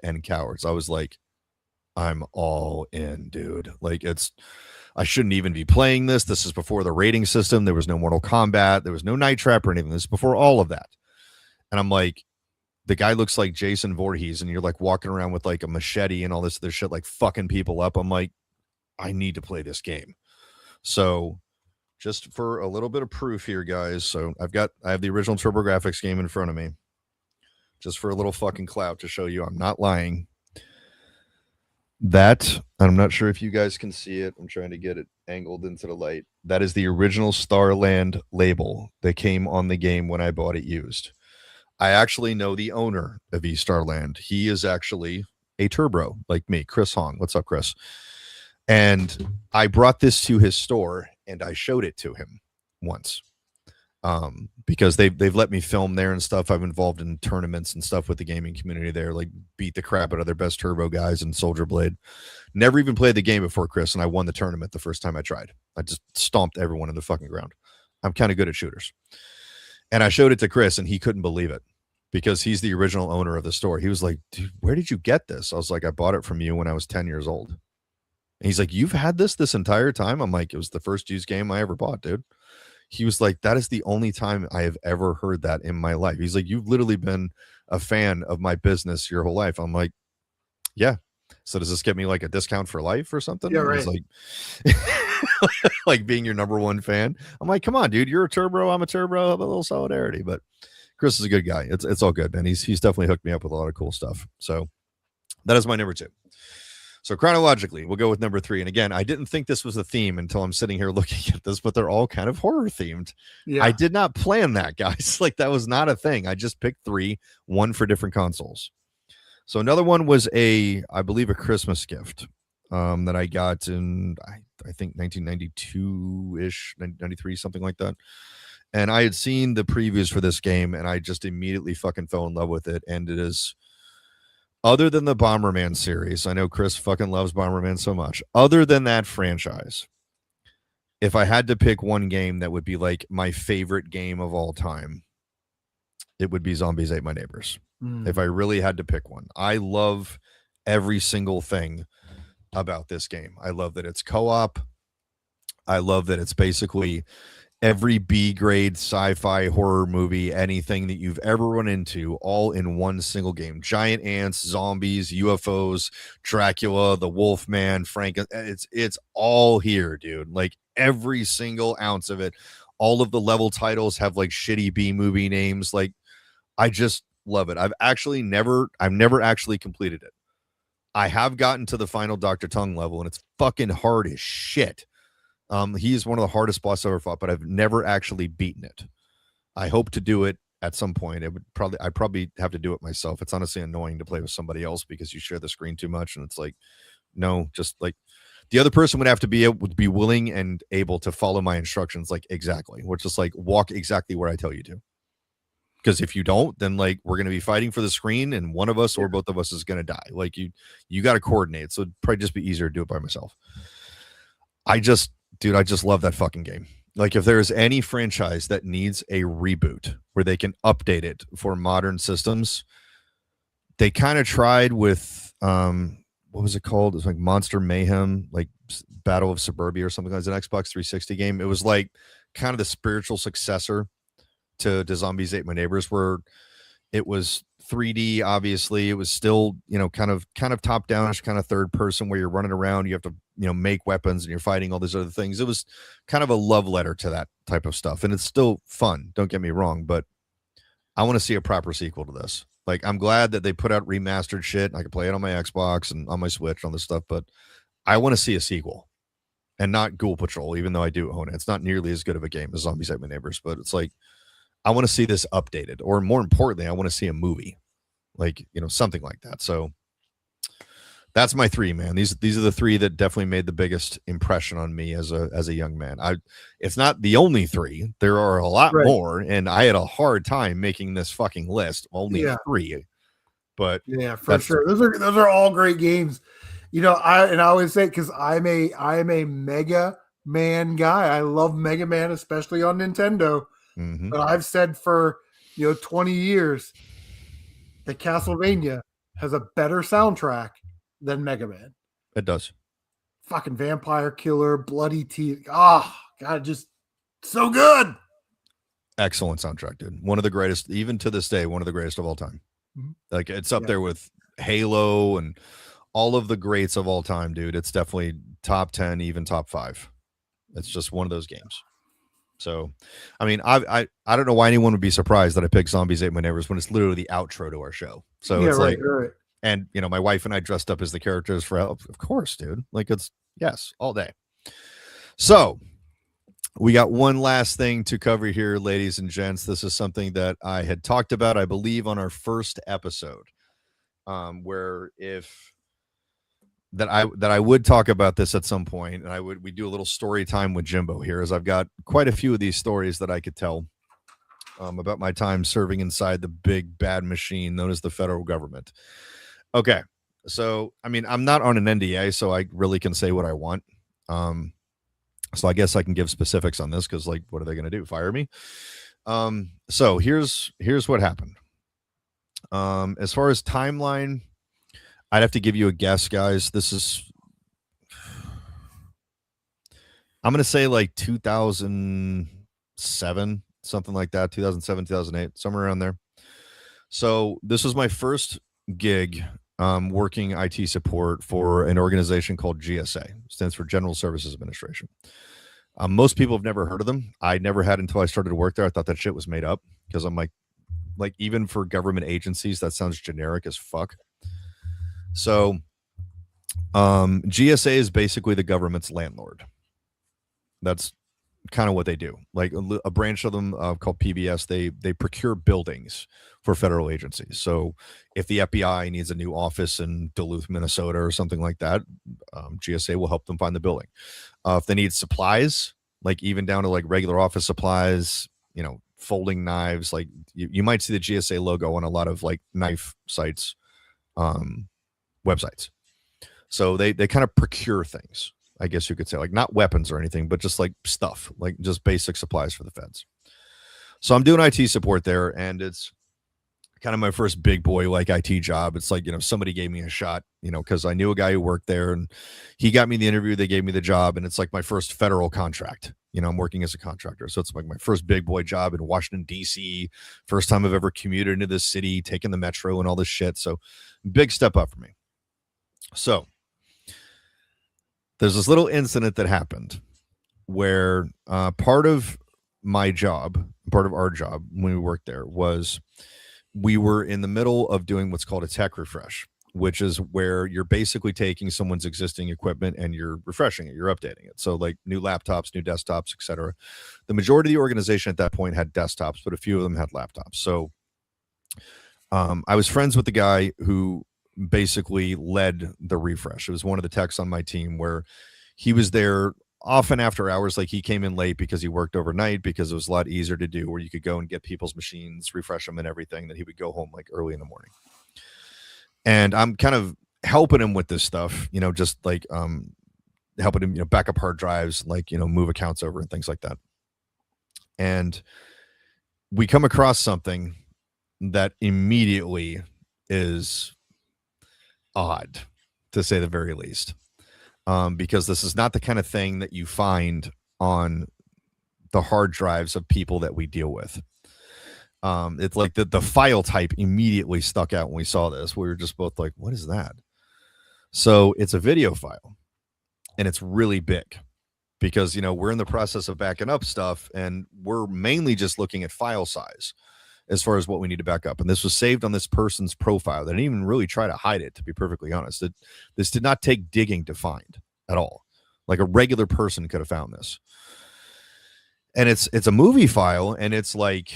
and cowards. I was like, I'm all in, dude. Like, I shouldn't even be playing this. This is before the rating system. There was no Mortal Kombat. There was no Night Trap or anything. This is before all of that. And I'm like, the guy looks like Jason Voorhees, and you're like walking around with like a machete and all this other shit, like fucking people up. I'm like, I need to play this game. So just for a little bit of proof here, guys. So I have the original TurboGrafx game in front of me, just for a little fucking clout to show you I'm not lying. That, I'm not sure if you guys can see it. I'm trying to get it angled into the light. That is the original Starland label that came on the game when I bought it used. I actually know the owner of East Starland. He is actually a Turbo like me, Chris Hong. What's up, Chris? And I brought this to his store and I showed it to him once. Because they've let me film there and stuff. I'm involved in tournaments and stuff with the gaming community there, like beat the crap out of their best Turbo guys in Soldier Blade. Never even played the game before, Chris, and I won the tournament the first time I tried. I just stomped everyone in the fucking ground. I'm kind of good at shooters. And I showed it to Chris, and he couldn't believe it because he's the original owner of the store. He was like, dude, where did you get this? I was like, I bought it from you when I was 10 years old. And he's like, you've had this entire time? I'm like, it was the first used game I ever bought, dude. He was like, that is the only time I have ever heard that in my life. He's like, you've literally been a fan of my business your whole life. I'm like, yeah. So does this get me like a discount for life or something? Yeah, right. He's like, like being your number one fan. I'm like, come on, dude, you're a Turbo. I'm a Turbo. Have a little solidarity. But Chris is a good guy. It's all good, man. He's definitely hooked me up with a lot of cool stuff. So that is my number 2. So chronologically, we'll go with number 3. And again, I didn't think this was a theme until I'm sitting here looking at this, but they're all kind of horror themed. Yeah. I did not plan that, guys. Like, that was not a thing. I just picked 3, one for different consoles. So another one was I believe a Christmas gift that I got in, I think 1992-ish, 93, something like that. And I had seen the previews for this game, and I just immediately fucking fell in love with it. And it is, other than the Bomberman series, I know Chris fucking loves Bomberman so much. Other than that franchise, if I had to pick one game that would be like my favorite game of all time, it would be Zombies Ate My Neighbors. If I really had to pick one. I love every single thing about this game. I love that it's co-op. I love that it's basically every B-grade sci-fi horror movie, anything that you've ever run into, all in one single game. Giant ants, zombies, UFOs, Dracula, the Wolfman, it's all here, dude. Like every single ounce of it. All of the level titles have like shitty B-movie names. Like, I just love it. I've never actually completed it. I have gotten to the final Dr. Tongue level, and it's fucking hard as shit. He's one of the hardest bosses I've ever fought, but I've never actually beaten it. I hope to do it at some point. I'd probably have to do it myself. It's honestly annoying to play with somebody else because you share the screen too much, and it's like, no, just like the other person would have to be willing and able to follow my instructions, like exactly, which is like walk exactly where I tell you to. Because if you don't, then like we're going to be fighting for the screen, and one of us or both of us is going to die. Like you got to coordinate. So it'd probably just be easier to do it by myself. I just love that fucking game. Like, if there's any franchise that needs a reboot where they can update it for modern systems, they kind of tried with what was it called? It was like Monster Mayhem, like Battle of Suburbia or something. Like that. It was an Xbox 360 game. It was like kind of the spiritual successor to Zombies Ate My Neighbors, where it was 3D. Obviously, it was still, kind of top downish, kind of third person, where you're running around. You have to, make weapons and you're fighting all these other things. It was kind of a love letter to that type of stuff, and it's still fun, don't get me wrong, but I want to see a proper sequel to this. Like, I'm glad that they put out remastered shit. I can play it on my Xbox and on my Switch and all this stuff, but I want to see a sequel and not Ghoul Patrol, even though I do own it. It's not nearly as good of a game as Zombies Ate My Neighbors, but it's like, I want to see this updated, or more importantly, I want to see a movie, like, something like that. So that's my three, man. These are the three that definitely made the biggest impression on me as a young man. It's not the only three. There are a lot more, and I had a hard time making this fucking list. Only three, but yeah, for sure. Those are all great games. I always say, because I am a Mega Man guy. I love Mega Man, especially on Nintendo. Mm-hmm. But I've said for 20 years that Castlevania has a better soundtrack than Mega Man. It does. Fucking Vampire Killer, Bloody Teeth. Oh, God, just so good. Excellent soundtrack, dude. One of the greatest, even to this day, one of the greatest of all time. Mm-hmm. Like, it's up there with Halo and all of the greats of all time, dude. It's definitely top 10, even top 5. It's just one of those games. So, I mean, I don't know why anyone would be surprised that I picked Zombies Ate My Neighbors when it's literally the outro to our show. So it's right. And my wife and I dressed up as the characters for, of course, dude. Like, it's yes, all day. So we got one last thing to cover here, ladies and gents. This is something that I had talked about, I believe, on our first episode, where I would talk about this at some point, and we do a little story time with Jimbo here, as I've got quite a few of these stories that I could tell about my time serving inside the big bad machine known as the federal government. Okay, so I mean, I'm not on an NDA, so I really can say what I want. So I guess I can give specifics on this, because, like, what are they going to do? Fire me? So here's what happened. As far as timeline, I'd have to give you a guess, guys. I'm going to say like 2007, something like that, 2007, 2008, somewhere around there. So this was my first gig working IT support for an organization called GSA, stands for General Services Administration. Most people have never heard of them. I never had until I started to work there. I thought that shit was made up, because I'm like even for government agencies, that sounds generic as fuck. So GSA is basically the government's landlord. That's kind of what they do. Like a branch of them called PBS, they procure buildings for federal agencies. So if the FBI needs a new office in Duluth, Minnesota or something like that, GSA will help them find the building. If they need supplies, like even down to like regular office supplies, folding knives, like you might see the GSA logo on a lot of like knife sites, websites. So they kind of procure things, I guess you could say, like not weapons or anything, but just like stuff, like just basic supplies for the feds. So I'm doing IT support there, and it's kind of my first big boy like IT job. It's like, somebody gave me a shot, because I knew a guy who worked there, and he got me the interview, they gave me the job, and it's like my first federal contract. I'm working as a contractor. So it's like my first big boy job in Washington, D.C. First time I've ever commuted into this city, taking the metro and all this shit. So big step up for me. So there's this little incident that happened where part of our job when we worked there was we were in the middle of doing what's called a tech refresh, which is where you're basically taking someone's existing equipment and you're refreshing it, you're updating it. So like new laptops, new desktops, etc. The majority of the organization at that point had desktops, but a few of them had laptops. So I was friends with the guy who basically led the refresh. It was one of the techs on my team, where he was there often after hours. Like he came in late because he worked overnight, because it was a lot easier to do, where you could go and get people's machines, refresh them and everything. That he would go home like early in the morning. And I'm kind of helping him with this stuff, just like helping him, back up hard drives, like, move accounts over and things like that. And we come across something that immediately is odd, to say the very least, because this is not the kind of thing that you find on the hard drives of people that we deal with. It's like the file type immediately stuck out when we saw this. We were just both like, what is that? So it's a video file. and it's really big because, you know, we're in the process of backing up stuff, and we're mainly just looking at file size as far as what we need to back up. And this was saved on this person's profile. They didn't even really try to hide it, to be perfectly honest. This did not take digging to find at all. Like a regular person could have found this. And it's a movie file, and it's like,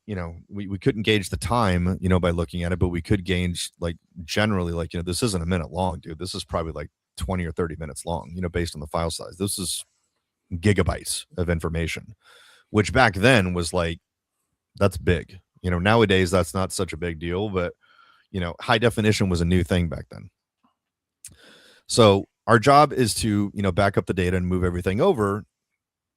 you know, we couldn't gauge the time, you know, by looking at it, but we could gauge, like, generally, like, you know, this isn't a minute long, dude. This is probably like 20 or 30 minutes long, you know, based on the file size. This is gigabytes of information, which back then was like, that's big. You know, nowadays that's not such a big deal, but, you know, high definition was a new thing back then. So our job is to, you know, back up the data and move everything over,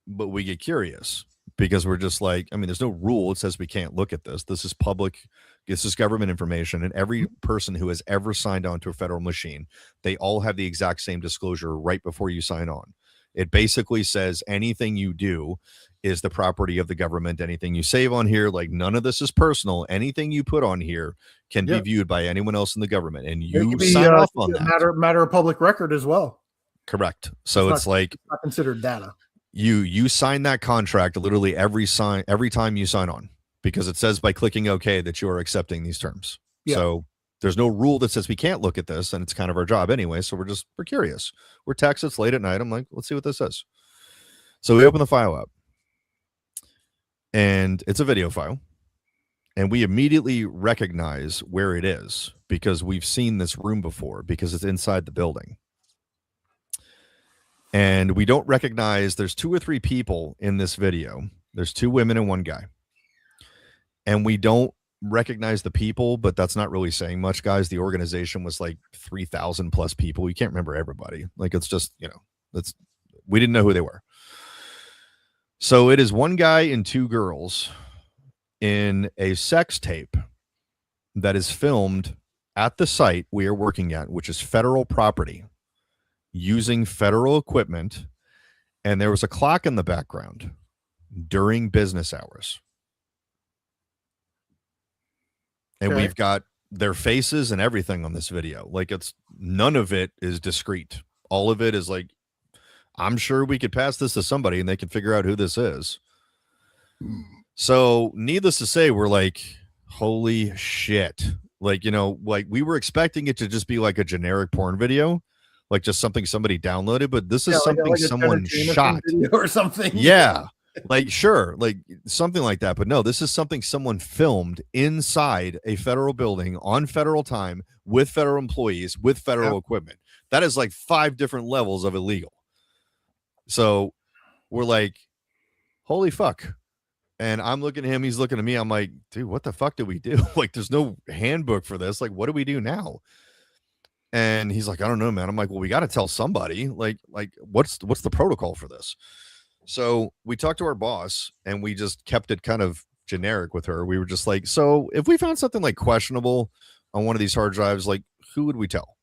but we get curious because we're just like, I mean, there's no rule. It says we can't look at this. This is public. This is government information. And every person who has ever signed on to a federal machine, they all have the exact same disclosure right before you sign on. It basically says anything you do is the property of the government. Anything you save on here, like, none of this is personal. Anything you put on here can be viewed by anyone else in the government, and you sign off on that. Matter of public record as well. Correct. So it's like, not considered data. You sign that contract literally every time you sign on, because it says by clicking OK that you are accepting these terms. Yeah. So there's no rule that says we can't look at this, and it's kind of our job anyway. So we're curious. We're texted, it's late at night. I'm like, let's see what this is. So we open the file up, and it's a video file, and we immediately recognize where it is because we've seen this room before because it's inside the building. And we don't recognize, there's 2 or 3 people in this video. There's 2 women and 1 guy. And we don't recognize the people, but that's not really saying much, guys. The organization was like 3,000 plus people. You can't remember everybody. Like, it's just, you know, we didn't know who they were. So it is 1 guy and 2 girls in a sex tape that is filmed at the site we are working at, which is federal property, using federal equipment. And there was a clock in the background during business hours. And we've got their faces and everything on this video. Like, it's none of it is discreet. All of it is like, I'm sure we could pass this to somebody and they could figure out who this is. So needless to say, we're like, holy shit. Like, you know, like, we were expecting it to just be like a generic porn video, like just something somebody downloaded, but this is something like someone shot or something. Yeah. Like, sure, like something like that. But no, this is something someone filmed inside a federal building on federal time with federal employees with federal equipment. That is like 5 different levels of illegal. So we're like, holy fuck. And I'm looking at him, he's looking at me. I'm like, dude, what the fuck do we do? Like, there's no handbook for this. Like, what do we do now? And he's like, I don't know, man. I'm like, well, we got to tell somebody. Like, what's the protocol for this? So we talked to our boss, and we just kept it kind of generic with her. We were just like, so if we found something like questionable on one of these hard drives, like, who would we tell?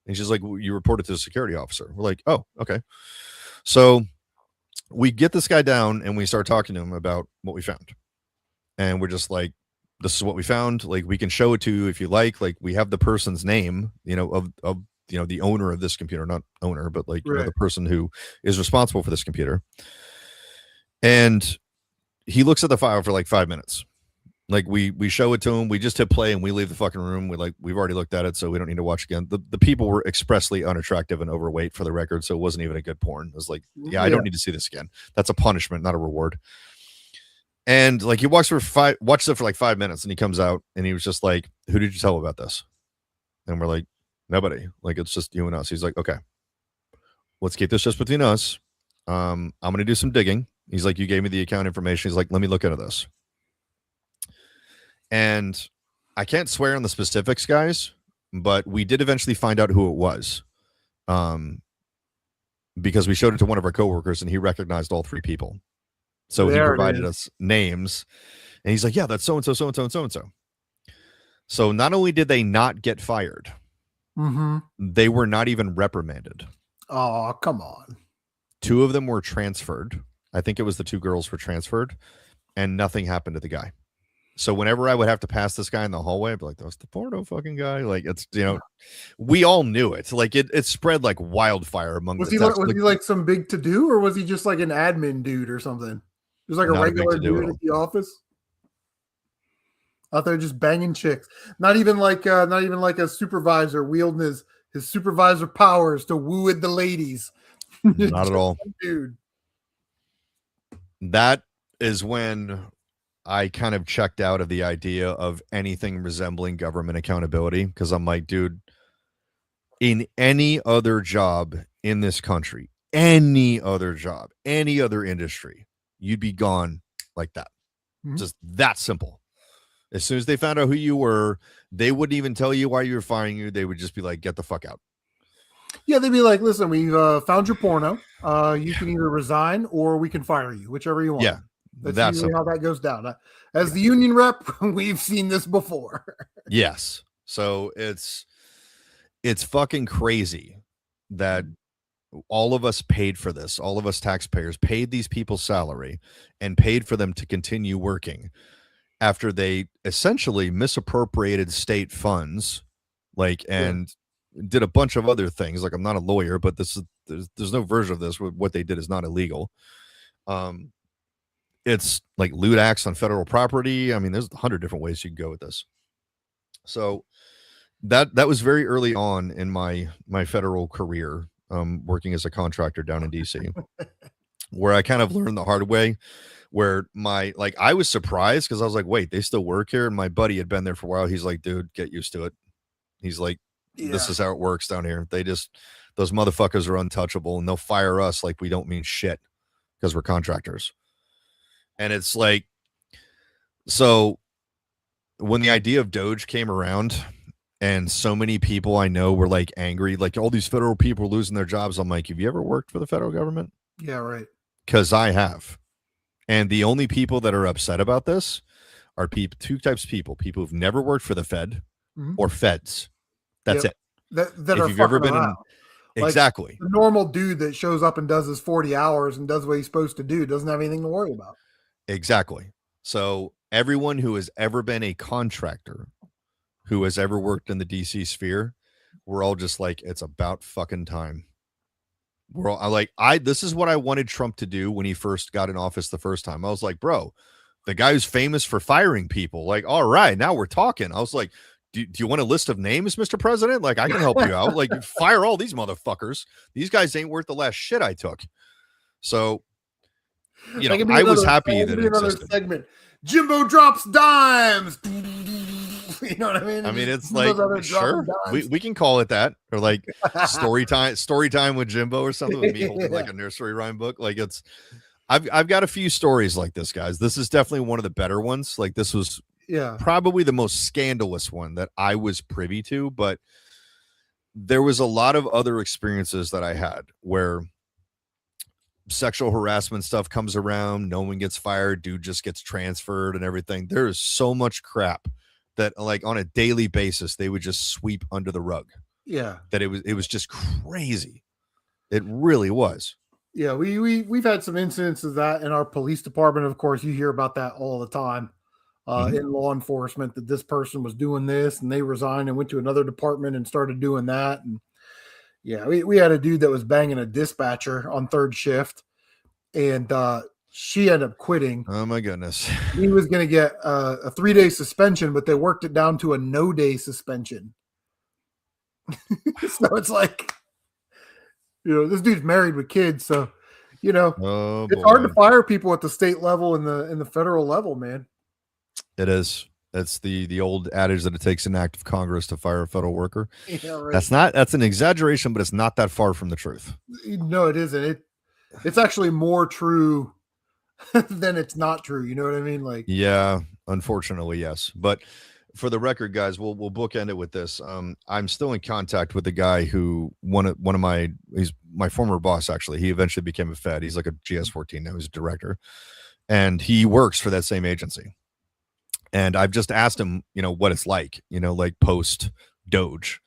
And she's like, well, you report it to the security officer. We're like, oh, okay. So we get this guy down, and we start talking to him about what we found. And we're just like, this is what we found. Like, we can show it to you if you like. Like, we have the person's name, you know, of you know, the owner of this computer, not owner, but like, you know, the person who is responsible for this computer. And he looks at the file for like 5 minutes. Like, we show it to him. We just hit play and we leave the fucking room. We've already looked at it, so we don't need to watch again. The people were expressly unattractive and overweight, for the record. So it wasn't even a good porn. It was like, I don't need to see this again. That's a punishment, not a reward. And like, he watched it for like 5 minutes, and he comes out and he was just like, who did you tell about this? And we're like, nobody. Like, it's just you and us. He's like, okay, let's keep this just between us. I'm going to do some digging. He's like, you gave me the account information. He's like, let me look into this. And I can't swear on the specifics, guys, but we did eventually find out who it was. Because we showed it to one of our coworkers, and he recognized all 3 people. So he provided us names, and he's like, yeah, that's so-and-so, so-and-so, and so-and-so. So not only did they not get fired, they were not even reprimanded. Oh, come on. 2 of them were transferred. I think it was the 2 girls were transferred, and nothing happened to the guy. So whenever I would have to pass this guy in the hallway, I'd be like, "That's the porno fucking guy." Like it's we all knew it. Like it spread like wildfire among Was the he text. was he like some big to do, or was he just like an admin dude or something? Just like a Not a big regular to-do at dude all. at the office out there just banging chicks. Not even like a supervisor wielding his supervisor powers to woo with the ladies. Not Just at all. some dude. That is when I kind of checked out of the idea of anything resembling government accountability, because I'm like, dude, in any other job in this country, any other job, any other industry, you'd be gone like that. Mhm. Just that simple. As soon as they found out who you were, they wouldn't even tell you why you were firing you. They would just be like, get the fuck out. Yeah, they'd be like, "Listen, we've found your porno. You can either resign or we can fire you, whichever you want." Yeah, That's that's usually how that goes down. As the union rep, we've seen this before. yes. So it's fucking crazy that all of us paid for this. All of us taxpayers paid these people's salary and paid for them to continue working after they essentially misappropriated state funds, like, and did a bunch of other things. Like, I'm not a lawyer, but this is there's no version of this where what they did is not illegal. It's like loot acts on federal property. I mean, there's 100 different ways you can go with this. So that was very early on in my federal career, working as a contractor down in DC, where I kind of learned the hard way. Where I was surprised because I was like, wait, they still work here? And my buddy had been there for a while. He's like, dude, get used to it. He's like, this is how it works down here. Those motherfuckers are untouchable, and they'll fire us like we don't mean shit because we're contractors. And it's like, so when the idea of Doge came around, and so many people I know were like angry, like all these federal people are losing their jobs. I'm like, have you ever worked for the federal government? Yeah, right. Because I have. And the only people that are upset about this are two types of people who've never worked for the Fed or feds. That's it. That If are you've ever fucking been around. Like, exactly. the normal dude that shows up and does his 40 hours and does what he's supposed to do doesn't have anything to worry about. Exactly. So everyone who has ever been a contractor, who has ever worked in the DC sphere, we're all just like, it's about fucking time. We're all this is what I wanted Trump to do when he first got in office the first time. I was like, bro, the guy who's famous for firing people, like, all right, now we're talking. I was like, do you want a list of names, Mr. President? Like, I can help you out. Like, fire all these motherfuckers. These guys ain't worth the last shit I took. So, I was happy that it existed. Segment. Jimbo drops dimes. You know what I mean? I mean, it's like, sure, we can call it that, or like story time with Jimbo or something, with me holding like a nursery rhyme book. Like, it's, I've got a few stories like this, guys. This is definitely one of the better ones. Like, this was probably the most scandalous one that I was privy to, but there was a lot of other experiences that I had where sexual harassment stuff comes around, no one gets fired, dude just gets transferred and everything. There is so much crap that, like, on a daily basis they would just sweep under the rug. Yeah, that it was just crazy. It really was. Yeah, we've had some incidents of that in our police department. Of course, you hear about that all the time in law enforcement, that this person was doing this and they resigned and went to another department and started doing that. And yeah, we had a dude that was banging a dispatcher on third shift, and she ended up quitting. Oh my goodness. He was going to get a 3-day suspension, but they worked it down to a no-day suspension. So it's like, this dude's married with kids, so it's hard to fire people at the state level and the federal level, man. It is. That's the old adage that it takes an act of Congress to fire a federal worker. Yeah, right. That's an exaggeration, but it's not that far from the truth. No, it isn't. It's actually more true than it's not true. You know what I mean? Like, yeah, unfortunately, yes. But for the record, guys, we'll bookend it with this. I'm still in contact with the guy who he's my former boss, actually. He eventually became a Fed. He's like a GS-14 now. He's a director, and he works for that same agency. And I've just asked him, what it's like, like post Doge.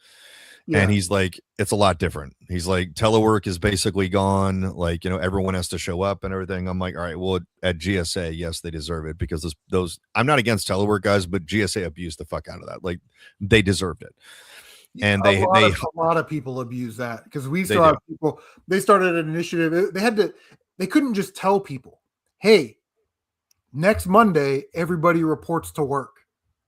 Yeah. And he's like, it's a lot different. He's like, telework is basically gone. Like, everyone has to show up and everything. I'm like, all right, well, at GSA, yes, they deserve it because those I'm not against telework guys, but GSA abused the fuck out of that. Like, they deserved it. And a they lot of people abuse that because we They still do. have people. They started an initiative. They couldn't just tell people, "Hey, next Monday, everybody reports to work."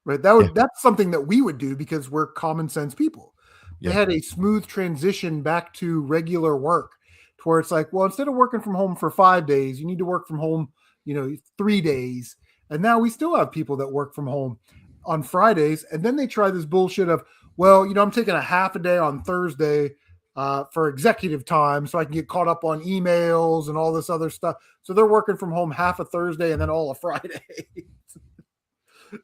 Right? That's something that we would do because we're common sense people. They Yeah. had a smooth transition back to regular work, to where it's like, well, instead of working from home for 5 days, you need to work from home, 3 days. And now we still have people that work from home on Fridays, and then they try this bullshit of, well, I'm taking a half a day on Thursday for executive time so I can get caught up on emails and all this other stuff. So they're working from home half a Thursday and then all of Friday.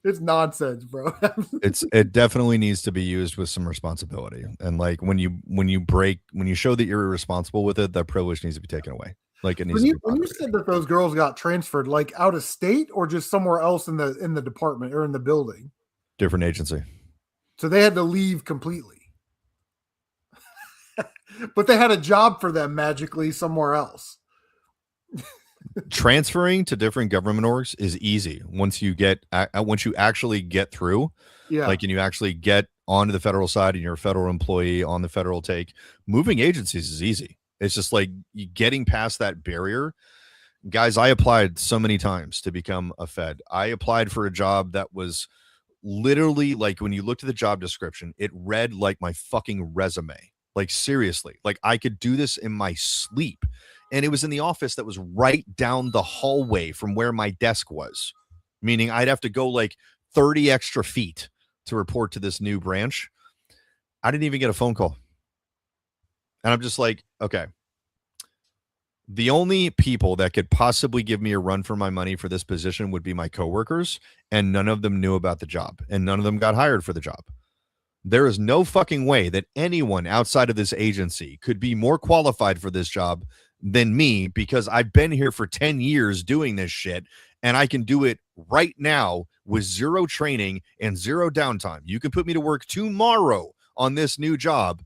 It's nonsense, bro. it definitely needs to be used with some responsibility. And like when you show that you're irresponsible with it, that privilege needs to be taken away. Like it needs When to be you monitored. said that those girls got transferred, like out of state or just somewhere else in the department or in the building, Different agency. so they had to leave completely. But they had a job for them magically somewhere else. Transferring to different government orgs is easy once you actually get through. Yeah. Like, and you actually get onto the federal side and you're a federal employee on the federal take. Moving agencies is easy. It's just like getting past that barrier. Guys, I applied so many times to become a Fed. I applied for a job that was literally like, when you looked at the job description, it read like my fucking resume. Like, seriously, like I could do this in my sleep. And it was in the office that was right down the hallway from where my desk was, meaning I'd have to go like 30 extra feet to report to this new branch. I didn't even get a phone call. And I'm just like, okay. The only people that could possibly give me a run for my money for this position would be my coworkers, and none of them knew about the job, and none of them got hired for the job. There is no fucking way that anyone outside of this agency could be more qualified for this job than me, because I've been here for 10 years doing this shit, and I can do it right now with zero training and zero downtime. You can put me to work tomorrow on this new job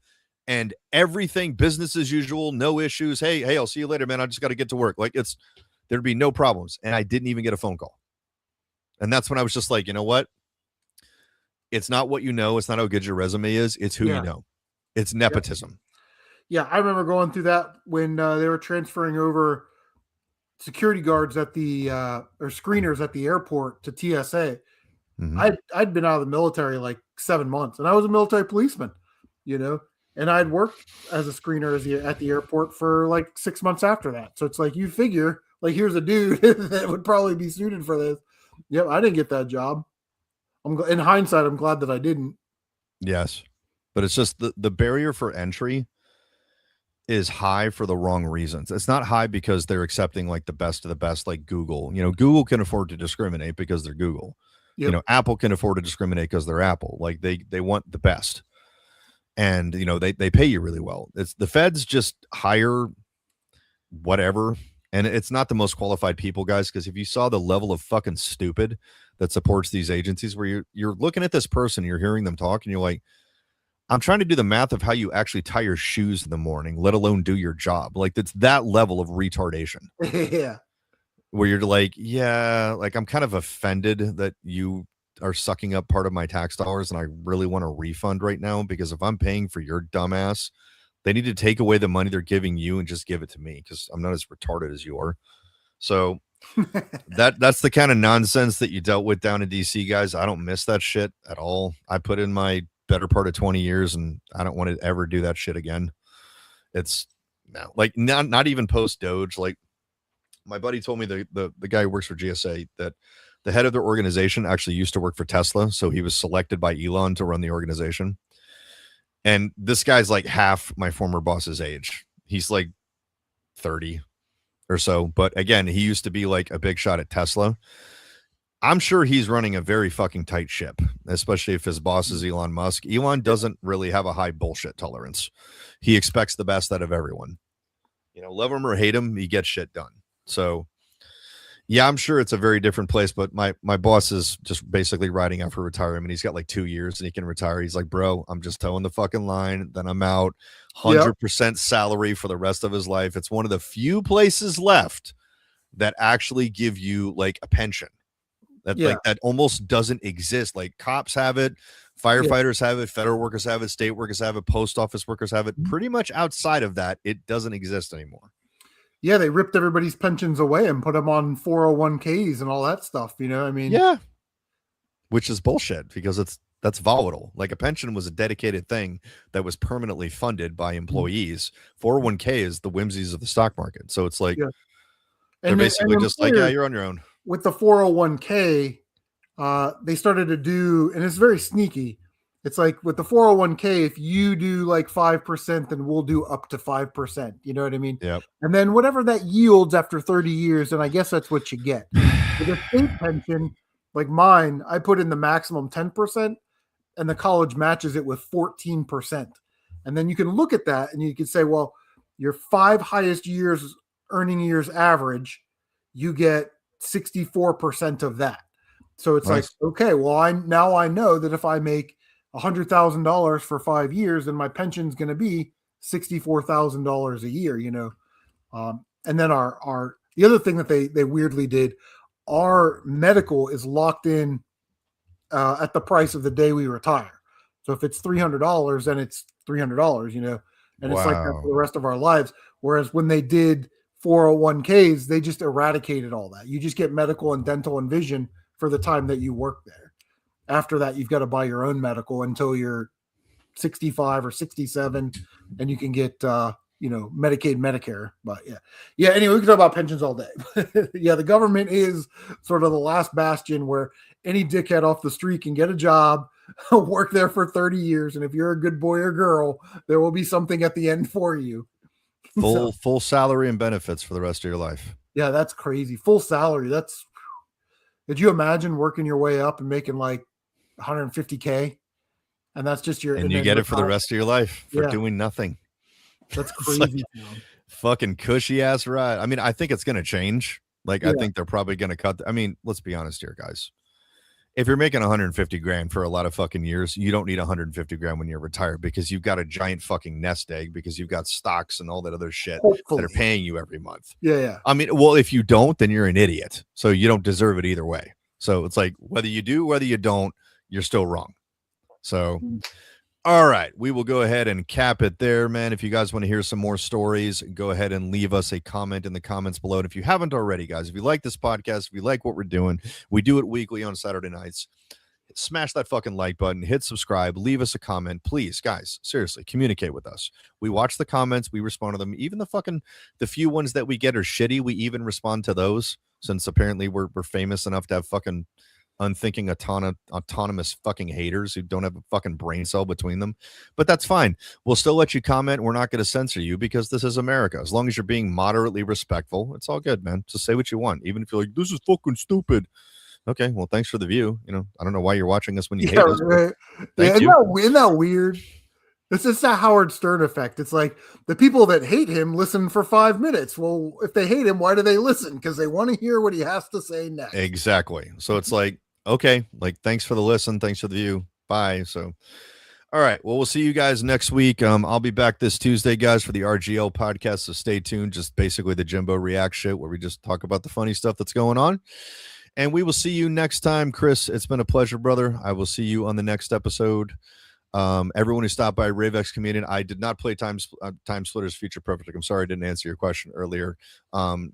and everything business as usual, no issues. Hey, I'll see you later, man. I just got to get to work. Like, there'd be no problems. And I didn't even get a phone call. And that's when I was just like, you know what? It's not what you know. It's not how good your resume is. It's who you know. It's nepotism. Yeah, I remember going through that when they were transferring over security guards at the or screeners at the airport to TSA. Mm-hmm. I'd been out of the military like 7 months, and I was a military policeman, and I'd worked as a screener at the airport for like 6 months after that. So it's like, you figure, like, here's a dude that would probably be suited for this. Yep, I didn't get that job. In hindsight, I'm glad that I didn't. Yes, but it's just the barrier for entry is high for the wrong reasons. It's not high because they're accepting like the best of the best, like Google. Google can afford to discriminate because they're Google. Yep. Apple can afford to discriminate because they're Apple. Like they want the best, and they pay you really well. It's the feds just hire whatever, and it's not the most qualified people, guys. Because if you saw the level of fucking stupid that supports these agencies, where you're looking at this person, you're hearing them talk, and you're like, I'm trying to do the math of how you actually tie your shoes in the morning, let alone do your job. Like, it's that level of retardation. Yeah. Where you're like, yeah, like I'm kind of offended that you are sucking up part of my tax dollars, and I really want a refund right now, because if I'm paying for your dumbass, they need to take away the money they're giving you and just give it to me, because I'm not as retarded as you are. So that's the kind of nonsense that you dealt with down in DC, guys. I don't miss that shit at all. I put in my better part of 20 years, and I don't want to ever do that shit again. It's no, like not even post Doge. Like, my buddy told me, the guy who works for GSA, that the head of their organization actually used to work for Tesla, so he was selected by Elon to run the organization. And this guy's like half my former boss's age. He's like 30 or so, but again, he used to be like a big shot at Tesla. I'm sure he's running a very fucking tight ship, especially if his boss is Elon Musk. Elon doesn't really have a high bullshit tolerance. He expects the best out of everyone. Love him or hate him, he gets shit done. So Yeah, I'm sure it's a very different place, but my boss is just basically riding out for retirement. He's got like 2 years and he can retire. He's like, bro, I'm just towing the fucking line. Then I'm out. Yep. 100% salary for the rest of his life. It's one of the few places left that actually give you like a pension. That Yeah. like that almost doesn't exist. Like cops have it, firefighters have it, federal workers have it, state workers have it, post office workers have it. Pretty much outside of that, it doesn't exist anymore. Yeah, they ripped everybody's pensions away and put them on 401ks and all that stuff. You know, I mean, Yeah. Which is bullshit because that's volatile. Like a pension was a dedicated thing that was permanently funded by employees. 401k is the whimsies of the stock market. So it's like Yeah. they're And basically and just like, yeah, employers, you're on your own. with the 401k, they started to do, and it's very sneaky. It's like with the 401k, if you do like 5%, then we'll do up to 5%. You know what I mean? Yep. And then whatever that yields after 30 years, and I guess that's what you get. With a state pension, like mine, I put in the maximum 10%, and the college matches it with 14%. And then you can look at that and you can say, well, your 5 highest years, earning years average, you get 64% of that. So it's Nice. like, okay, well, I know that if I make $100,000 for 5 years, then my pension's going to be $64,000 a year, you know? And then the other thing that they weirdly did, our medical is locked in at the price of the day we retire. So if it's $300, then it's $300, you know, and it's like that Wow. for the rest of our lives. Whereas when they did 401ks, they just eradicated all that. You just get medical and dental and vision for the time that you work there. After that, you've got to buy your own medical until you're 65 or 67, and you can get Medicaid, Medicare. But yeah. Anyway, we can talk about pensions all day. Yeah, the government is sort of the last bastion where any dickhead off the street can get a job, work there for 30 years, and if you're a good boy or girl, there will be something at the end for you. Full salary and benefits for the rest of your life. Yeah, that's crazy. Full salary. Did you imagine working your way up and making like 150K? And that's just And you get it for the rest of your life for doing nothing. That's It's crazy. like fucking cushy ass ride. I mean, I think it's going to change. Like, I think they're probably going to cut. I mean, let's be honest here, guys. If you're making 150 grand for a lot of fucking years, you don't need 150 grand when you're retired because you've got a giant fucking nest egg because you've got stocks and all that other shit that are paying you every month. Yeah. I mean, well, if you don't, then you're an idiot. So you don't deserve it either way. So it's like whether you do, whether you don't, you're still wrong. So, all right, we will go ahead and cap it there, man. If you guys want to hear some more stories, go ahead and leave us a comment in the comments below. And if you haven't already, guys, if you like this podcast, if you like what we're doing, we do it weekly on Saturday nights. Smash that fucking like button, hit subscribe, leave us a comment, please, guys. Seriously, communicate with us. We watch the comments, we respond to them. Even the few ones that we get are shitty. We even respond to those since apparently we're famous enough to have fucking unthinking autonomous fucking haters who don't have a fucking brain cell between them. But that's fine. We'll still let you comment. We're not going to censor you because this is America. As long as you're being moderately respectful, it's all good, man. Just say what you want, even if you're like, this is fucking stupid. Okay, well, thanks for the view. You know, I don't know why you're watching us when you hate us. Right. Thank you. Isn't that weird? It's just a Howard Stern effect. It's like the people that hate him listen for 5 minutes. Well, if they hate him, why do they listen? Because they want to hear what he has to say next. Exactly. So it's like, okay, like, thanks for the listen. Thanks for the view. Bye. So, all right. Well, we'll see you guys next week. I'll be back this Tuesday, guys, for the RGL podcast. So stay tuned. Just basically the Jimbo React shit where we just talk about the funny stuff that's going on. And we will see you next time. Chris, it's been a pleasure, brother. I will see you on the next episode. Everyone who stopped by, Ravex Comedian. I did not play Time Splitters Future Perfect. I'm sorry I didn't answer your question earlier.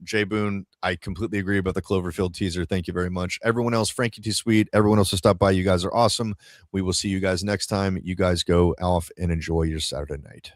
Jay Boone, I completely agree about the Cloverfield teaser. Thank you very much. Everyone else, Frankie T. Sweet, everyone else who stopped by, you guys are awesome. We will see you guys next time. You guys go off and enjoy your Saturday night.